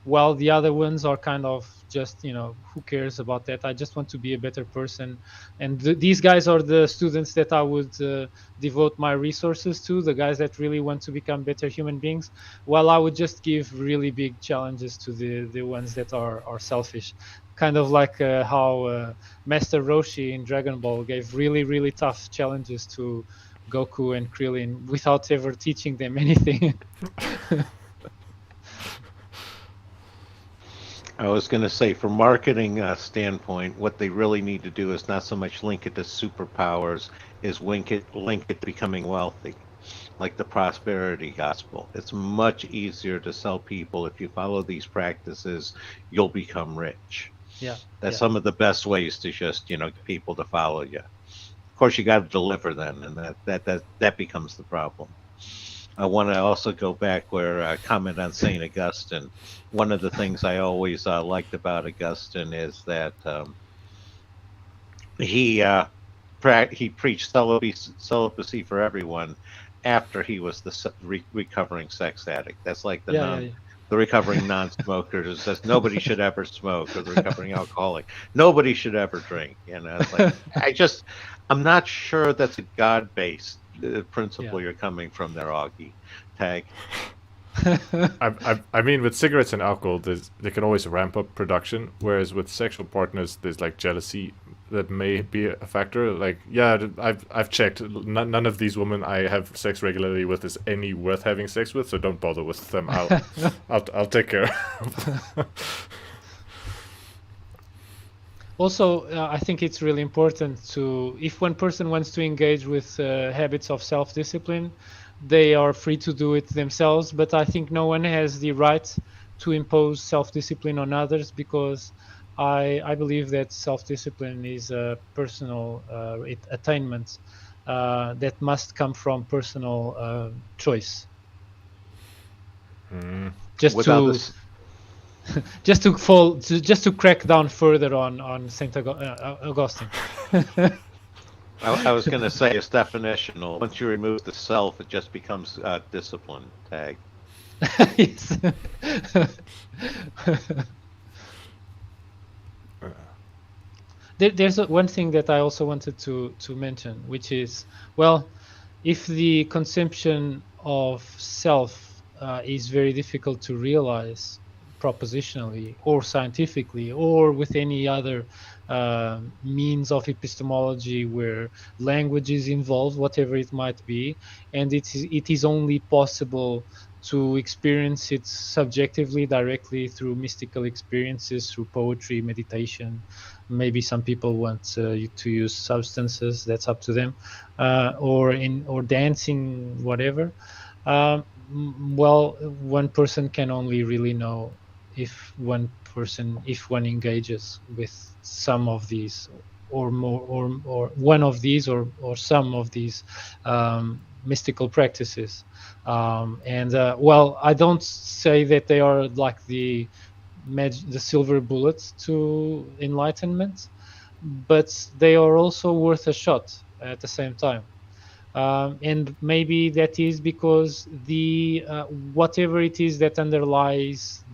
while the other ones are kind of just, who cares about that? I just want to be a better person. And these guys are the students that I would devote my resources to, the guys that really want to become better human beings, while I would just give really big challenges to the ones that are selfish. Kind of like how Master Roshi in Dragon Ball gave really, really tough challenges to Goku and Krillin without ever teaching them anything. I was going to say, from marketing standpoint, what they really need to do is not so much link it to superpowers, is link it to becoming wealthy, like the prosperity gospel. It's much easier to sell people, if you follow these practices, you'll become rich. Yeah, that's some of the best ways to just get people to follow you. Of course, you got to deliver then, and that becomes the problem. I want to also go back where comment on St. Augustine. One of the things I always liked about Augustine is that he preached celibacy for everyone after he was the recovering sex addict. That's like the recovering non-smoker who says nobody should ever smoke, or the recovering alcoholic, nobody should ever drink. It's like I'm not sure that's a God-based principle you're coming from there, Augie. Tag. I mean, with cigarettes and alcohol, they can always ramp up production, whereas with sexual partners, there's like jealousy that may be a factor. Like, yeah, I've checked. None of these women I have sex regularly with is any worth having sex with, so don't bother with them. I'll take care. Also, I think it's really important to, if one person wants to engage with habits of self-discipline, they are free to do it themselves. But I think no one has the right to impose self-discipline on others, because I believe that self-discipline is a personal attainment that must come from personal choice. Just Without to just to crack down further on Saint Augustine. I was going to say it's definitional. Once you remove the self, it just becomes discipline tag. Yes. There's one thing that I also wanted to mention, which is, well, if the conception of self is very difficult to realize propositionally or scientifically or with any other means of epistemology where language is involved, whatever it might be, and it is only possible to experience it subjectively, directly through mystical experiences, through poetry, meditation. Maybe some people want to use substances. That's up to them, or dancing, whatever. Well, one person can only really know if one engages with some of these, or more, or one of these, or some of these mystical practices. Well, I don't say that they are like the silver bullet to enlightenment, but they are also worth a shot at the same time. And maybe that is because the whatever it is that underlies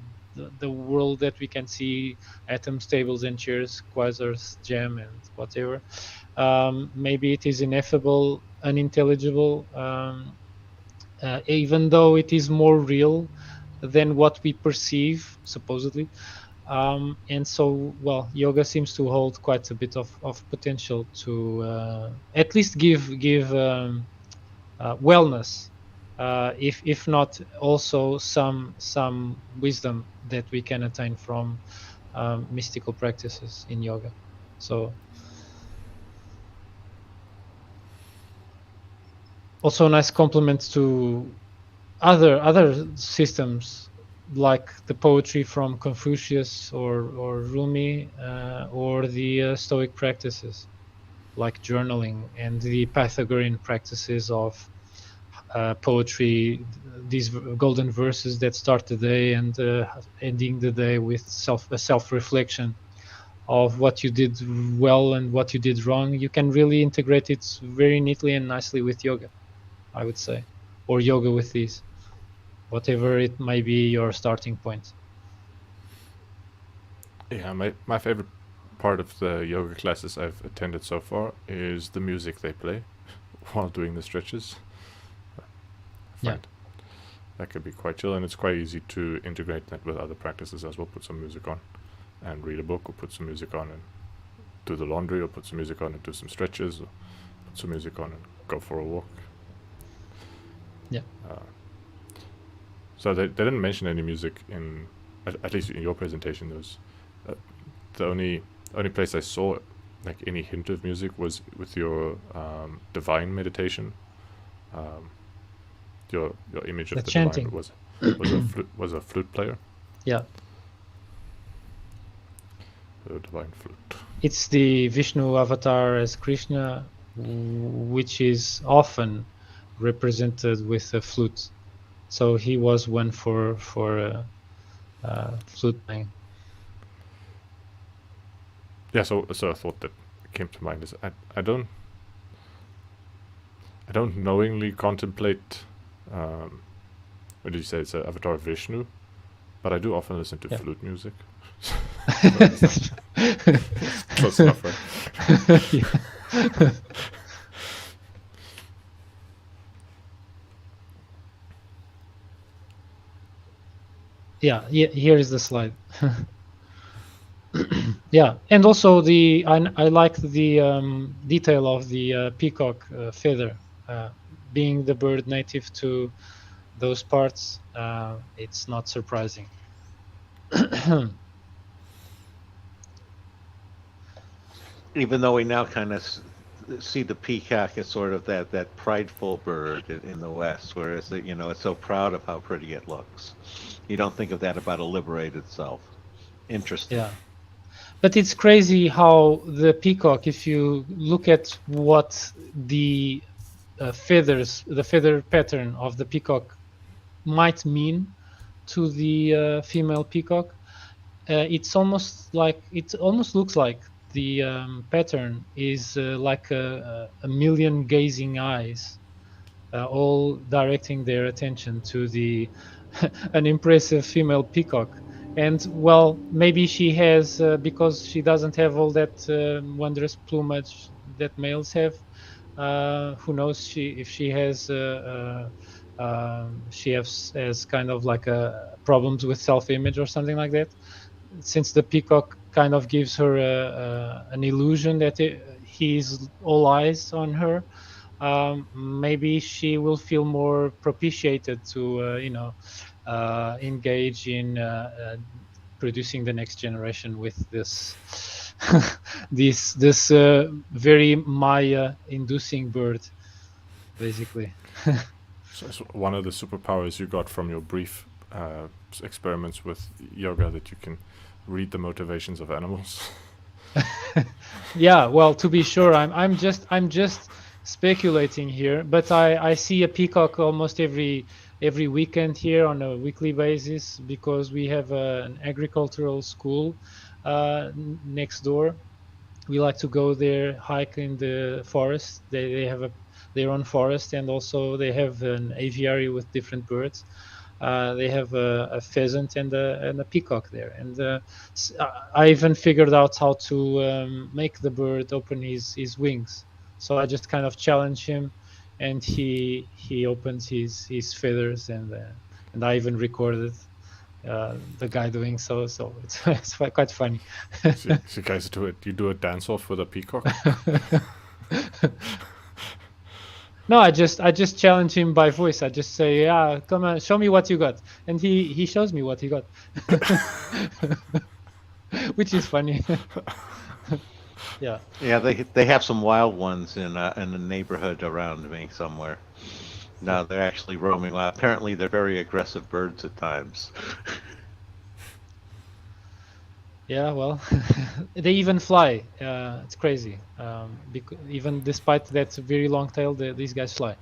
the world that we can see, atoms, tables, and chairs, quasars, gem, and whatever, maybe it is ineffable, unintelligible, even though it is more real than what we perceive, supposedly. And so, well, yoga seems to hold quite a bit of potential to at least give wellness, if not also some wisdom that we can attain from mystical practices in yoga. So also a nice complement to other systems, like the poetry from Confucius or Rumi, or the Stoic practices like journaling, and the Pythagorean practices of poetry, these golden verses that start the day and ending the day with self-reflection of what you did well and what you did wrong. You can really integrate it very neatly and nicely with yoga, I would say, or yoga with these, whatever it may be your starting point. Yeah, my favorite part of the yoga classes I've attended so far is the music they play while doing the stretches. I find that could be quite chill, and it's quite easy to integrate that with other practices as well. Put some music on and read a book, or put some music on and do the laundry, or put some music on and do some stretches, or put some music on and go for a walk. So they didn't mention any music in, at least in your presentation. There was the only place I saw like any hint of music was with your divine meditation. Your image of the chanting divine was a flute player. Yeah. The divine flute. It's the Vishnu avatar as Krishna, which is often represented with a flute. So he was one for flute playing. Yeah, so a thought that came to mind is I don't knowingly contemplate. What did you say? It's an avatar of Vishnu, but I do often listen to flute music. Close enough, right? Yeah. Yeah, here is the slide. Yeah, and also I like the detail of the peacock feather, being the bird native to those parts. It's not surprising. Even though we now kind of see the peacock as sort of that prideful bird in the West, whereas it's so proud of how pretty it looks. You don't think of that about a liberated self. Interesting. Yeah. But it's crazy how the peacock, if you look at what the feathers, the feather pattern of the peacock might mean to the female peacock, it almost looks like the pattern is like a million gazing eyes, all directing their attention to the an impressive female peacock. And well, maybe she has because she doesn't have all that wondrous plumage that males have. Who knows? If she has has kind of like a problems with self-image or something like that. Since the peacock kind of gives her an illusion that he's all eyes on her, maybe she will feel more propitiated to engage in producing the next generation with this this very Maya inducing bird, basically. So it's one of the superpowers you got from your brief experiments with yoga, that you can read the motivations of animals. Yeah, well, to be sure, I'm just speculating here, but I see a peacock almost every weekend here on a weekly basis, because we have an agricultural school next door. We like to go there, hike in the forest. They have their own forest, and also they have an aviary with different birds. They have a pheasant and a peacock there, and I even figured out how to make the bird open his wings. So I just kind of challenge him, and he opens his feathers, and I even recorded the guy doing so. So it's quite funny. So you guys you do a dance off with a peacock? No, I just challenge him by voice. I just say, "Yeah, come on, show me what you got," and he shows me what he got, which is funny. Yeah. Yeah, they have some wild ones in the neighborhood around me somewhere. No, they're actually roaming. Well, apparently, they're very aggressive birds at times. Yeah, well, they even fly. It's crazy. Even despite that very long tail, these guys fly.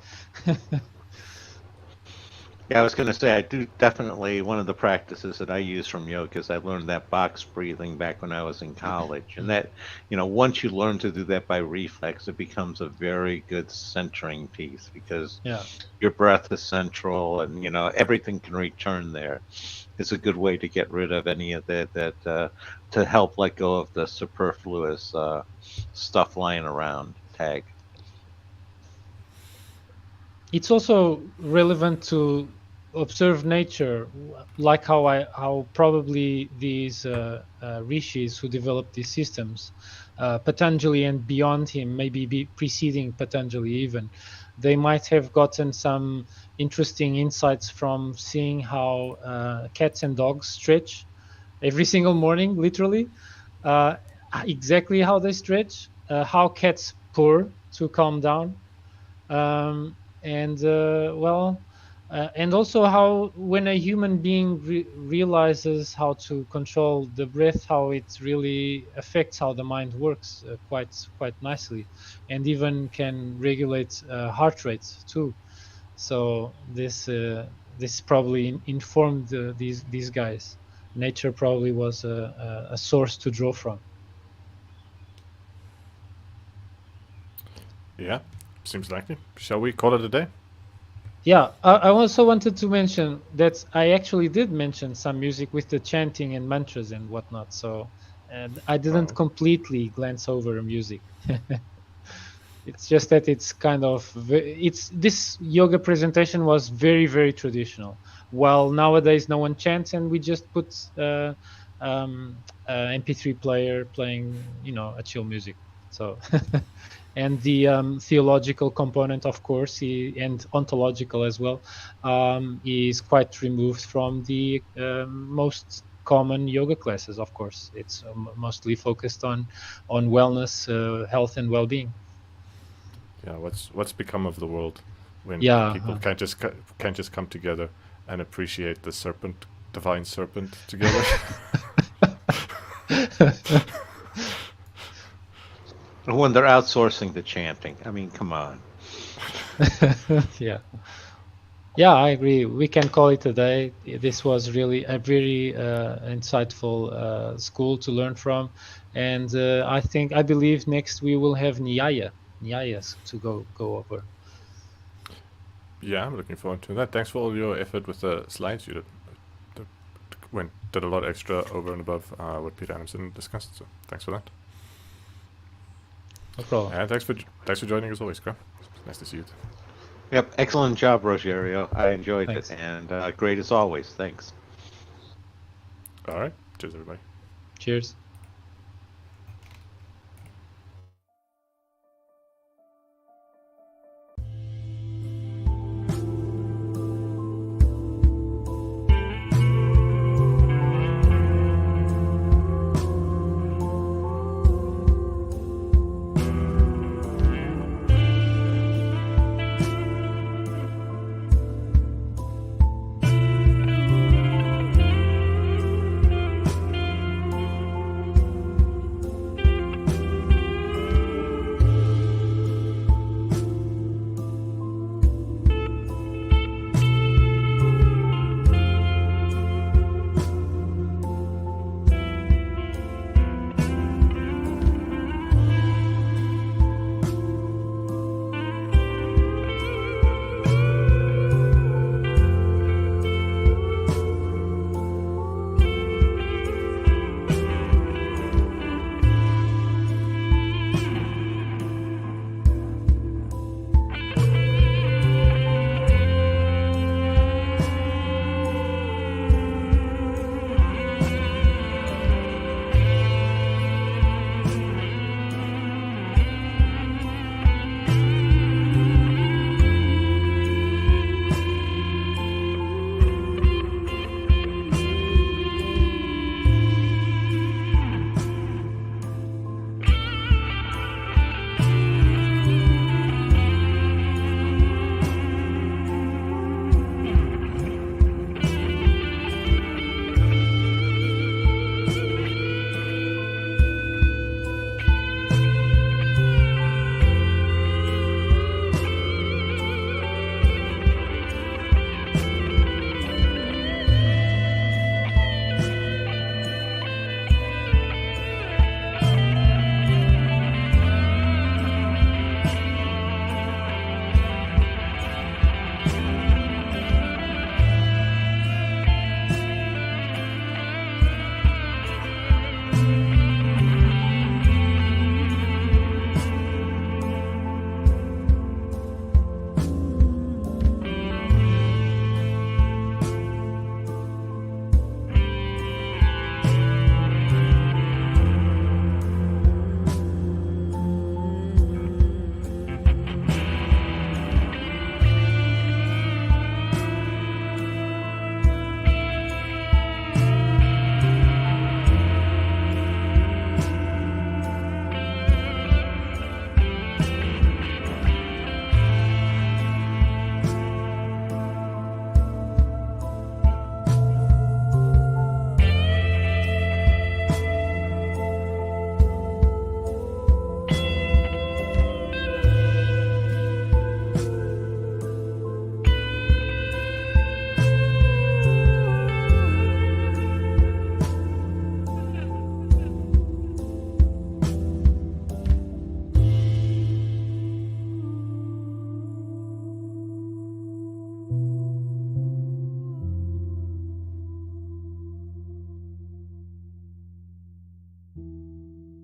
Yeah, I was going to say, I do definitely, one of the practices that I use from yoga is I learned that box breathing back when I was in college. And that, once you learn to do that by reflex, it becomes a very good centering piece, because Yeah. your breath is central, and, everything can return there. It's a good way to get rid of any of that to help let go of the superfluous stuff lying around. Tag. It's also relevant to observe nature, like how probably these rishis who developed these systems, Patanjali and beyond him, maybe preceding Patanjali even, they might have gotten some interesting insights from seeing how cats and dogs stretch every single morning, literally, exactly how they stretch, how cats purr to calm down. And and also how when a human being realizes how to control the breath, how it really affects how the mind works quite nicely, and even can regulate heart rates too. So this probably informed these guys. Nature probably was a source to draw from. Yeah, seems likely. Shall we call it a day? Yeah, I also wanted to mention that I actually did mention some music with the chanting and mantras and whatnot. So I didn't completely glance over music. It's just that it's kind of this yoga presentation was very, very traditional. While nowadays no one chants, and we just put MP3 player playing, a chill music. So. And the theological component, of course, and ontological as well, is quite removed from the most common yoga classes. Of course, it's mostly focused on wellness, health, and well-being. Yeah, what's become of the world when Yeah, people can't just come together and appreciate the serpent divine serpent together. When they're outsourcing the chanting. I mean, come on. Yeah. Yeah, I agree. We can call it a day. This was really a very insightful school to learn from, and I believe next we will have Nyaya to go over. Yeah, I'm looking forward to that. Thanks for all your effort with the slides. You did a lot extra over and above what Peter Adamson discussed. So thanks for that. No problem. And thanks for joining as always, Graham. It's nice to see you. Yep, excellent job, Rogério. I enjoyed Thanks. it, and great as always. Thanks. All right. Cheers, everybody. Cheers.